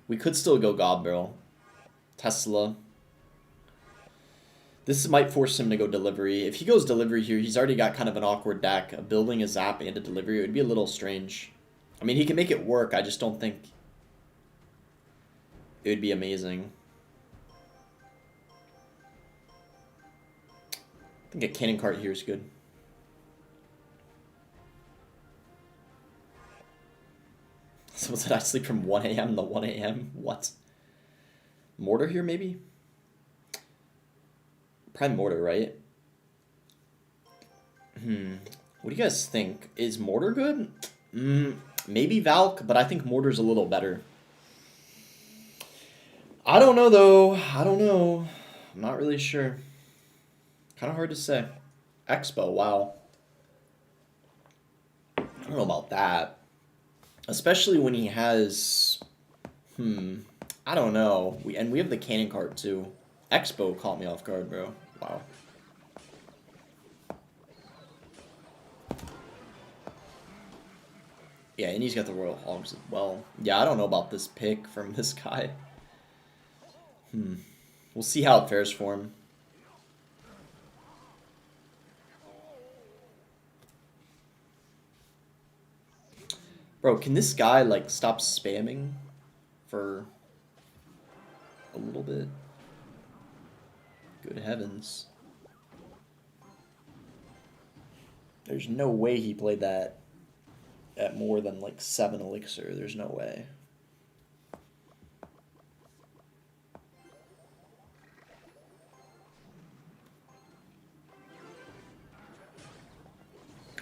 We could still go God Barrel. Tesla. This might force him to go delivery. If he goes delivery here, he's already got kind of an awkward deck. A building, a zap, and a delivery. It would be a little strange. I mean, he can make it work. I just don't think it would be amazing. I think a cannon cart here is good. So did I sleep from 1 a.m. to 1 a.m.? What? Mortar here, maybe? Prime Mortar, right? What do you guys think? Is Mortar good? Maybe Valk, but I think Mortar's a little better. I don't know, though. I don't know. I'm not really sure. Kind of hard to say. Expo, wow. I don't know about that. Especially when he has... I don't know. We have the cannon cart, too. Expo caught me off guard, bro. Wow. Yeah, and he's got the Royal Hogs as well. Yeah, I don't know about this pick from this guy. We'll see how it fares for him. Bro, can this guy, like, stop spamming for a little bit? Good heavens. There's no way he played that. at more than like 7 elixir. There's no way.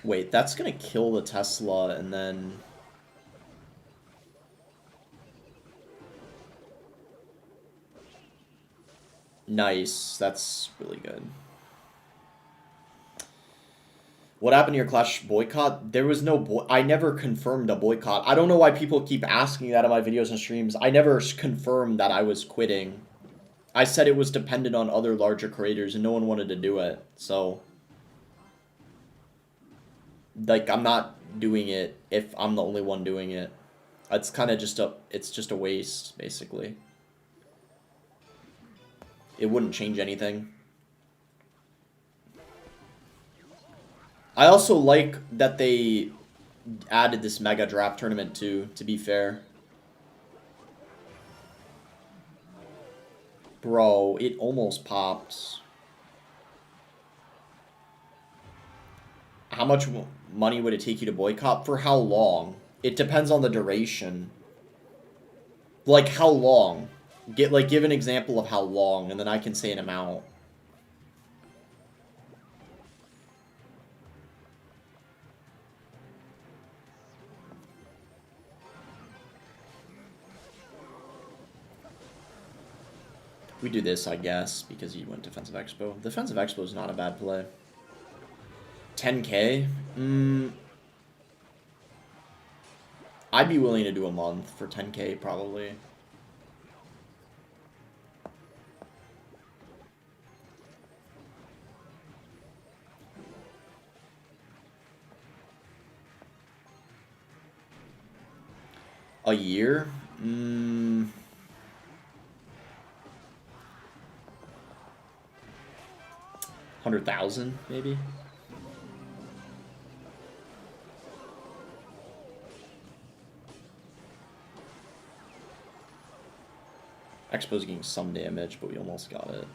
Wait, that's gonna kill the Tesla and then... Nice, that's really good. What happened to your Clash boycott? There was no I never confirmed a boycott. I don't know why people keep asking that in my videos and streams. I never confirmed that I was quitting. I said it was dependent on other larger creators and no one wanted to do it. So, like, I'm not doing it if I'm the only one doing it. It's kind of just it's just a waste, basically. It wouldn't change anything. I also like that they added this mega draft tournament too, to be fair. Bro, it almost popped. How much money would it take you to boycott? For how long? It depends on the duration. Like, how long? Give an example of how long, and then I can say an amount. We do this, I guess, because he went Defensive Expo. Defensive Expo is not a bad play. 10K? I'd be willing to do a month for 10K, probably. A year? 100,000, maybe? Expo's getting some damage, but we almost got it.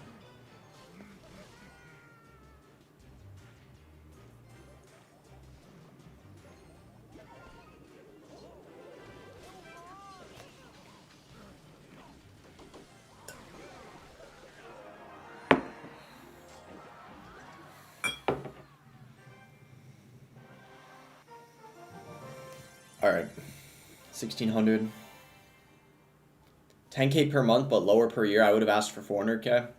Alright. 1,600. 10K per month, but lower per year. I would have asked for 400K.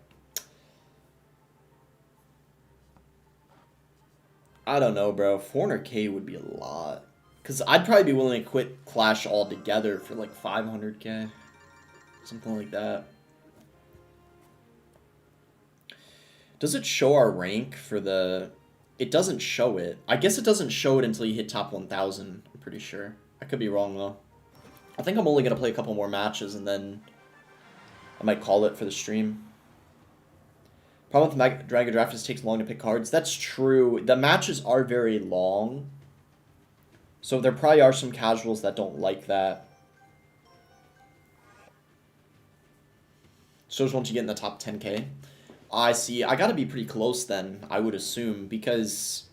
I don't know, bro. 400K would be a lot. Because I'd probably be willing to quit Clash altogether for like 500K. Something like that. Does it show our rank for the... It doesn't show it. I guess it doesn't show it until you hit top 1,000. I'm pretty sure. I could be wrong, though. I think I'm only going to play a couple more matches, and then I might call it for the stream. Problem with the Dragon Draft is it takes long to pick cards. That's true. The matches are very long. So there probably are some casuals that don't like that. So just once you get in the top 10K. I see. I got to be pretty close then, I would assume, because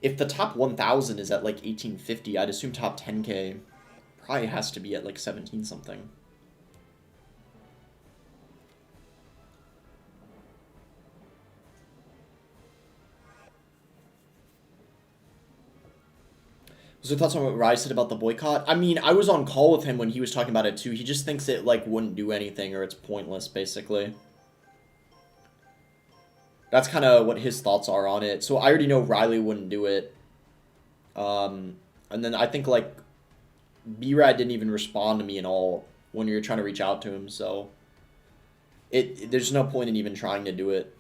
if the top 1,000 is at like 1850, I'd assume top 10K probably has to be at like 17 something. So thoughts on what Rai said about the boycott? I mean, I was on call with him when he was talking about it too. He just thinks it like wouldn't do anything or it's pointless, basically. That's kind of what his thoughts are on it. So I already know Riley wouldn't do it. And then I think like B-Rad didn't even respond to me at all when you were trying to reach out to him. So there's no point in even trying to do it.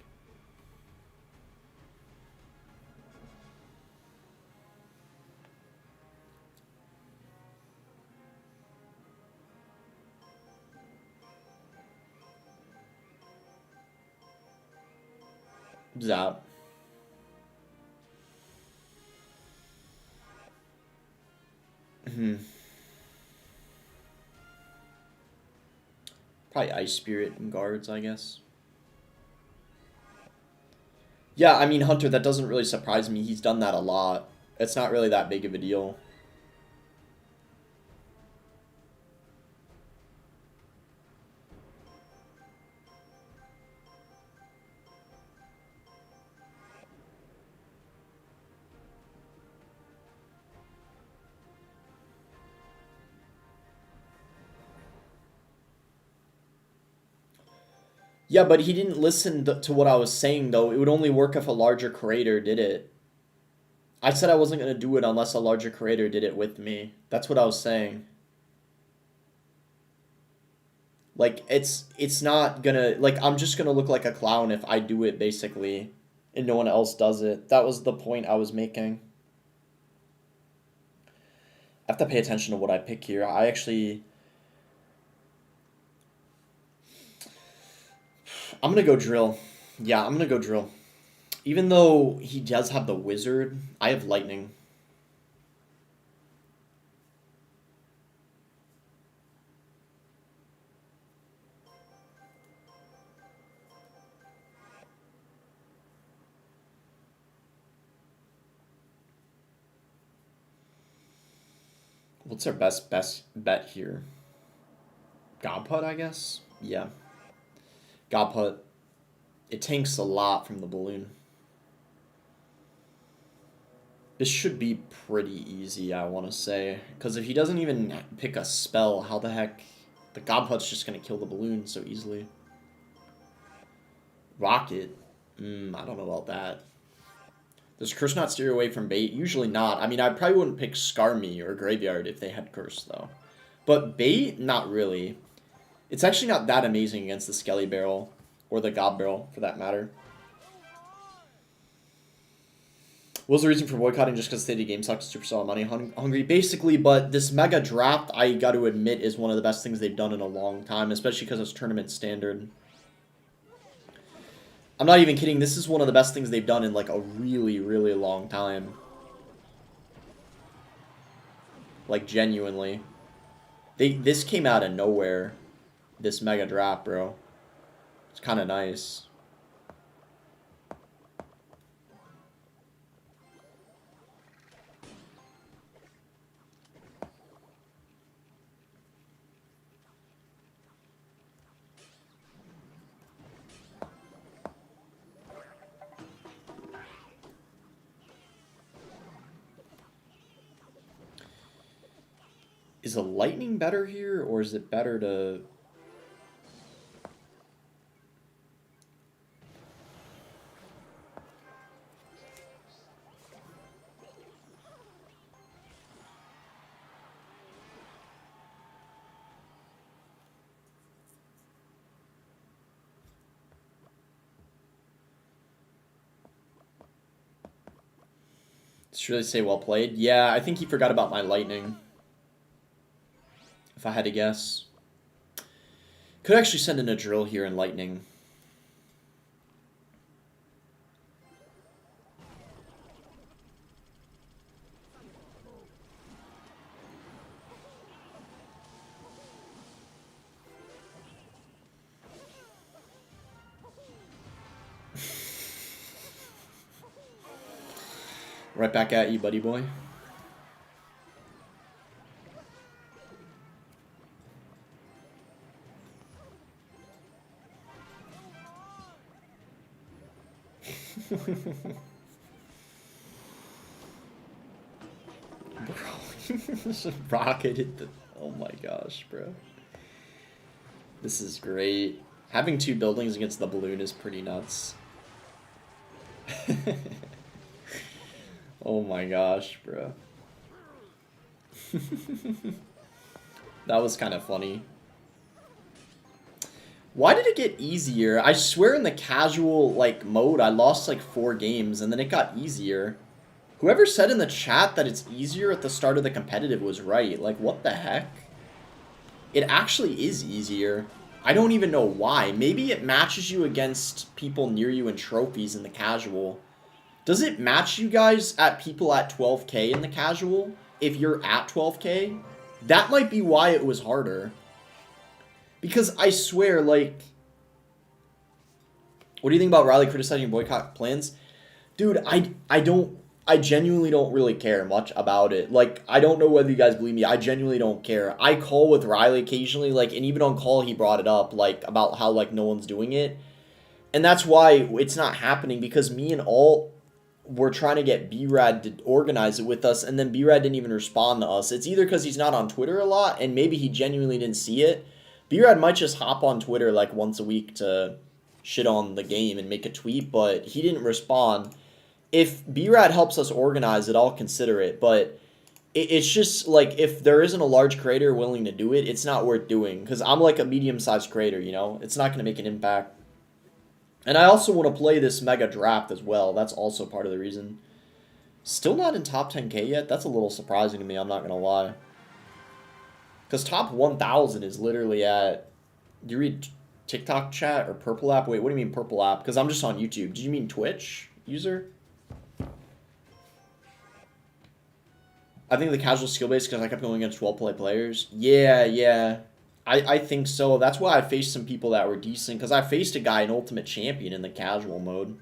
Zap. Probably Ice Spirit and Guards, I guess. Yeah, I mean, Hunter, that doesn't really surprise me. He's done that a lot. It's not really that big of a deal. Yeah, but he didn't listen to what I was saying, though. It would only work if a larger creator did it. I said I wasn't going to do it unless a larger creator did it with me. That's what I was saying. Like, it's not gonna... Like, I'm just gonna look like a clown if I do it, basically, and no one else does it. That was the point I was making. I have to pay attention to what I pick here. I actually... I'm gonna go drill. Yeah, I'm gonna go drill. Even though he does have the wizard, I have lightning. What's our best bet here? God Putt, I guess? Yeah. God Putt. It tanks a lot from the balloon. This should be pretty easy, I want to say. Because if he doesn't even pick a spell, how the heck... The God Putt's just going to kill the balloon so easily. Rocket? I don't know about that. Does Curse not steer away from bait? Usually not. I mean, I probably wouldn't pick Skarmy or Graveyard if they had Curse, though. But bait? Not really. It's actually not that amazing against the Skelly Barrel. Or the Gob Barrel, for that matter. What was the reason for boycotting? Just because the game sucks, Supercell money hungry? Basically, but this Mega Draft, I got to admit, is one of the best things they've done in a long time. Especially because it's tournament standard. I'm not even kidding. This is one of the best things they've done in like a really, really long time. Like, genuinely. This came out of nowhere. This Mega Draft, bro. It's kind of nice. Is a lightning better here, or is it better to... Should I say well played? Yeah, I think he forgot about my lightning. If I had to guess. Could actually send in a drill here in lightning. Right back at you, buddy boy. Bro, rocketed the... Oh my gosh, bro. This is great. Having two buildings against the balloon is pretty nuts. Oh my gosh, bro. That was kind of funny. Why did it get easier? I swear in the casual like mode, I lost like 4 games and then it got easier. Whoever said in the chat that it's easier at the start of the competitive was right. Like, what the heck? It actually is easier. I don't even know why. Maybe it matches you against people near you in trophies in the casual. Does it match you guys at people at 12k in the casual? If you're at 12k? That might be why it was harder. Because I swear, like... What do you think about Riley criticizing boycott plans? Dude, I genuinely don't really care much about it. Like, I don't know whether you guys believe me. I genuinely don't care. I call with Riley occasionally, like, and even on call he brought it up, like, about how, like, no one's doing it. And that's why it's not happening, because me and Alt were trying to get B-Rad to organize it with us, and then B-Rad didn't even respond to us. It's either because he's not on Twitter a lot, and maybe he genuinely didn't see it. B-Rad might just hop on Twitter, like, once a week to shit on the game and make a tweet, but he didn't respond. If B-Rat helps us organize it, I'll consider it, but it's just, like, if there isn't a large creator willing to do it, it's not worth doing, because I'm, like, a medium-sized creator, you know? It's not going to make an impact. And I also want to play this mega draft as well. That's also part of the reason. Still not in top 10k yet? That's a little surprising to me, I'm not going to lie. Because top 1,000 is literally at... Do you read TikTok chat or Purple app? Wait, what do you mean Purple app? Because I'm just on YouTube. Do you mean Twitch user? I think the casual skill base because I kept going against well-play players. Yeah. I think so. That's why I faced some people that were decent. Because I faced a guy in Ultimate Champion in the casual mode.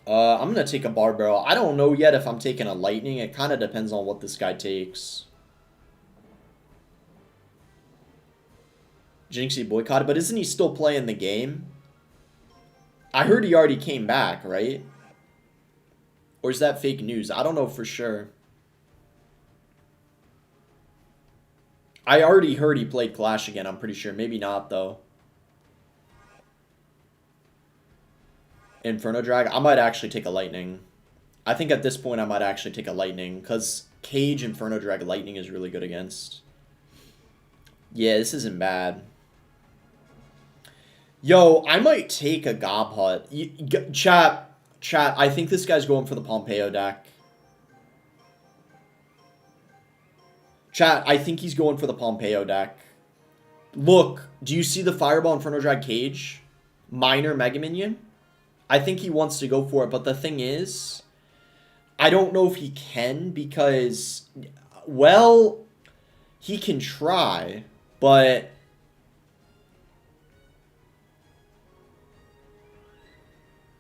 I'm going to take a Barbell. I don't know yet if I'm taking a Lightning. It kind of depends on what this guy takes. Jinxie boycotted, but isn't he still playing the game? I heard he already came back, right? Or is that fake news? I don't know for sure. I already heard he played Clash again, I'm pretty sure. Maybe not, though. Inferno Drag? I might actually take a Lightning. I think at this point I might actually take a Lightning, because Cage, Inferno Drag, Lightning is really good against. Yeah, this isn't bad. Yo, I might take a Gob Hut. Chat, I think this guy's going for the Pompeo deck. Chat, I think he's going for the Pompeo deck. Look, do you see the Fireball Inferno Drag Cage? Minor Mega Minion? I think he wants to go for it, but the thing is, I don't know if he can because, well, he can try, but...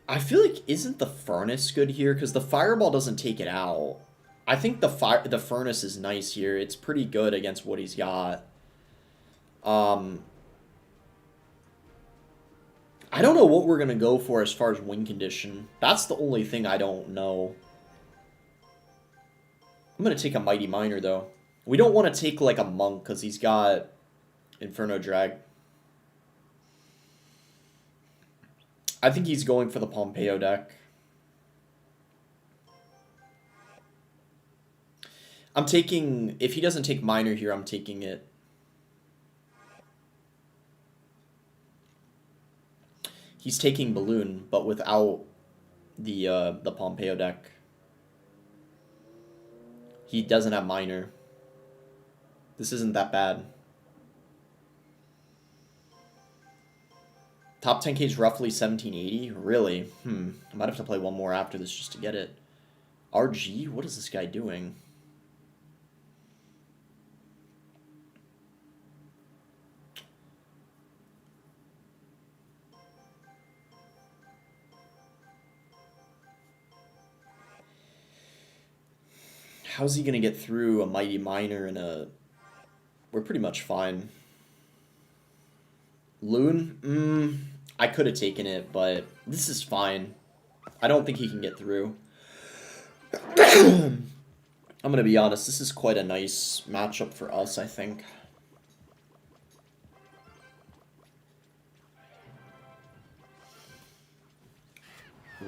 I feel like, isn't the Furnace good here? Because the Fireball doesn't take it out. I think the Furnace is nice here. It's pretty good against what he's got. I don't know what we're going to go for as far as win condition. That's the only thing I don't know. I'm going to take a Mighty Miner, though. We don't want to take, like, a Monk, because he's got Inferno Drag. I think he's going for the Pompeo deck. I'm taking... If he doesn't take Miner here, I'm taking it. He's taking Balloon, but without the Pompeo deck. He doesn't have Miner. This isn't that bad. Top 10k is roughly 1780? Really? I might have to play one more after this just to get it. RG? What is this guy doing? How's he going to get through a Mighty Miner and a... We're pretty much fine. Loon? I could have taken it, but this is fine. I don't think he can get through. I'm going to be honest, this is quite a nice matchup for us, I think.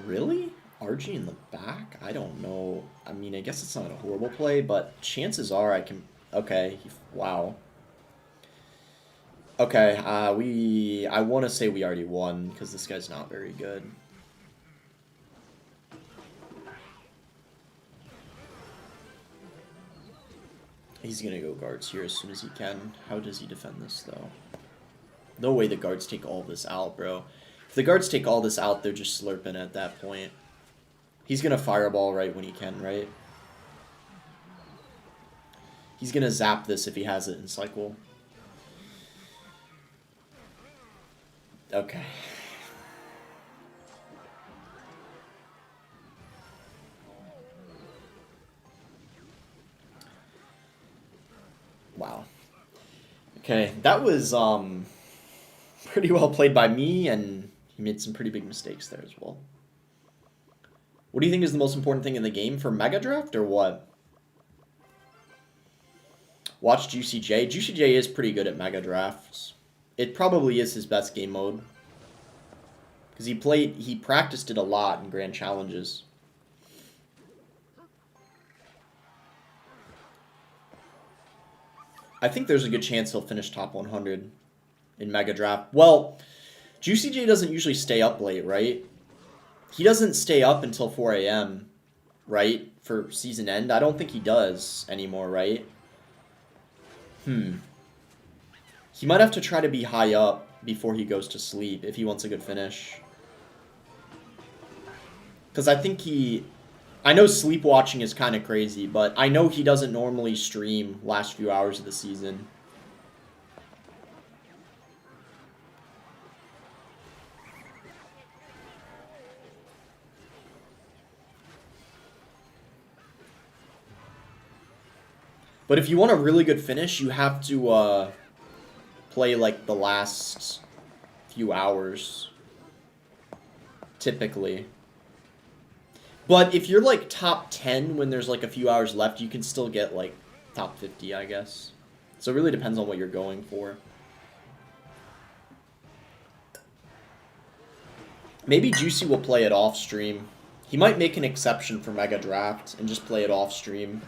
Really? RG in the back? I don't know. I mean, I guess it's not a horrible play, but chances are I can... Okay, wow. Okay, I want to say we already won, because this guy's not very good. He's going to go guards here as soon as he can. How does he defend this, though? No way the guards take all this out, bro. If the guards take all this out, they're just slurping at that point. He's going to fireball right when he can, right? He's going to zap this if he has it in cycle. Okay. Wow. Okay, that was pretty well played by me, and he made some pretty big mistakes there as well. What do you think is the most important thing in the game for Mega Draft, or what? Watch Juicy J. Juicy J is pretty good at Mega Drafts. It probably is his best game mode. Because he practiced it a lot in Grand Challenges. I think there's a good chance he'll finish top 100 in Mega Draft. Well, Juicy J doesn't usually stay up late, right? He doesn't stay up until 4 a.m., right? For season end. I don't think he does anymore, right? He might have to try to be high up before he goes to sleep if he wants a good finish. Because I think I know sleepwatching is kind of crazy, but I know he doesn't normally stream last few hours of the season. But if you want a really good finish, you have to play like the last few hours, typically. But if you're like top 10 when there's like a few hours left, you can still get like top 50, I guess. So it really depends on what you're going for. Maybe Juicy will play it off stream. He might make an exception for Mega Draft and just play it off stream.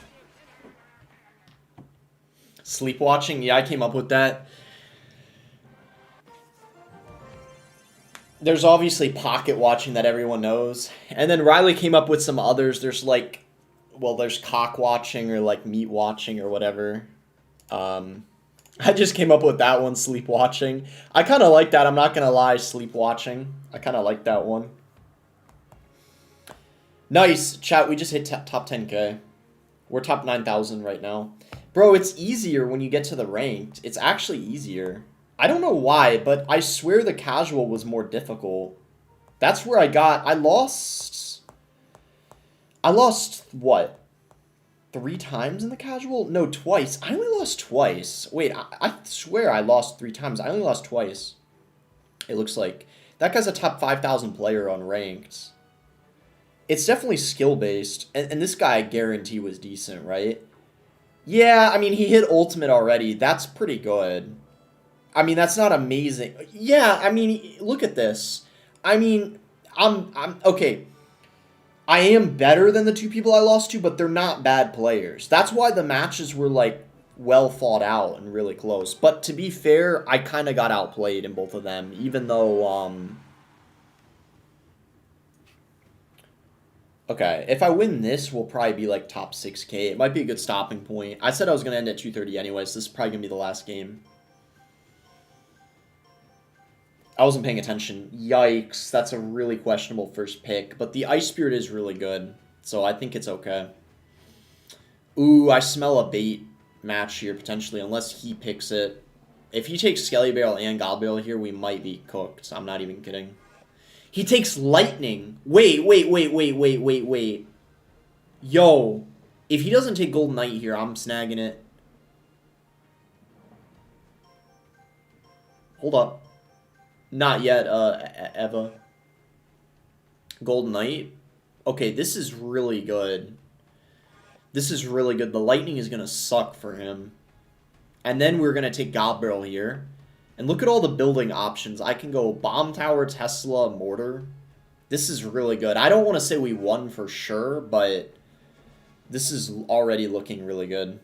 Sleepwatching? Yeah, I came up with that. There's obviously pocket watching that everyone knows. And then Riley came up with some others. There's like, well, there's cock watching or like meat watching or whatever. I just came up with that one, sleepwatching. I kind of like that. I'm not going to lie, sleepwatching. I kind of like that one. Nice. Chat, we just hit top 10K. We're top 9,000 right now. Bro, it's easier when you get to the ranked. It's actually easier. I don't know why, but I swear the casual was more difficult. That's where I lost what? 3 times in the casual? No, twice. I only lost twice. Wait, I swear I lost 3 times. I only lost twice. It looks like. That guy's a top 5,000 player on ranked. It's definitely skill-based. And this guy, I guarantee, was decent, right? Yeah, I mean, he hit ultimate already. That's pretty good. I mean, that's not amazing. Yeah, I mean, look at this. I mean, I'm okay. I am better than the 2 people I lost to, but they're not bad players. That's why the matches were, like, well thought out and really close. But to be fair, I kind of got outplayed in both of them, even though, okay, if I win this, we'll probably be, like, top 6K. It might be a good stopping point. I said I was going to end at 230 anyways. This is probably going to be the last game. I wasn't paying attention. Yikes, that's a really questionable first pick. But the Ice Spirit is really good, so I think it's okay. Ooh, I smell a bait match here, potentially, unless he picks it. If he takes Skelly Barrel and God Barrel here, we might be cooked. I'm not even kidding. He takes Lightning. Wait. Yo, if he doesn't take Golden Knight here, I'm snagging it. Hold up. Not yet, Eva. Golden Knight. Okay, this is really good. This is really good. The Lightning is going to suck for him. And then we're going to take God Barrel here. And look at all the building options. I can go Bomb Tower, Tesla, Mortar. This is really good. I don't want to say we won for sure, but this is already looking really good.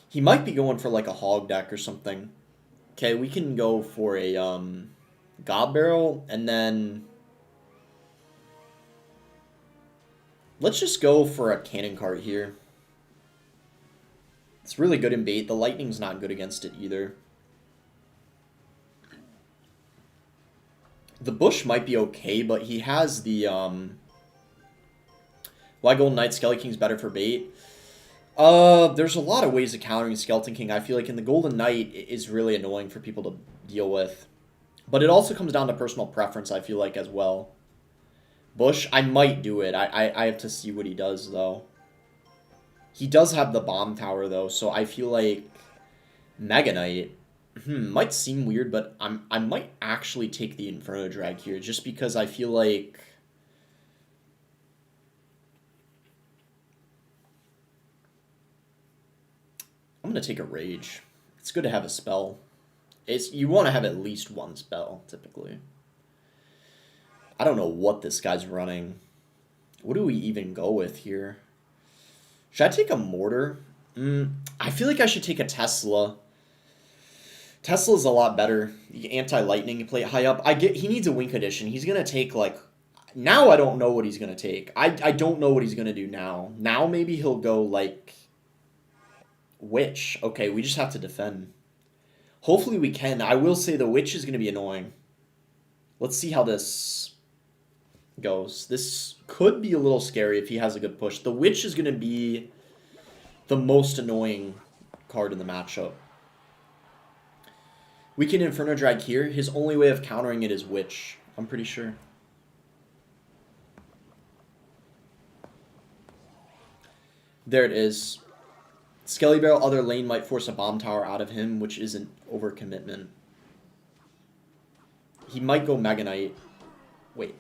He might be going for like a hog deck or something. Okay, we can go for a God Barrel, and then let's just go for a Cannon Cart here. It's really good in bait. The Lightning's not good against it either. The Bush might be okay, but he has the why Golden Knight Skelly King's better for bait? There's a lot of ways of countering Skeleton King. I feel like in the Golden Knight is really annoying for people to deal with. But it also comes down to personal preference, I feel like, as well. Bush, I might do it. I have to see what he does, though. He does have the Bomb Tower, though, so I feel like Mega Knight might seem weird, but I might actually take the Inferno Drag here, just because I feel like I'm going to take a Rage. It's good to have a spell. You want to have at least one spell, typically. I don't know what this guy's running. What do we even go with here? Should I take a mortar? I feel like I should take a Tesla. Tesla's a lot better. Anti-lightning, you play it high up. He needs a Wink Edition. He's gonna take like now I don't know what he's gonna take. I don't know what he's gonna do now. Now maybe he'll go like Witch. Okay, we just have to defend. Hopefully we can. I will say the Witch is gonna be annoying. Let's see how this goes. This could be a little scary if he has a good push. The Witch is gonna be the most annoying card in the matchup. We can Inferno Drag here. His only way of countering it is Witch, I'm pretty sure. There it is. Skelly Barrel, other lane might force a bomb tower out of him, which isn't overcommitment. He might go Mega Knight. Wait.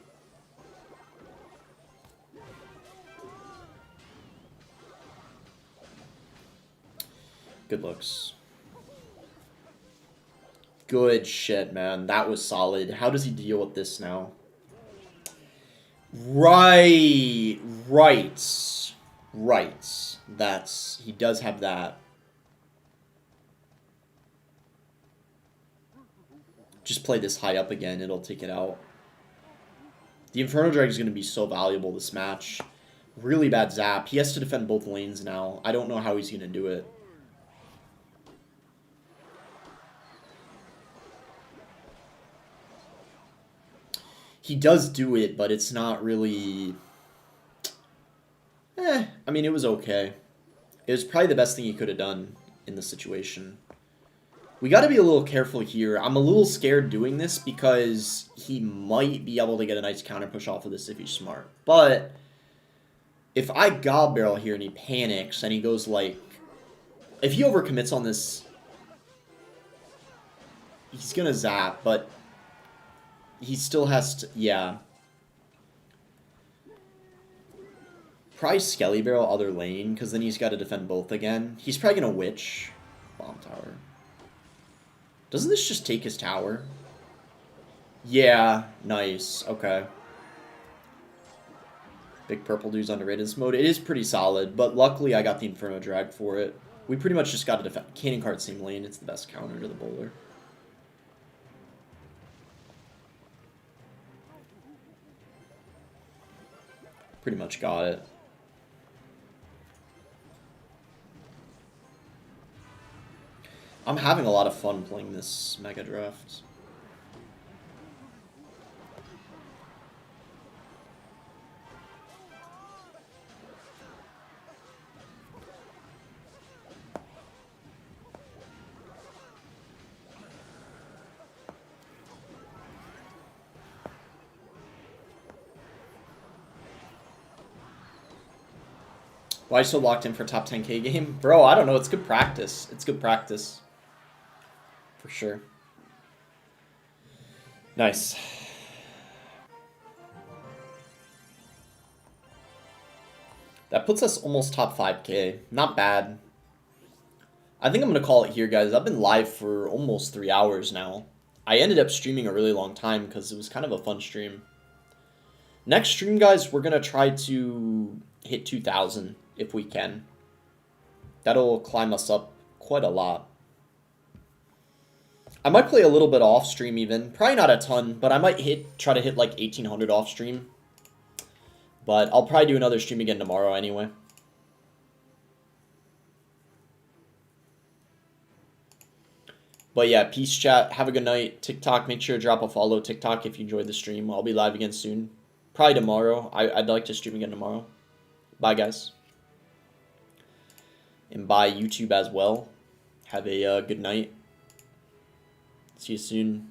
Good looks. Good shit, man. That was solid. How does he deal with this now? Right. He does have that. Just play this high up again. It'll take it out. The Inferno Drag is going to be so valuable this match. Really bad zap. He has to defend both lanes now. I don't know how he's going to do it. He does do it, but it's not really... I mean, it was okay. It was probably the best thing he could have done in the situation. We got to be a little careful here. I'm a little scared doing this because he might be able to get a nice counter push off of this if he's smart. But if I Gob Barrel here and he panics and he goes like... If he overcommits on this, he's going to zap, but he still has to... Yeah. Probably Skelly Barrel other lane, because then he's got to defend both again. He's probably going to Witch. Bomb tower. Doesn't this just take his tower? Yeah, nice. Okay. Big purple dude's underrated in this mode. It is pretty solid, but luckily I got the Inferno Drag for it. We pretty much just got to defend. Cannon card same lane. It's the best counter to the bowler. Pretty much got it. I'm having a lot of fun playing this Mega Draft. Why are you so locked in for a top 10k game? Bro, I don't know. It's good practice. It's good practice. For sure. Nice. That puts us almost top 5k. Not bad. I think I'm going to call it here, guys. I've been live for almost 3 hours now. I ended up streaming a really long time because it was kind of a fun stream. Next stream, guys, we're going to try to hit 2,000 if we can. That'll climb us up quite a lot. I might play a little bit off stream even. Probably not a ton, but I might try to hit like 1,800 off stream. But I'll probably do another stream again tomorrow anyway. But yeah, peace chat. Have a good night. TikTok, make sure to drop a follow. TikTok if you enjoyed the stream. I'll be live again soon. Probably tomorrow. I'd like to stream again tomorrow. Bye, guys. And bye, YouTube as well. Have a good night. See you soon.